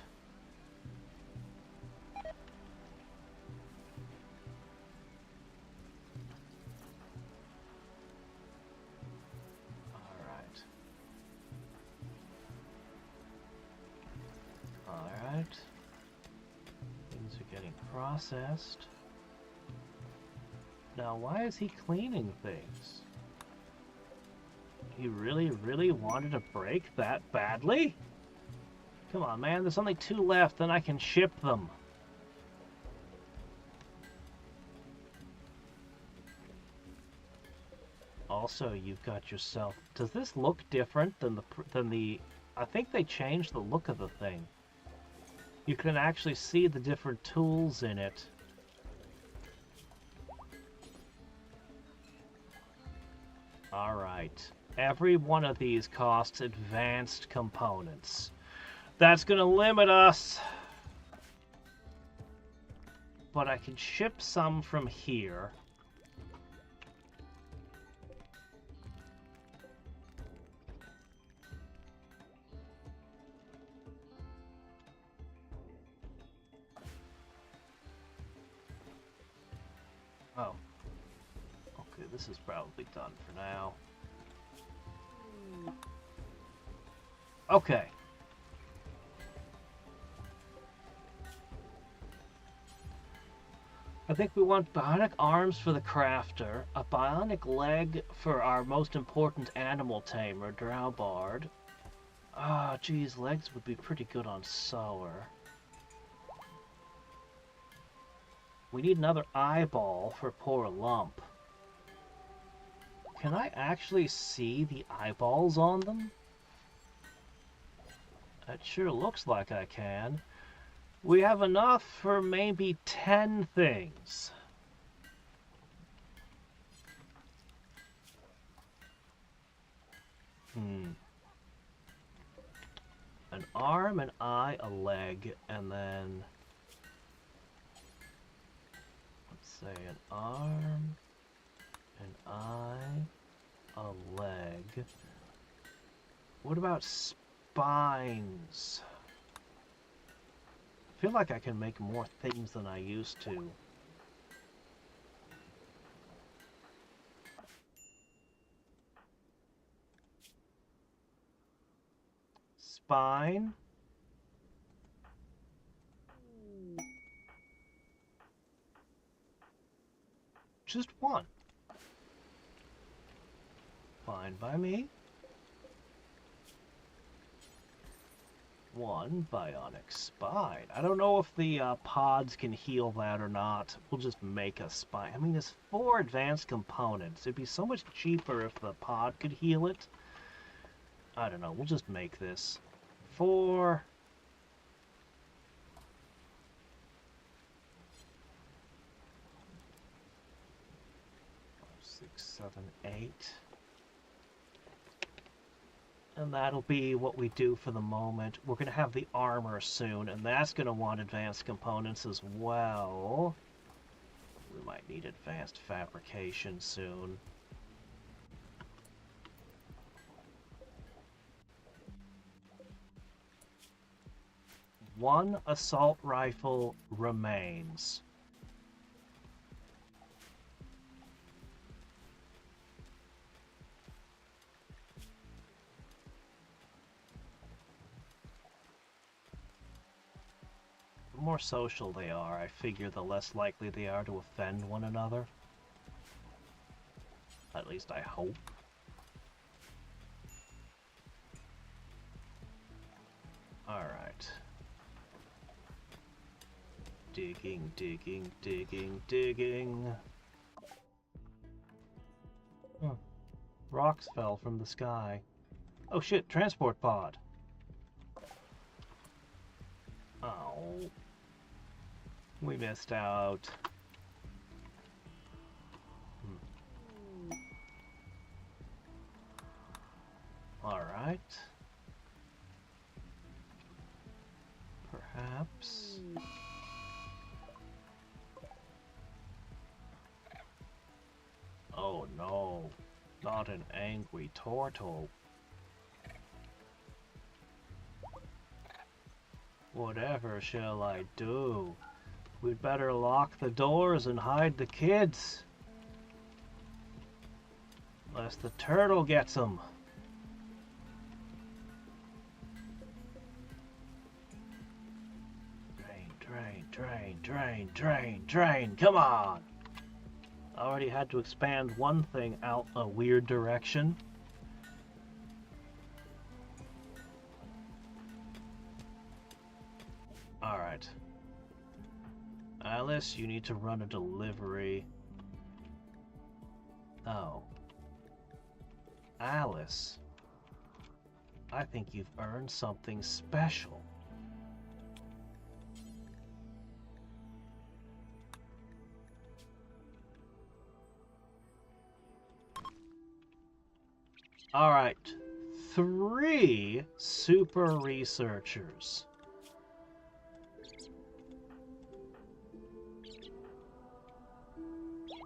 Things are getting processed. Now, why is he cleaning things? He really wanted to break that badly? Come on, man, there's only 2 left, then I can ship them. Also, you've got yourself... Does this look different than the I think they changed the look of the thing. You can actually see the different tools in it. Alright. Every one of these costs advanced components. That's gonna limit us. But I can ship some from here. Oh. Okay, this is probably done for now. Okay. I think we want bionic arms for the crafter, a bionic leg for our most important animal tamer, Drowbard. Ah, geez, legs would be pretty good on Sower. We need another eyeball for poor Lump. Can I actually see the eyeballs on them? It sure looks like I can. We have enough for maybe 10 things. An arm, an eye, a leg, and then... let's say an arm, an eye, a leg. What about spines? I feel like I can make more things than I used to. Spine. Just one. Fine by me. One bionic spine. I don't know if the pods can heal that or not. We'll just make a spine. I mean, there's 4 advanced components. It'd be so much cheaper if the pod could heal it. I don't know. We'll just make this. 4. 5, 6, 7, 8. And that'll be what we do for the moment. We're going to have the armor soon, and that's going to want advanced components as well. We might need advanced fabrication soon. One assault rifle remains. The more social they are, I figure the less likely they are to offend one another. At least I hope. Alright. Digging, digging, digging, digging. Huh. Rocks fell from the sky. Oh shit, transport pod. Oh. We missed out. Alright. Perhaps. Oh no, not an angry turtle. Whatever shall I do? We'd better lock the doors and hide the kids. Lest the turtle gets them. Drain, drain, drain, drain, drain. Come on! I already had to expand one thing out a weird direction. Alright. Alice, you need to run a delivery. Oh. Alice. I think you've earned something special. Alright, 3 super researchers.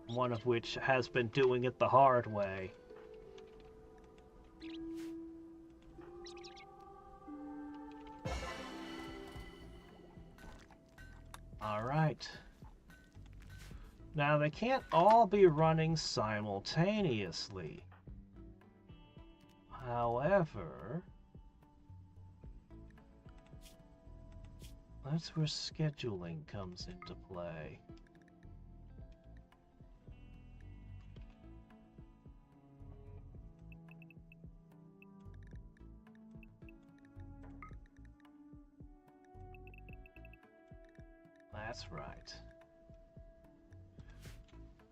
One of which has been doing it the hard way. Alright. Now, they can't all be running simultaneously. However, that's where scheduling comes into play. That's right.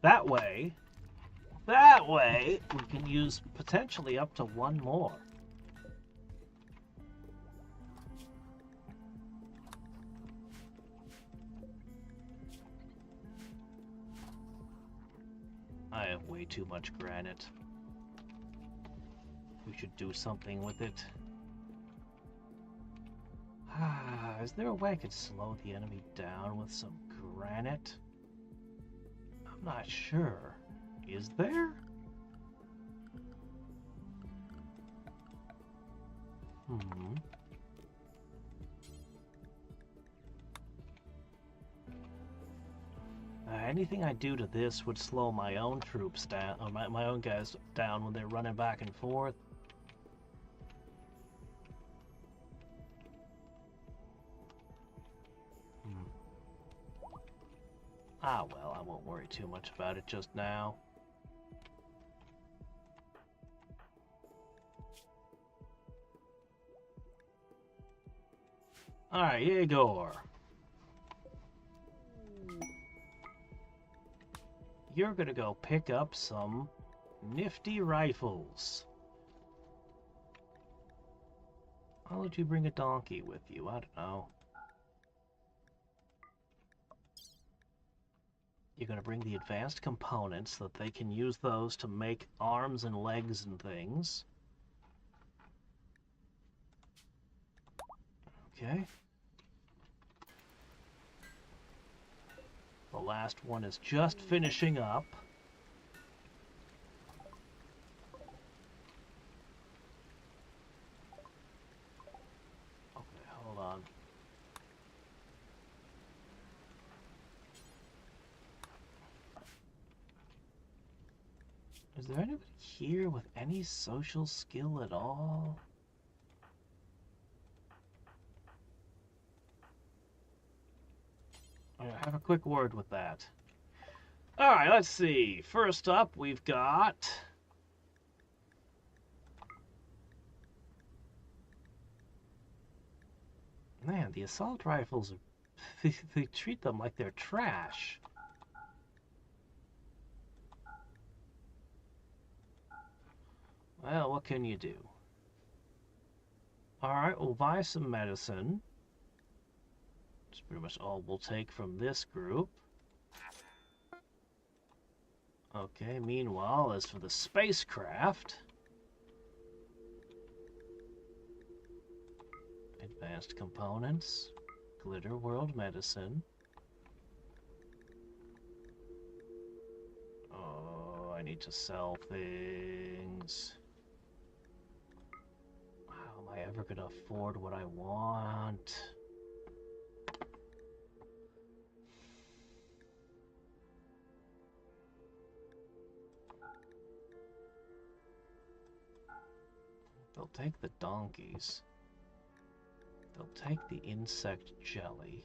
That way, we can use potentially up to 1 more. I have way too much granite. We should do something with it. Is there a way I could slow the enemy down with some granite? I'm not sure. Is there? Anything I do to this would slow my own troops down, or my own guys down when they're running back and forth. Ah, well, I won't worry too much about it just now. Alright, Igor. You're gonna go pick up some nifty rifles. Why would you bring a donkey with you? I don't know. You're gonna bring the advanced components so that they can use those to make arms and legs and things. Okay. The last one is just finishing up. Okay, hold on. Is there anybody here with any social skill at all? Have a quick word with that. Alright, let's see. First up, we've got... Man, the assault rifles, they treat them like they're trash. Well, what can you do? Alright, we'll buy some medicine. That's pretty much all we'll take from this group. Okay, meanwhile, as for the spacecraft... Advanced components, Glitter World medicine. Oh, I need to sell things. How am I ever gonna afford what I want? They'll take the donkeys. They'll take the insect jelly.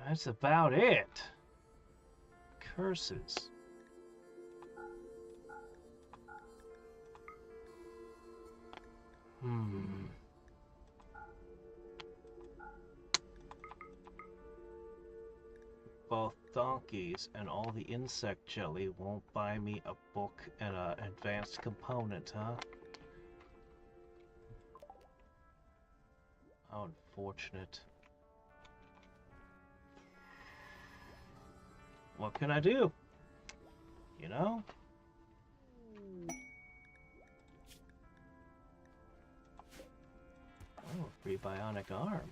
That's about it. Curses. Both donkeys and all the insect jelly won't buy me a book and an advanced component, huh? How unfortunate. What can I do? You know? Oh, free bionic arm.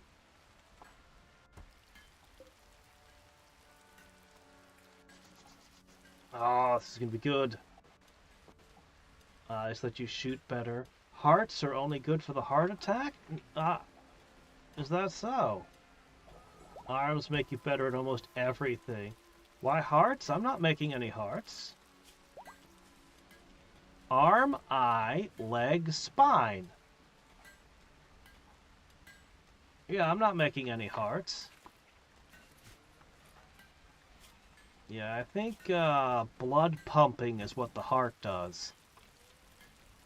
Oh, this is gonna be good. Just let you shoot better. Hearts are only good for the heart attack? Is that so? Arms make you better at almost everything. Why hearts? I'm not making any hearts. Arm, eye, leg, spine. Yeah, I'm not making any hearts. Yeah, I think blood pumping is what the heart does.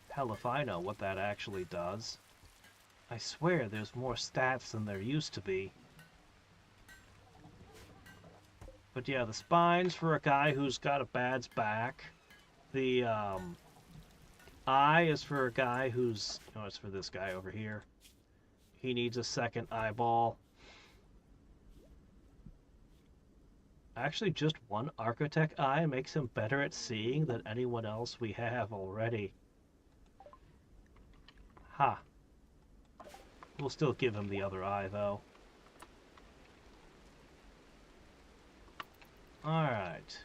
Hell if I know what that actually does. I swear there's more stats than there used to be. But yeah, the spine's for a guy who's got a bad back. The eye is for a guy who's... Oh, it's for this guy over here. He needs a second eyeball. Actually, just one Architect eye makes him better at seeing than anyone else we have already. Ha. We'll still give him the other eye, though. Alright.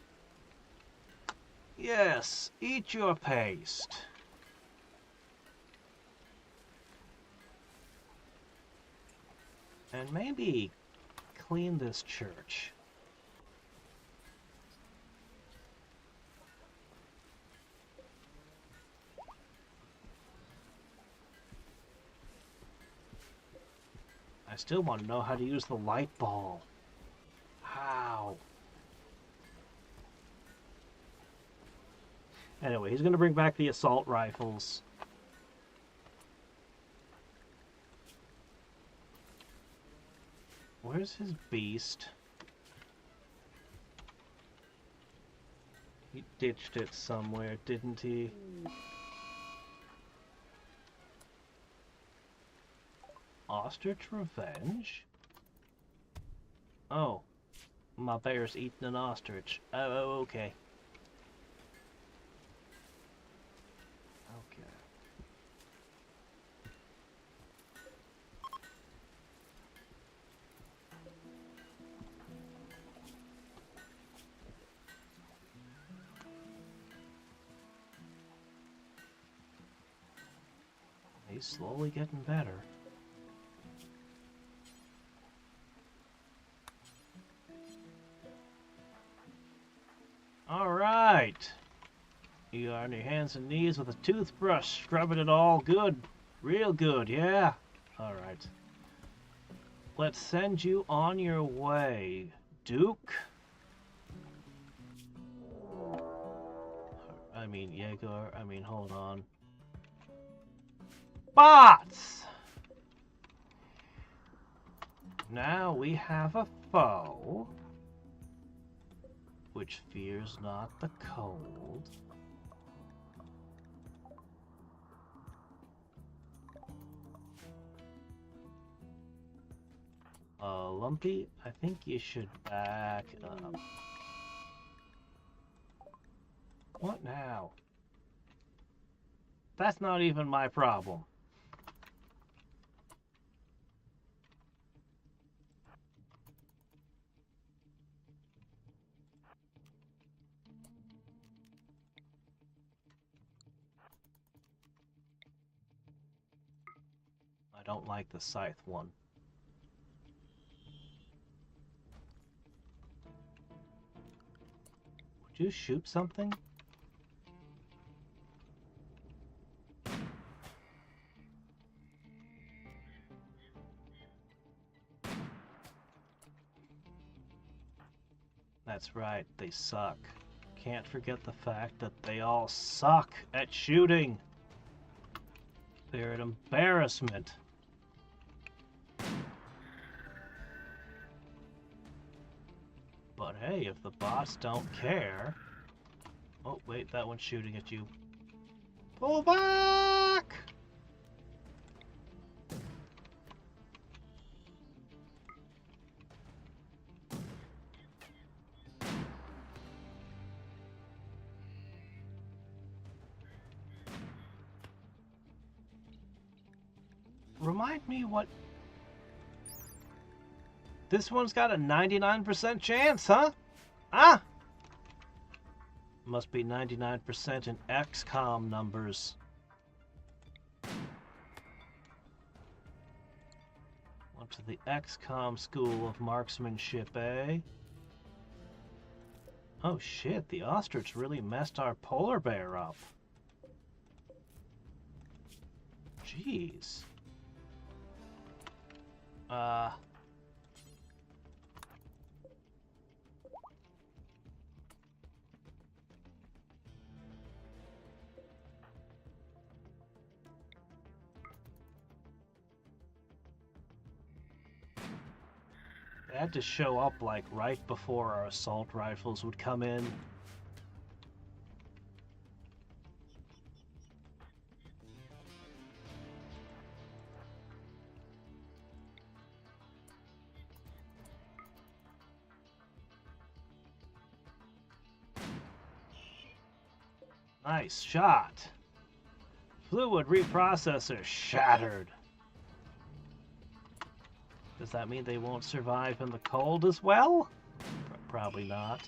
Yes, eat your paste. And maybe clean this church. I still want to know how to use the light ball. How? Anyway, he's going to bring back the assault rifles. Where's his beast? He ditched it somewhere, didn't he? Ostrich revenge? Oh, my bear's eating an ostrich. Oh, okay. Okay. He's slowly getting better. Alright! You are on your hands and knees with a toothbrush, scrubbing it all good. Real good, yeah? Alright. Let's send you on your way, Duke. Jaeger. Hold on. Bots! Now we have a foe, which fears not the cold. Lumpy, I think you should back up. What now? That's not even my problem. I don't like the scythe one. Would you shoot something? That's right, they suck. Can't forget the fact that they all suck at shooting. They're an embarrassment. But hey, if the bots don't care... Oh, wait, that one's shooting at you. Pull back! Remind me what... This one's got a 99% chance, huh? Ah! Must be 99% in XCOM numbers. Went to the XCOM School of Marksmanship, eh? Oh shit, the ostrich really messed our polar bear up. Jeez. They had to show up like right before our assault rifles would come in. Nice shot. Fluid reprocessor shattered. Does that mean they won't survive in the cold as well? Probably not.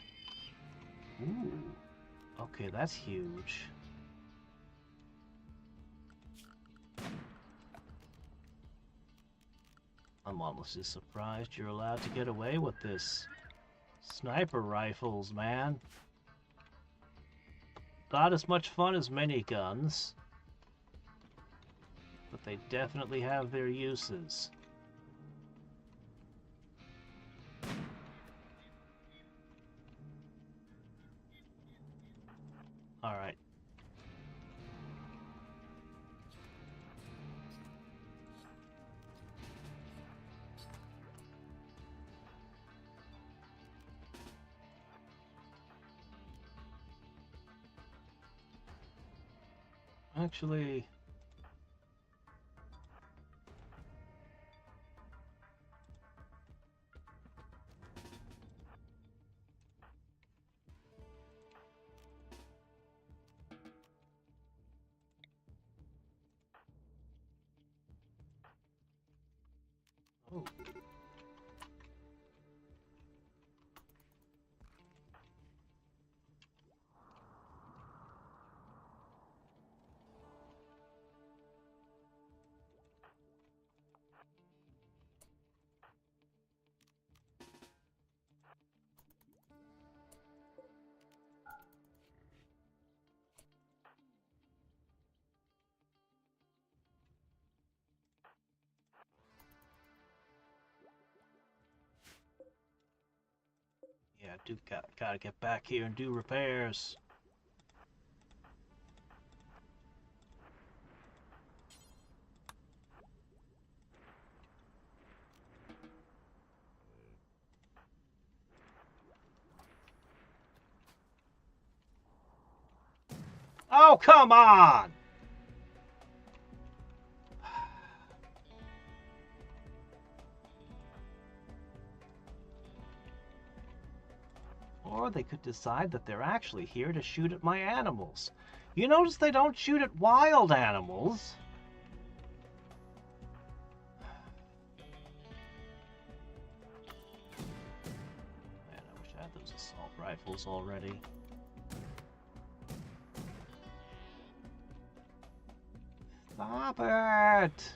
Ooh. Okay, that's huge. I'm honestly surprised you're allowed to get away with this. Sniper rifles, man. Not as much fun as miniguns, but they definitely have their uses. All right. Actually, oh. Yeah, gotta get back here and do repairs. Oh, come on! Or they could decide that they're actually here to shoot at my animals. You notice they don't shoot at wild animals. Man, I wish I had those assault rifles already. Stop it!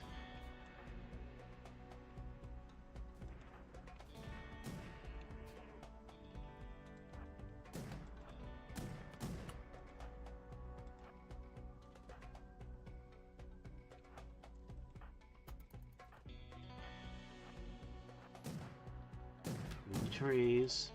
Trees.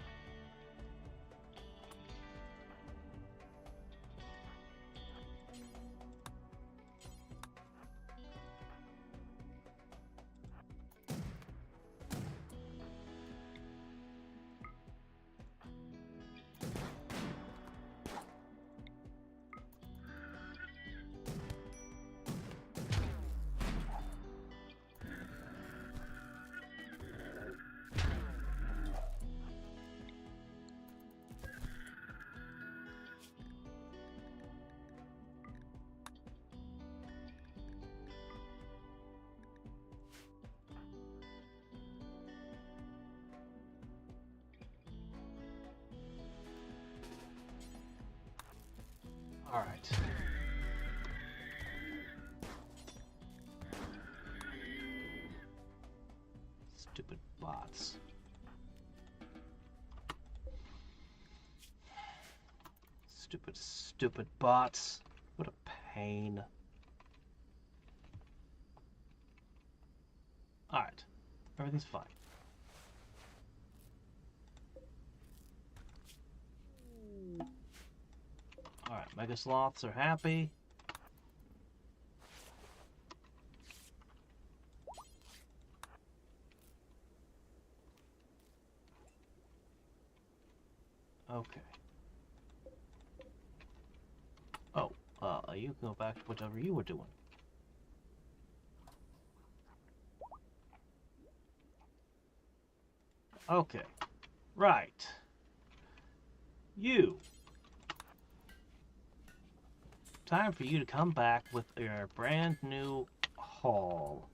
Alright. Stupid bots. Stupid bots. What a pain. Alright. Everything's fine. Alright, Mega Sloths are happy. Okay. Oh, you can go back to whatever you were doing. Okay. Right. You. Time for you to come back with your brand new haul.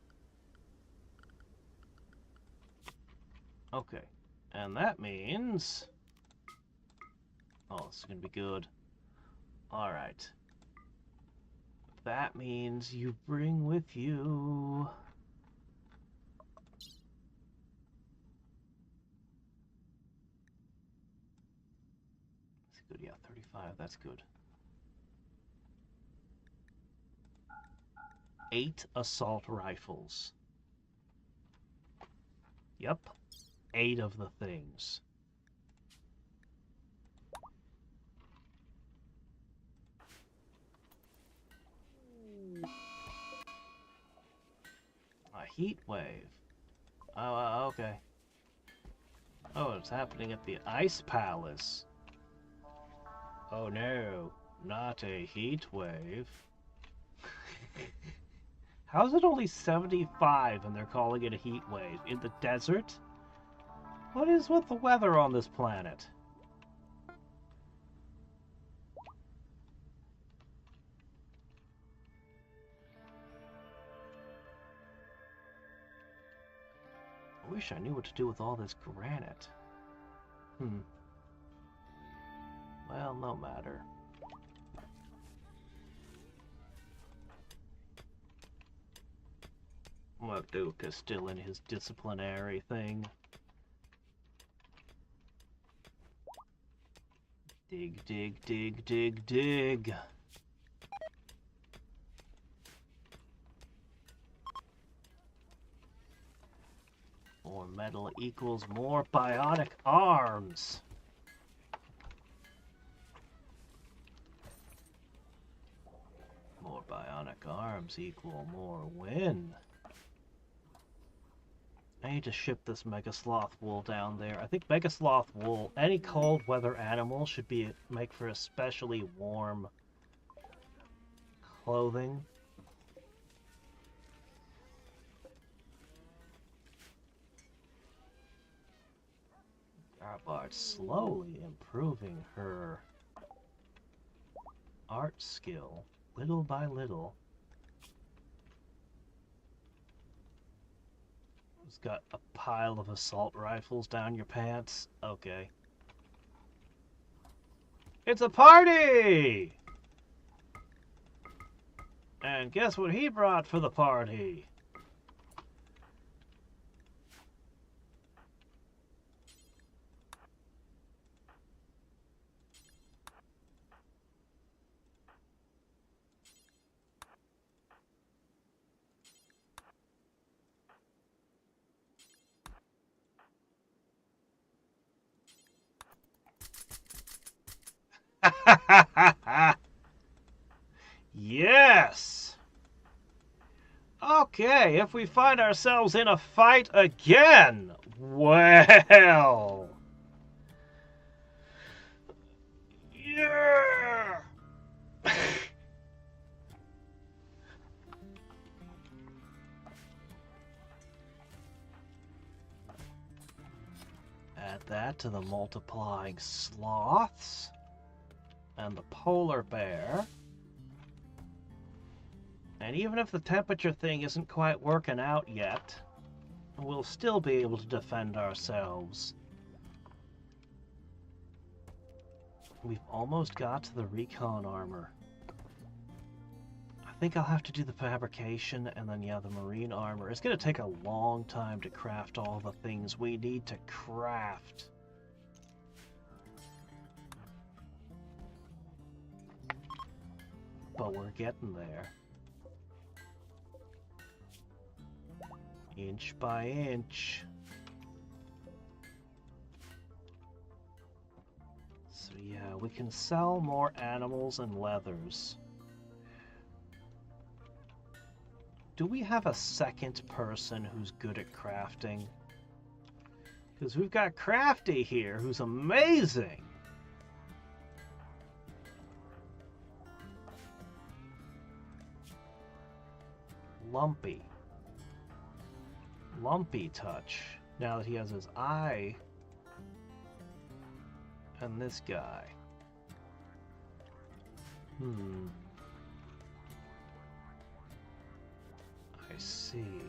Okay. And that means... Oh, this is gonna be good. Alright. That means you bring with you... That's good, yeah, 35, that's good. 8 assault rifles. Yep, 8 of the things. A heat wave. Oh, okay. Oh, it's happening at the Ice Palace. Oh no, not a heat wave. How's it only 75 and they're calling it a heat wave? In the desert? What is with the weather on this planet? I wish I knew what to do with all this granite. Well, no matter. Well, Duke is still in his disciplinary thing. Dig, dig, dig, dig, dig. More metal equals more bionic arms. More bionic arms equal more win. I need to ship this Mega Sloth wool down there. I think Mega Sloth wool, any cold weather animal should make for especially warm clothing. Garbart's slowly improving her art skill, little by little. It's got a pile of assault rifles down your pants. Okay. It's a party! And guess what he brought for the party? Yes! Okay, if we find ourselves in a fight again, well... Yeah! Add that to the multiplying sloths and the polar bear. And even if the temperature thing isn't quite working out yet, we'll still be able to defend ourselves. We've almost got to the recon armor. think I'll have to do the fabrication and then, yeah, the marine armor. It's going to take a long time to craft all the things we need to craft. But we're getting there. Inch by inch. So yeah, we can sell more animals and leathers. Do we have a second person who's good at crafting? Because we've got Crafty here, who's amazing! Lumpy. Lumpy touch. Now that he has his eye. And this guy. I see.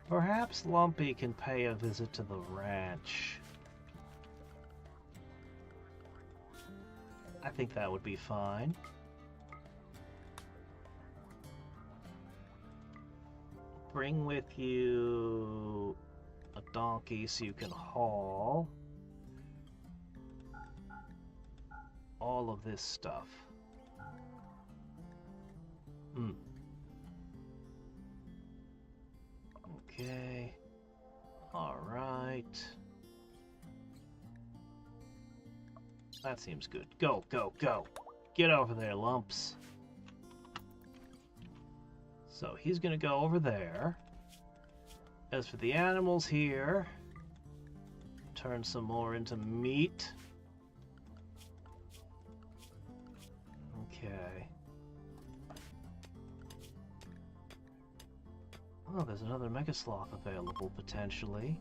Perhaps Lumpy can pay a visit to the ranch. I think that would be fine. Bring with you a donkey so you can haul all of this stuff. Okay. Alright. That seems good. Go, go, go. Get over there, Lumps. So he's gonna go over there. As for the animals here, turn some more into meat. Okay. Oh, there's another Mega Sloth available, potentially.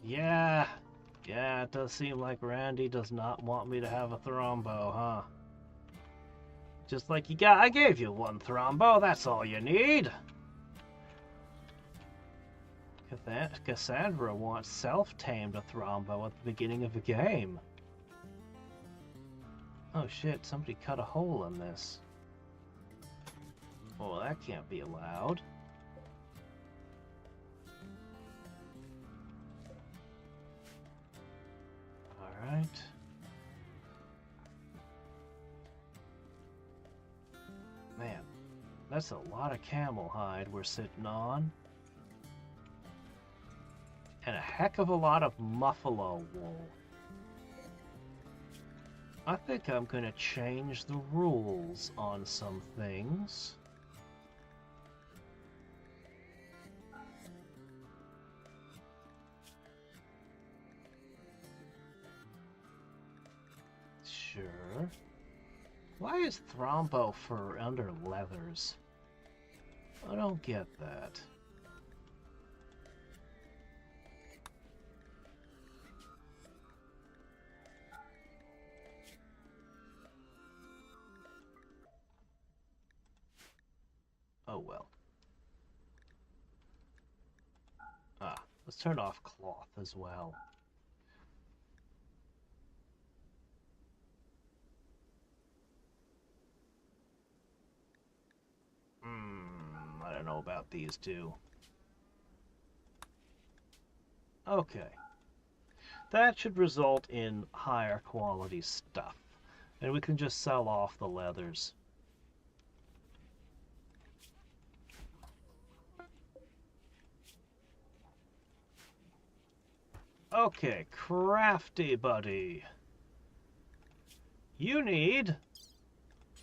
Yeah, it does seem like Randy does not want me to have a Thrombo, huh? Just like I gave you one Thrombo, that's all you need. Cassandra wants self-tamed a Thrombo at the beginning of the game. Oh shit, somebody cut a hole in this. Oh, that can't be allowed. Alright. Man, that's a lot of camel hide we're sitting on. And a heck of a lot of muffalo wool. I think I'm going to change the rules on some things. Sure. Why is Thrombo fur under leathers? I don't get that. Oh well. Let's turn off cloth as well. I don't know about these two. Okay. That should result in higher quality stuff. And we can just sell off the leathers. Okay, Crafty Buddy. You need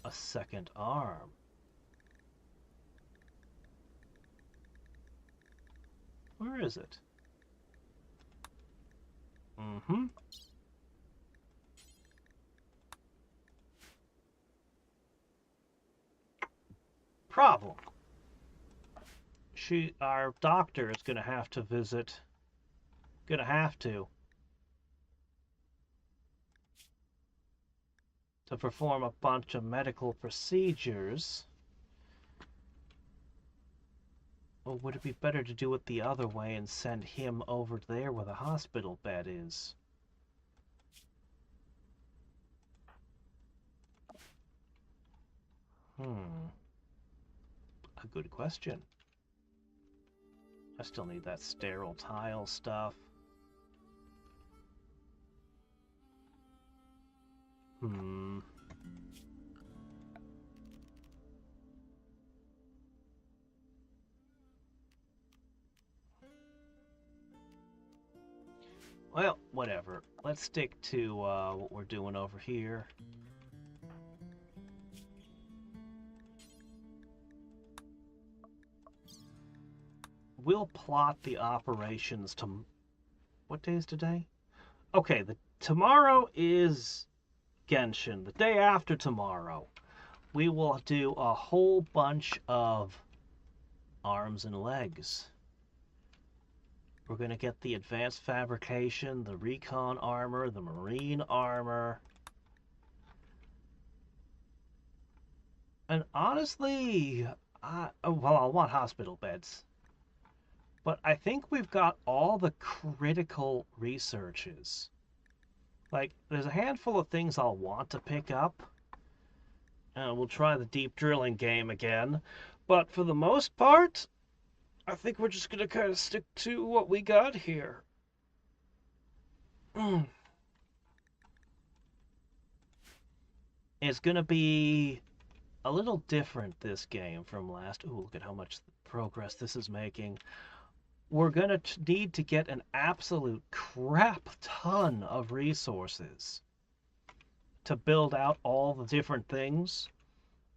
a second arm. Where is it? Problem. Our doctor is gonna have to visit. Gonna have to perform a bunch of medical procedures. Or would it be better to do it the other way and send him over there where the hospital bed is? A good question. I still need that sterile tile stuff. Well, whatever. Let's stick to what we're doing over here. We'll plot the operations to... What day is today? Okay, tomorrow is Genshin. The day after tomorrow, we will do a whole bunch of arms and legs. We're going to get the advanced fabrication, the recon armor, the marine armor. And honestly, I'll want hospital beds. But I think we've got all the critical researches. Like, there's a handful of things I'll want to pick up. We'll try the deep drilling game again. But for the most part, I think we're just going to kind of stick to what we got here. It's going to be a little different, this game, from last. Ooh, look at how much progress this is making. We're going to need to get an absolute crap ton of resources to build out all the different things,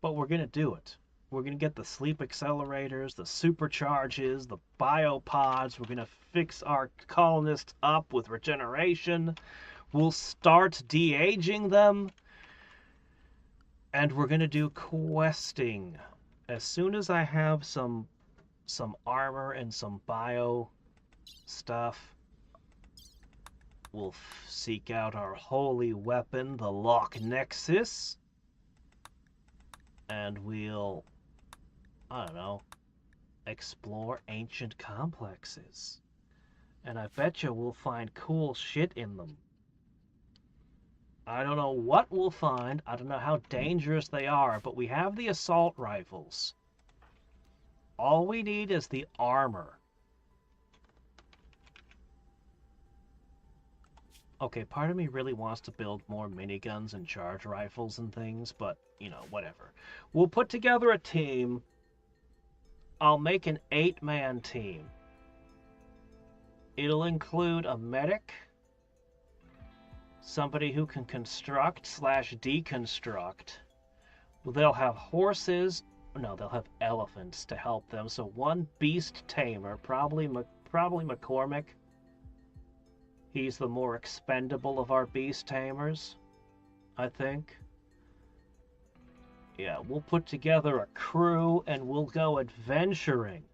but we're going to do it. We're going to get the sleep accelerators, the supercharges, the biopods. We're going to fix our colonists up with regeneration. We'll start de-aging them. And we're going to do questing. As soon as I have some armor and some bio stuff, we'll seek out our holy weapon, the Loch Nexus. And we'll, I don't know, explore ancient complexes. And I bet you we'll find cool shit in them. I don't know what we'll find. I don't know how dangerous they are, but we have the assault rifles. All we need is the armor. Okay, part of me really wants to build more miniguns and charge rifles and things, but, you know, whatever. We'll put together a team. I'll make an 8-man team. It'll include a medic, somebody who can construct/deconstruct. They'll have horses. No, they'll have elephants to help them. So one beast tamer, probably McCormick. He's the more expendable of our beast tamers, I think. Yeah, we'll put together a crew and we'll go adventuring.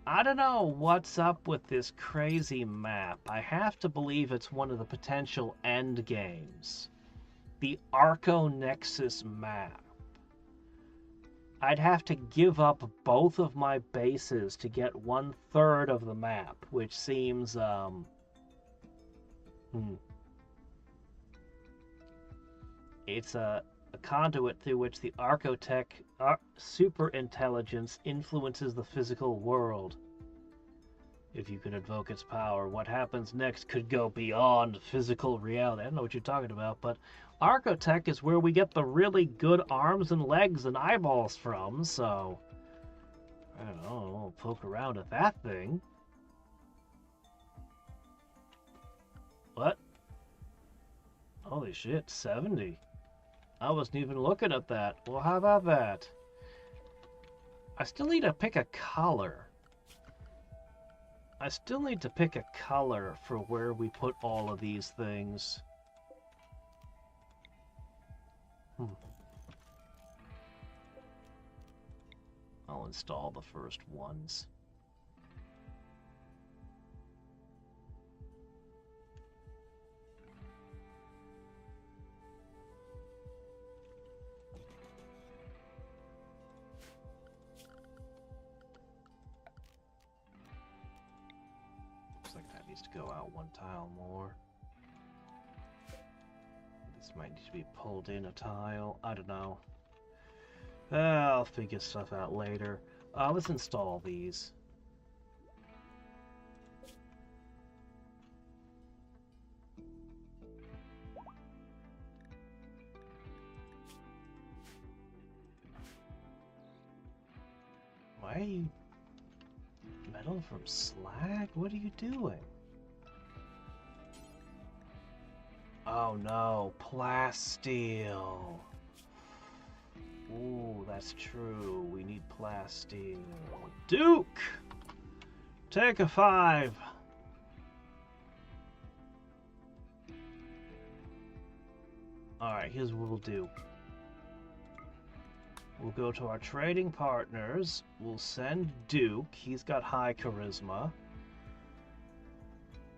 I don't know what's up with this crazy map. I have to believe it's one of the potential end games. The Arco Nexus map. I'd have to give up both of my bases to get 1/3 of the map, which seems, It's a conduit through which the Archotech superintelligence influences the physical world. If you can invoke its power, what happens next could go beyond physical reality. I don't know what you're talking about, but Archotech is where we get the really good arms and legs and eyeballs from, so I don't know, we'll poke around at that thing. What? Holy shit, 70. I wasn't even looking at that. Well, how about that? I still need to pick a color. I still need to pick a color for where we put all of these things. I'll install the first ones. Needs to go out one tile more. This might need to be pulled in a tile. I don't know. I'll figure stuff out later. Let's install these. Why are you... Metal from slag? What are you doing? Oh no, plasteel. Ooh, that's true. We need plasteel. Duke! Take a 5. Alright, here's what we'll do. We'll go to our trading partners. We'll send Duke. He's got high charisma.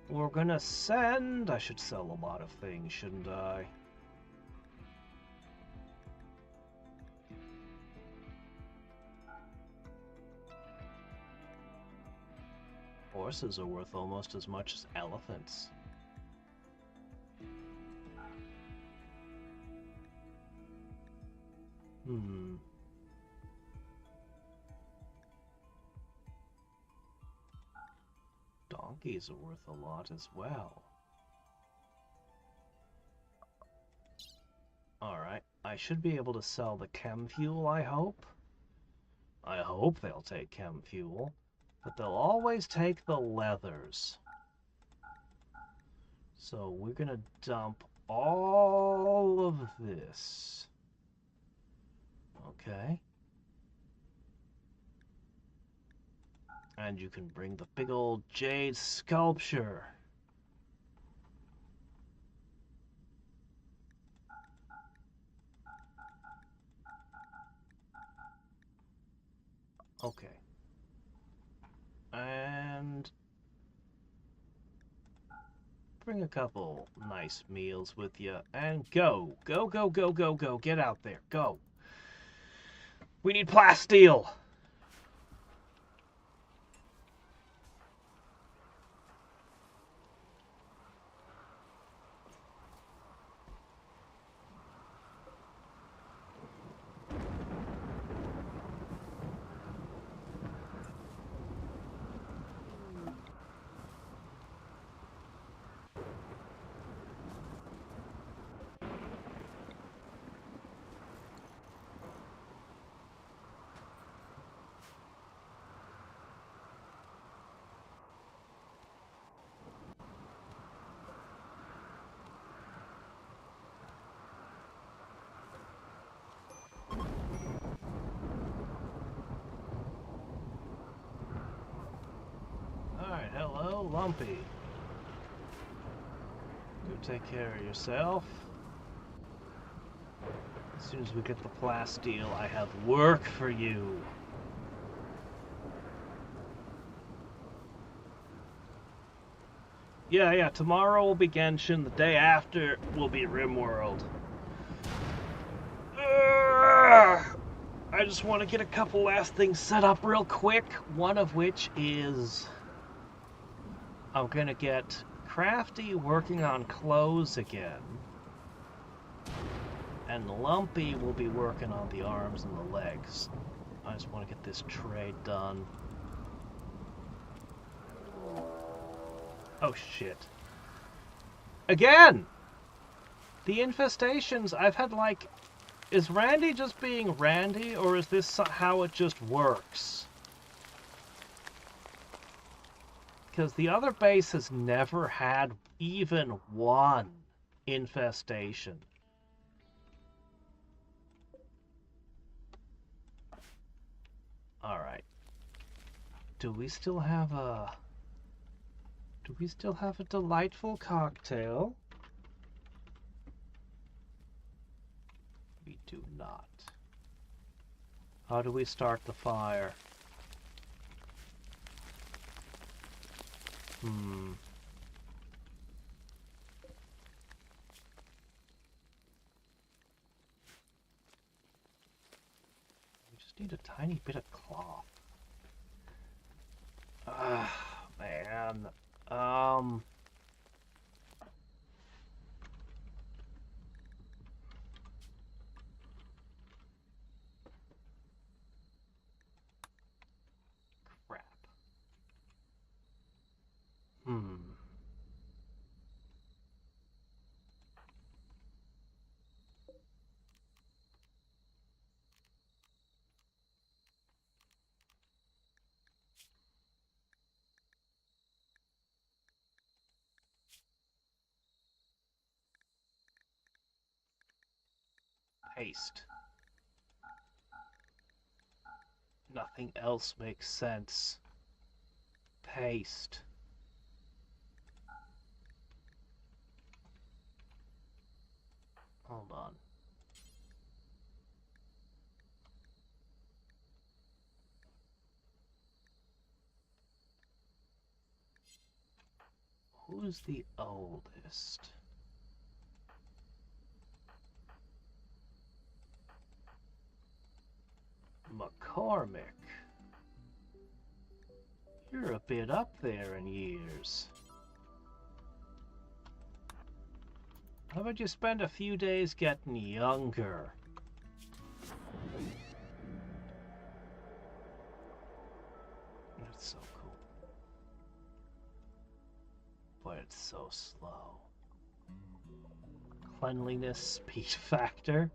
We're gonna send... I should sell a lot of things, shouldn't I? Horses are worth almost as much as elephants. Donkeys are worth a lot as well. Alright, I should be able to sell the chem fuel, I hope. I hope they'll take chem fuel, but they'll always take the leathers. So we're gonna dump all of this. Okay. And you can bring the big old jade sculpture. Okay. And bring a couple nice meals with you and go. Go, go, go, go, go. Get out there. Go. We need plasteel. Alright, hello, Lumpy. Go take care of yourself. As soon as we get the plasteel, I have work for you. Yeah, tomorrow will be Genshin, the day after will be Rimworld. I just want to get a couple last things set up real quick, one of which is... I'm gonna get Crafty working on clothes again. And Lumpy will be working on the arms and the legs. I just want to get this trade done. Oh shit. Again! The infestations, I've had like... Is Randy just being Randy, or is this how it just works? Because the other base has never had even one infestation. Alright. Do we still have a delightful cocktail? We do not. How do we start the fire? We just need a tiny bit of cloth. Man. Crap. Paste. Nothing else makes sense. Paste. Hold on. Who's the oldest? McCormick. You're a bit up there in years. How about you spend a few days getting younger? That's so cool. But it's so slow. Cleanliness, speed factor.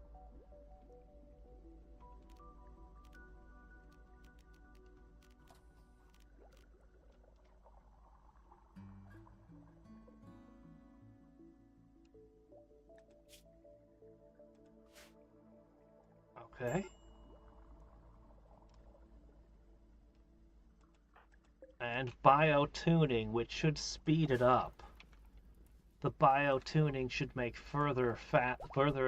Okay. And bio-tuning, which should speed it up. The bio-tuning should make further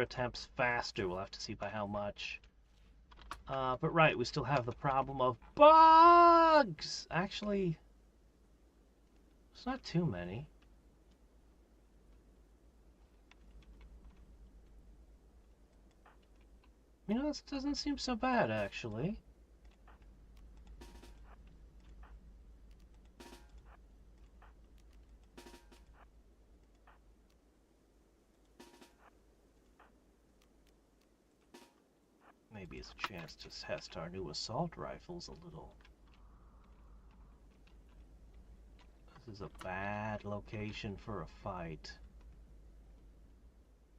attempts faster. We'll have to see by how much. But right, we still have the problem of bugs! Actually, it's not too many. You know, this doesn't seem so bad, actually. Maybe it's a chance to test our new assault rifles a little. This is a bad location for a fight.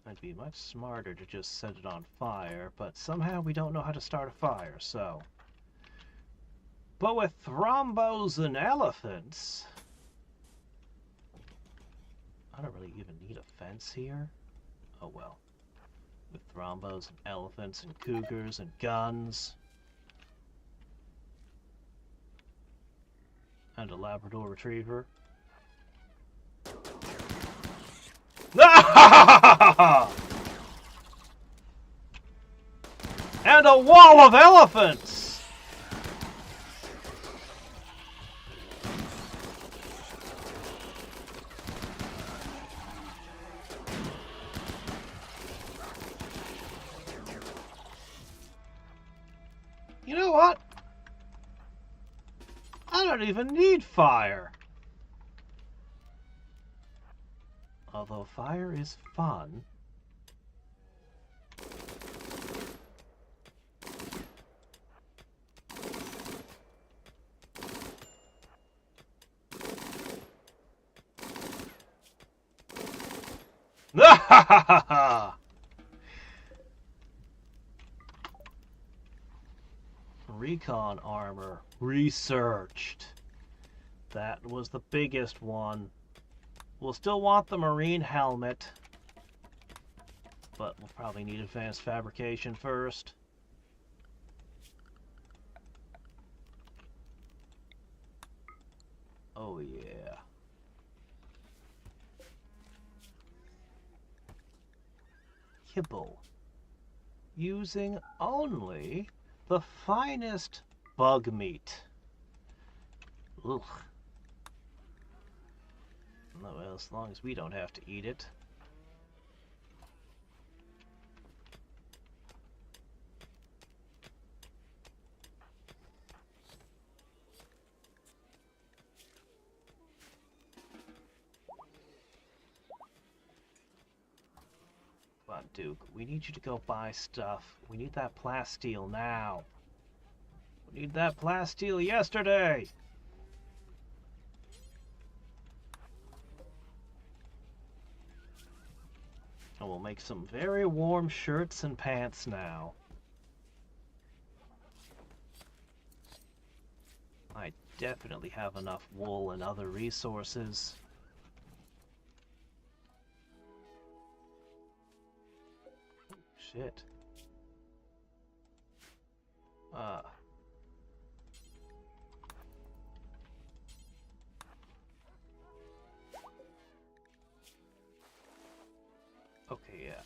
It'd be much smarter to just set it on fire, but somehow we don't know how to start a fire, so... But with thrombos and elephants... I don't really even need a fence here. Oh well. With thrombos and elephants and cougars and guns. And a Labrador Retriever. And a wall of elephants! You know what? I don't even need fire. Although fire is fun. Recon armor researched. That was the biggest one. We'll still want the marine helmet, but we'll probably need advanced fabrication first. Oh yeah. Kibble. Using only the finest bug meat. Ugh. Well, as long as we don't have to eat it. on, Duke. We need you to go buy stuff. We need that plasteel now. We need that plasteel yesterday! And we'll make some very warm shirts and pants now. I definitely have enough wool and other resources. Oh, shit. Okay, yeah.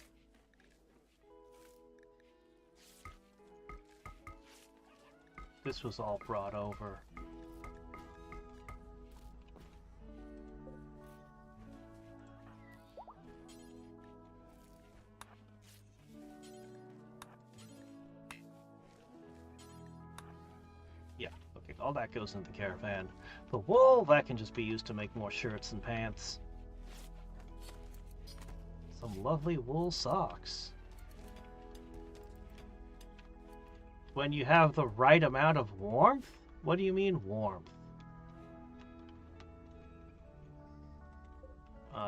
This was all brought over. Yeah, okay, all that goes into the caravan. The wool, that can just be used to make more shirts and pants. Some lovely wool socks. When you have the right amount of warmth? What do you mean warmth?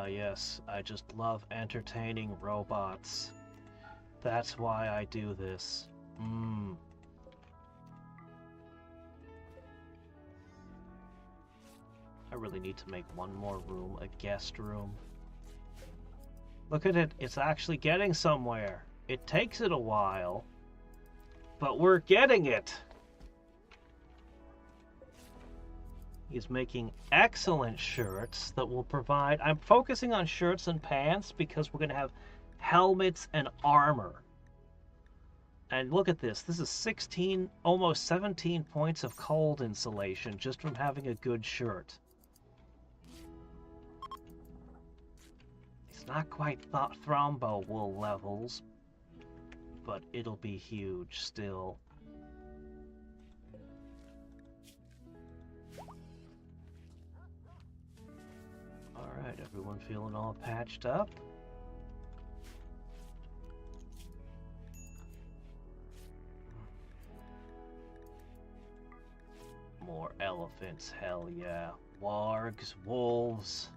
Yes, I just love entertaining robots. That's why I do this. I really need to make one more room, a guest room. Look at it, it's actually getting somewhere. It takes it a while, but we're getting it. He's making excellent shirts that will provide... I'm focusing on shirts and pants because we're going to have helmets and armor. And look at this. This is 16, almost 17 points of cold insulation just from having a good shirt. It's not quite Thrombo wool levels, but it'll be huge still. Alright, everyone feeling all patched up? More elephants, hell yeah. Wargs, wolves.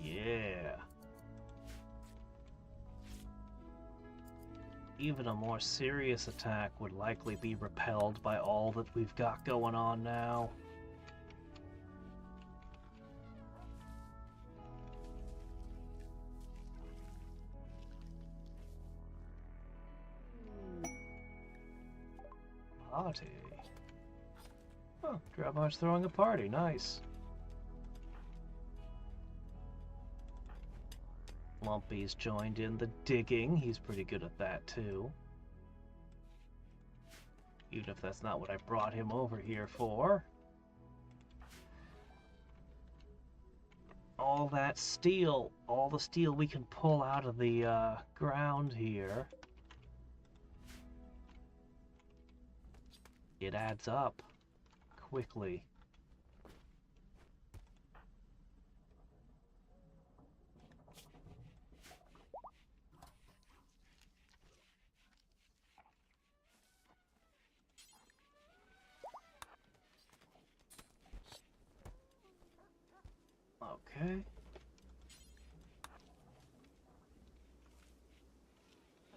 Yeah. Even a more serious attack would likely be repelled by all that we've got going on now. Party. Oh, Grandma's throwing a party. Nice. Lumpy's joined in the digging. He's pretty good at that too. Even if that's not what I brought him over here for. All that steel, all the steel we can pull out of the ground here. It adds up quickly. Okay.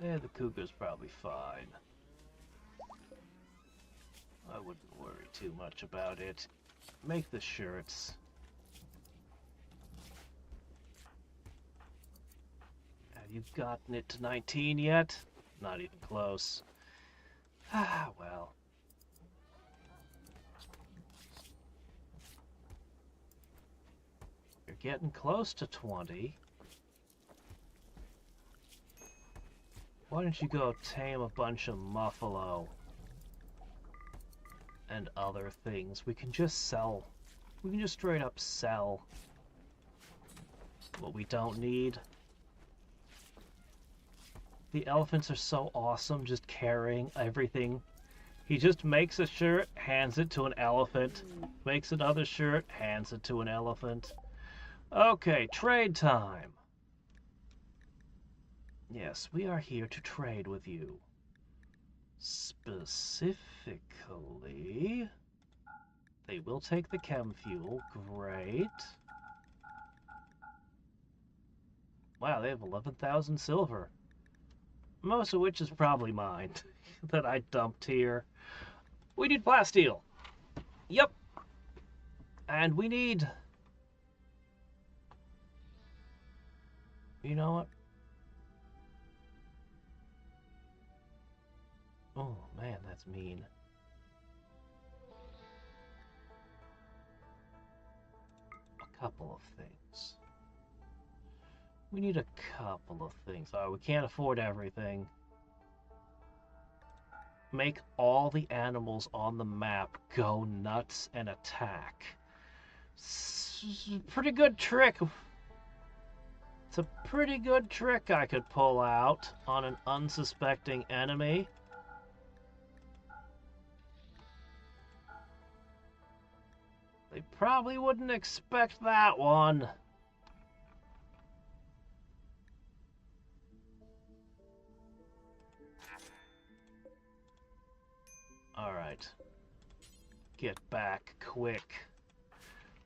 Yeah, the cougar's probably fine. I wouldn't worry too much about it. Make the shirts. Have you gotten it to 19 yet? Not even close. Ah, well. You're getting close to 20. Why don't you go tame a bunch of muffalo? And other things. We can just sell. We can just straight up sell what we don't need. The elephants are so awesome just carrying everything. He just makes a shirt, hands it to an elephant. Makes another shirt, hands it to an elephant. Okay, trade time. Yes, we are here to trade with you. Specifically, they will take the chem fuel. Great. Wow, they have 11,000 silver. Most of which is probably mine that I dumped here. We need plasteel. Yep. And we need... You know what? Oh, man, that's mean. A couple of things. We need a couple of things. Oh, we can't afford everything. Make all the animals on the map go nuts and attack. Pretty good trick. It's a pretty good trick I could pull out on an unsuspecting enemy. They probably wouldn't expect that one. Alright. Get back quick.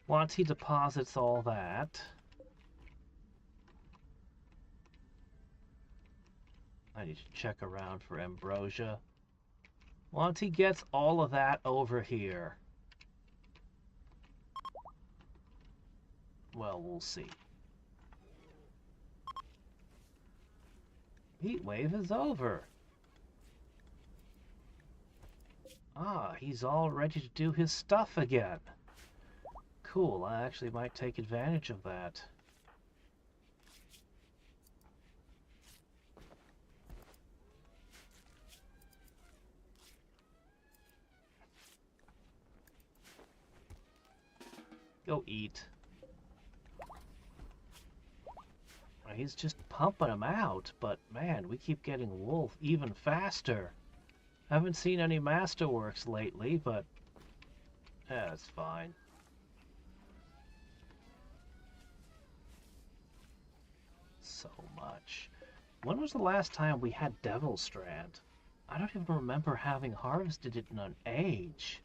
Once he deposits all that... I need to check around for ambrosia. Once he gets all of that over here... Well, we'll see. Heat wave is over. Ah, he's all ready to do his stuff again. Cool, I actually might take advantage of that. Go eat. He's just pumping them out, but man, we keep getting wool even faster. Haven't seen any masterworks lately, but yeah, it's fine. So much. When was the last time we had Devil Strand? I don't even remember having harvested it in an age.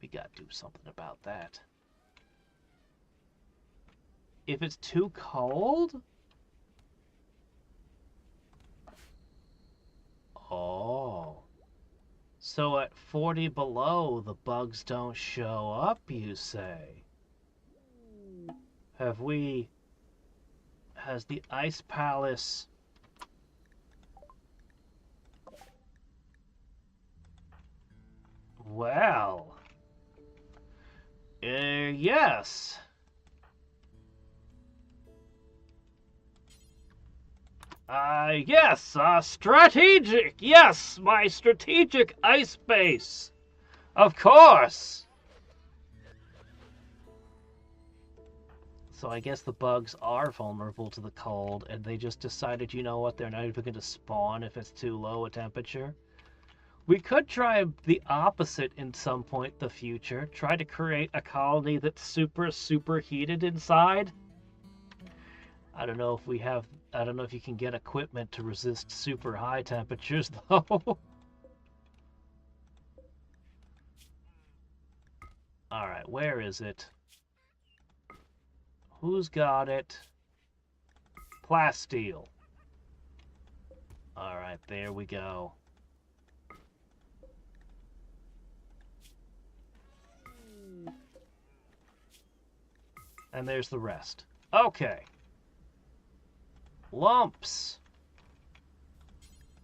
We gotta do something about that. If it's too cold? Oh. So at 40 below, the bugs don't show up, you say? Has the Ice Palace... Well... yes. Yes, strategic! Yes, my strategic ice base! Of course! So I guess the bugs are vulnerable to the cold, and they just decided, you know what, they're not even going to spawn if it's too low a temperature. We could try the opposite in some point in the future. Try to create a colony that's super heated inside. I don't know if we have... I don't know if you can get equipment to resist super high temperatures, though. Alright, where is it? Who's got it? Plasteel. Alright, there we go. And there's the rest. Okay. Lumps.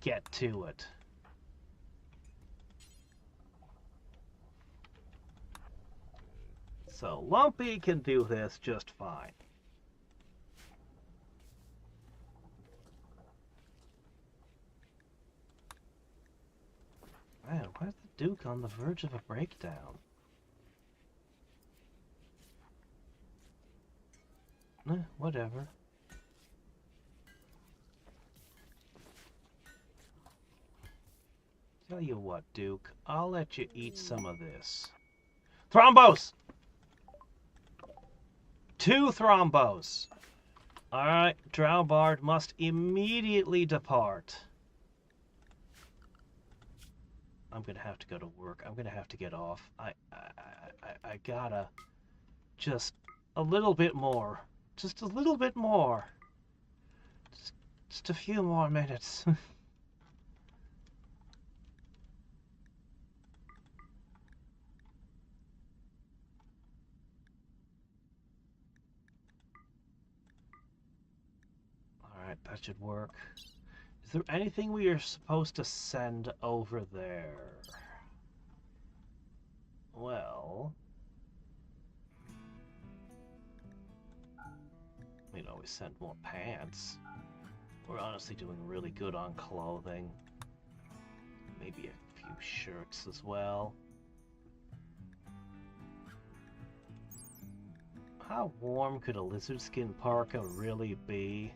Get to it. So Lumpy can do this just fine. Man, why is the Duke on the verge of a breakdown? Whatever. Tell you what, Duke, I'll let you eat some of this. Thrombos! 2 thrombos. Alright, Drownbard must immediately depart. I'm gonna have to go to work. I'm gonna have to get off. I gotta just a little bit more. Just a little bit more. Just a few more minutes. Alright, that should work. Is there anything we are supposed to send over there? Well... we know we sent more pants. We're honestly doing really good on clothing. Maybe a few shirts as well. How warm could a lizard skin parka really be?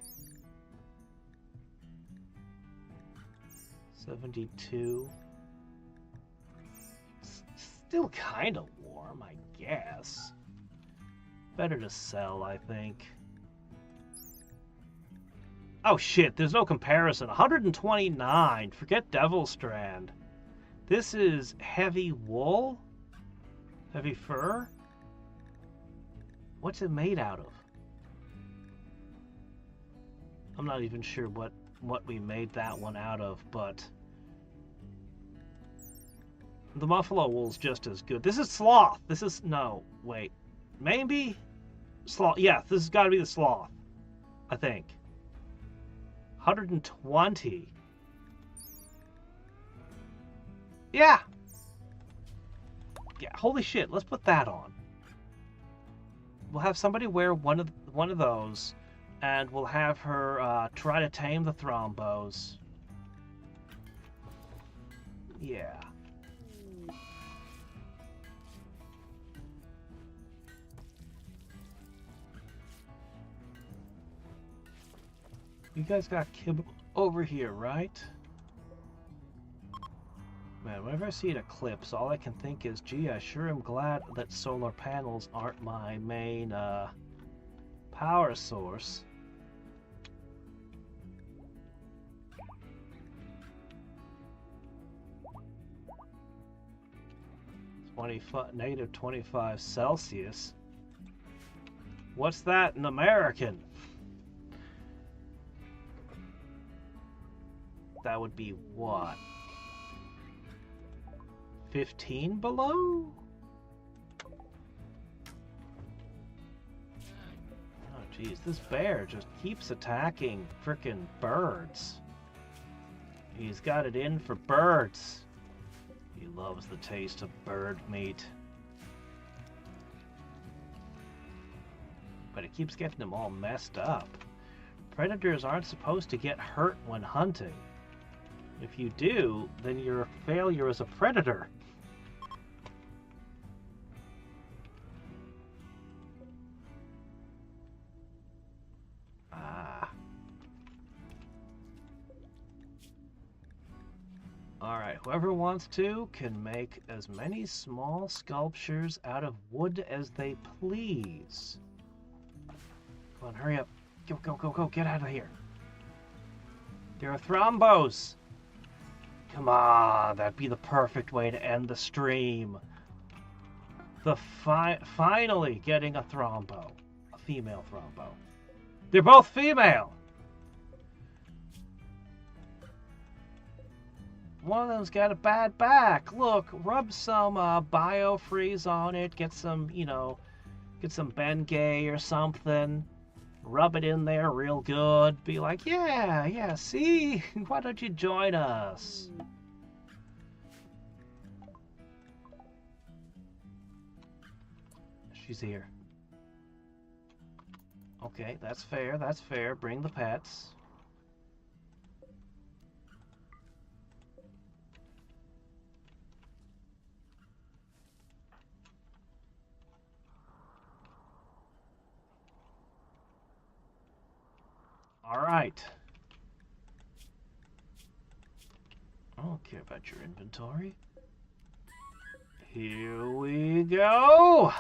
72. Still kind of warm, I guess. Better to sell, I think. Oh shit, there's no comparison. 129. Forget Devil Strand. This is heavy wool? Heavy fur? What's it made out of? I'm not even sure what we made that one out of, but the buffalo wool's just as good. This is sloth. This is no, wait. Maybe sloth. Yeah, this has got to be the sloth. I think. 120. Yeah. Yeah, holy shit, let's put that on. We'll have somebody wear one of those, and we'll have her try to tame the thrombos. Yeah. You guys got kibble over here, right? Man, whenever I see an eclipse, all I can think is, gee, I sure am glad that solar panels aren't my main power source. Negative 25 Celsius. What's that in American? That would be what? 15 below? Oh geez, this bear just keeps attacking frickin' birds. He's got it in for birds. He loves the taste of bird meat. But it keeps getting them all messed up. Predators aren't supposed to get hurt when hunting. If you do, then you're a failure as a predator. Alright, whoever wants to can make as many small sculptures out of wood as they please. Come on, hurry up. Go, go, go, go, get out of here. There are thrombos. Come on, that'd be the perfect way to end the stream. Finally getting a thrombo. A female thrombo. They're both female! One of them's got a bad back. Look, rub some biofreeze on it. Get some, get some Bengay or something. Rub it in there real good. Be like, yeah, see? Why don't you join us? She's here. Okay, that's fair, that's fair. Bring the pets. All right. I don't care about your inventory. Here we go.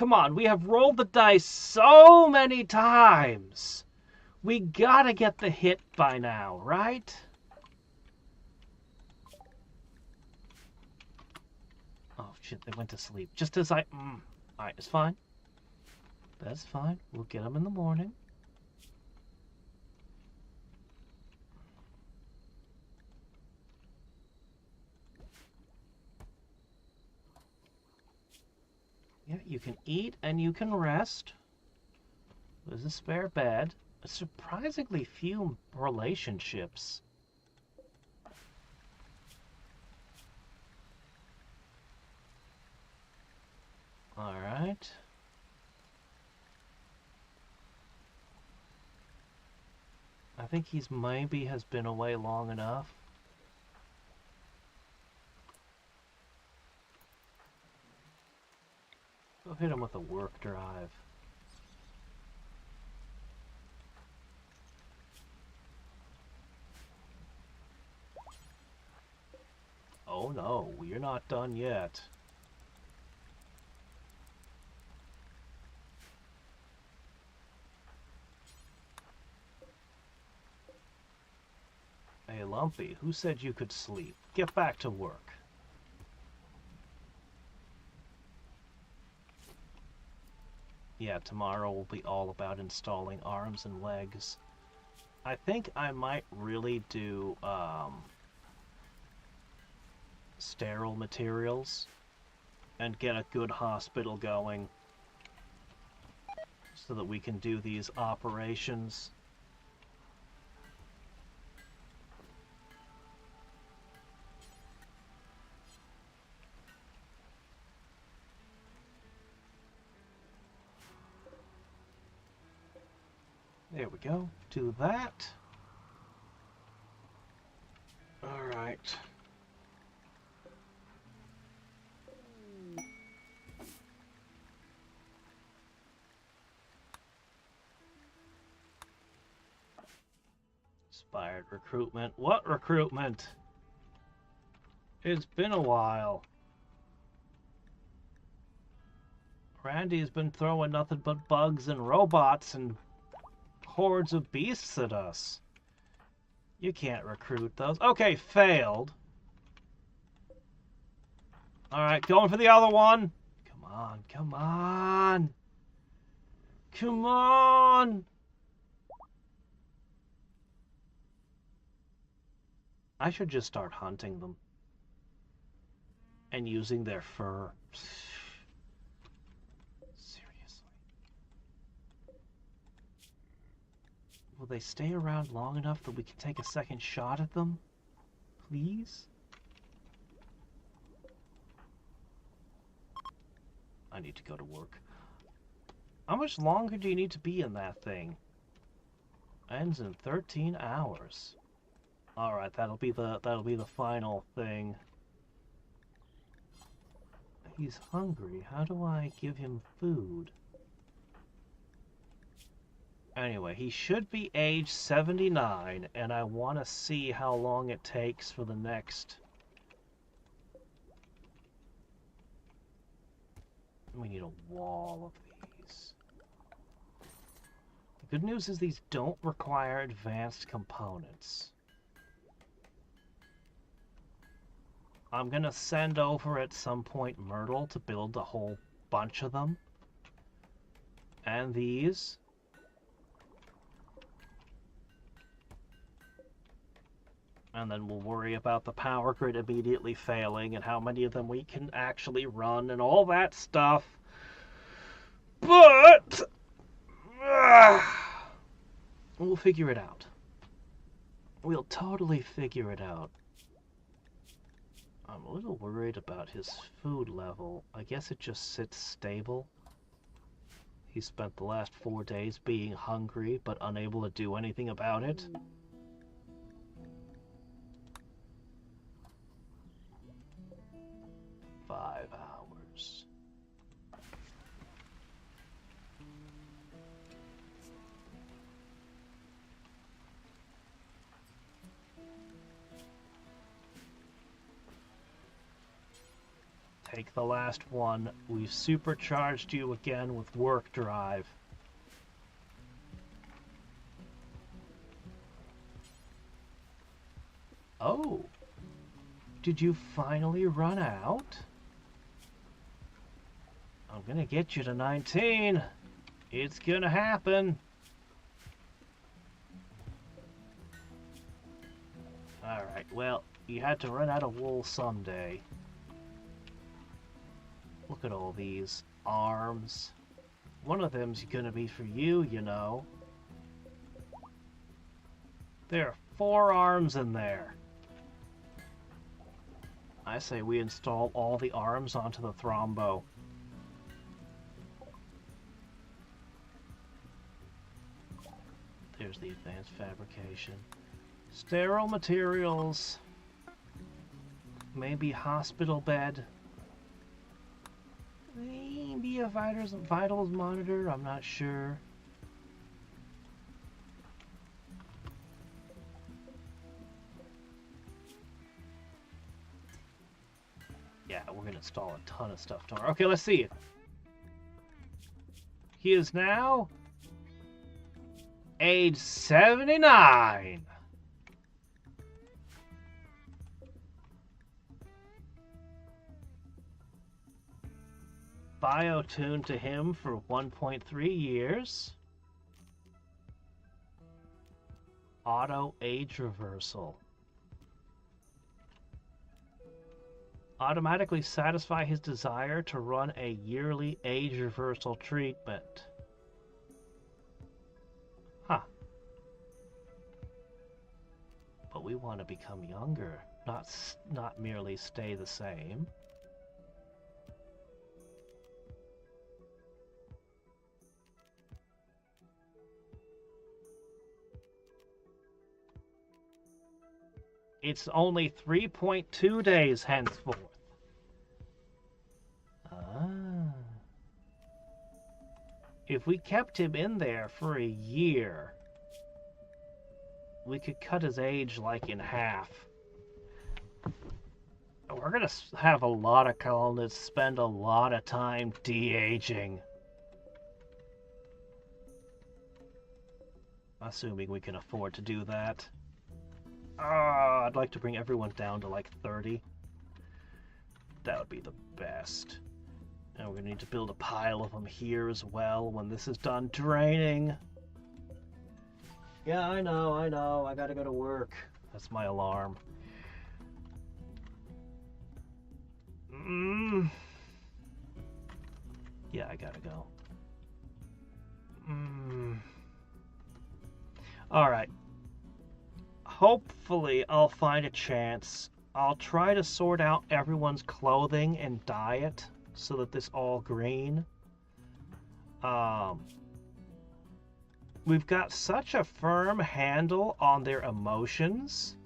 Come on, we have rolled the dice so many times. We gotta get the hit by now, right? Oh, shit, they went to sleep. Just as I... Alright, it's fine. That's fine. We'll get them in the morning. Yeah, you can eat and you can rest. There's a spare bed. Surprisingly few relationships. Alright. I think he's maybe has been away long enough. Go hit him with a work drive. Oh no, we're not done yet. Hey Lumpy, who said you could sleep? Get back to work. Yeah, tomorrow will be all about installing arms and legs. I think I might really do sterile materials and get a good hospital going so that we can do these operations. There we go. Do that. All right. Inspired recruitment. What recruitment? It's been a while. Randy's been throwing nothing but bugs and robots and hordes of beasts at us. You can't recruit those. Okay, failed. Alright, going for the other one. Come on, come on. Come on. I should just start hunting them. And using their fur. Will they stay around long enough that we can take a second shot at them? Please? I need to go to work. How much longer do you need to be in that thing? Ends in 13 hours. Alright, that'll be the final thing. He's hungry. How do I give him food? Anyway, he should be age 79, and I want to see how long it takes for the next... We need a wall of these. The good news is these don't require advanced components. I'm going to send over at some point Myrtle to build a whole bunch of them. And these... And then we'll worry about the power grid immediately failing and how many of them we can actually run and all that stuff. But... we'll figure it out. We'll totally figure it out. I'm a little worried about his food level. I guess it just sits stable. He spent the last 4 days being hungry but unable to do anything about it. 5 hours. Take the last one. We've supercharged you again with work drive. Oh, did you finally run out? I'm gonna get you to 19. It's gonna happen. Alright, well, you had to run out of wool someday. Look at all these arms. One of them's gonna be for you, you know. There are 4 arms in there. I say we install all the arms onto the Thrombo. There's the advanced fabrication. Sterile materials. Maybe hospital bed. Maybe a vitals monitor, I'm not sure. Yeah, we're going to install a ton of stuff tomorrow. Okay, let's see. He is now age 79. Bio-tuned to him for 1.3 years. Auto age reversal. Automatically satisfy his desire to run a yearly age reversal treatment. Huh. But we want to become younger, not merely stay the same. It's only 3.2 days henceforth. Ah. If we kept him in there for a year, we could cut his age like in half. We're going to have a lot of colonists spend a lot of time de-aging. Assuming we can afford to do that. I'd like to bring everyone down to like 30. That would be the best. And we're going to need to build a pile of them here as well when this is done draining. Yeah, I know. I gotta go to work. That's my alarm. Yeah, I gotta go. Alright. Hopefully I'll find a chance. I'll try to sort out everyone's clothing and diet so that this all green. We've got such a firm handle on their emotions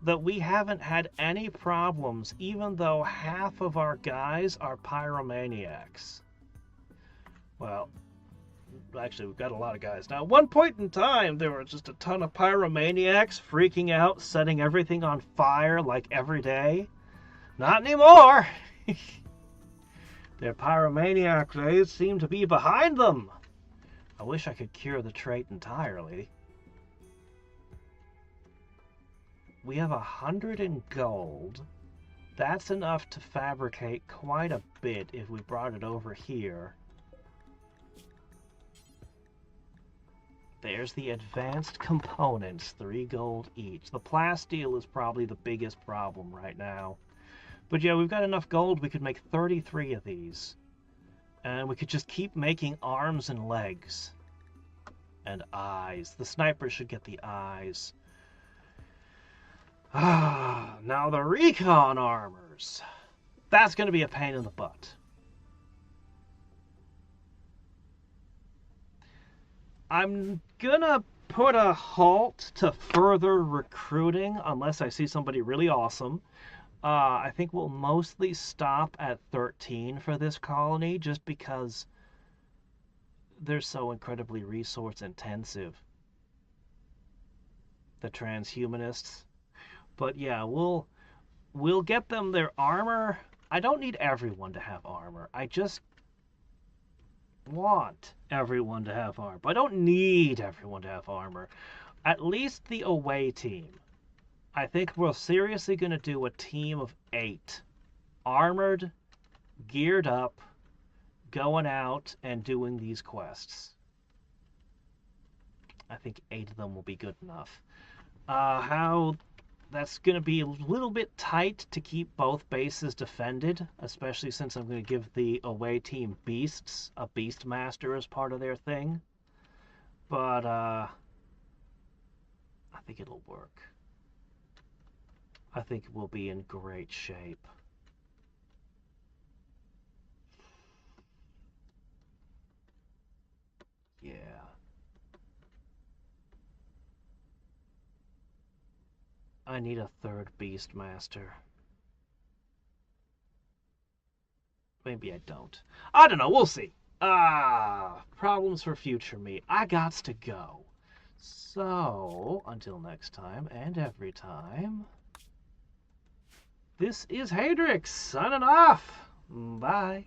that we haven't had any problems, even though half of our guys are pyromaniacs. Well, actually, we've got a lot of guys. Now, at one point in time, there were just a ton of pyromaniacs freaking out, setting everything on fire like every day. Not anymore! Their pyromaniac days seem to be behind them. I wish I could cure the trait entirely. We have 100 in gold. That's enough to fabricate quite a bit if we brought it over here. There's the advanced components, 3 gold each. The plasteel is probably the biggest problem right now. But yeah, we've got enough gold, we could make 33 of these. And we could just keep making arms and legs. And eyes. The sniper should get the eyes. Now the recon armors. That's going to be a pain in the butt. I'm gonna put a halt to further recruiting unless I see somebody really awesome. I think we'll mostly stop at 13 for this colony just because they're so incredibly resource intensive. The transhumanists. But yeah, we'll We'll get them their armor. I don't need everyone to have armor. I just want everyone to have armor. I don't need everyone to have armor. At least the away team. I think we're seriously going to do a team of 8. Armored, geared up, going out and doing these quests. I think 8 of them will be good enough. How that's going to be a little bit tight to keep both bases defended, especially since I'm going to give the away team beasts, a beast master as part of their thing. But I think it'll work. I think we'll be in great shape. Yeah. I need a 3rd beast master. Maybe I don't. I don't know. We'll see. Problems for future me. I gots to go. So, until next time and every time, this is Hadriex signing off. Bye.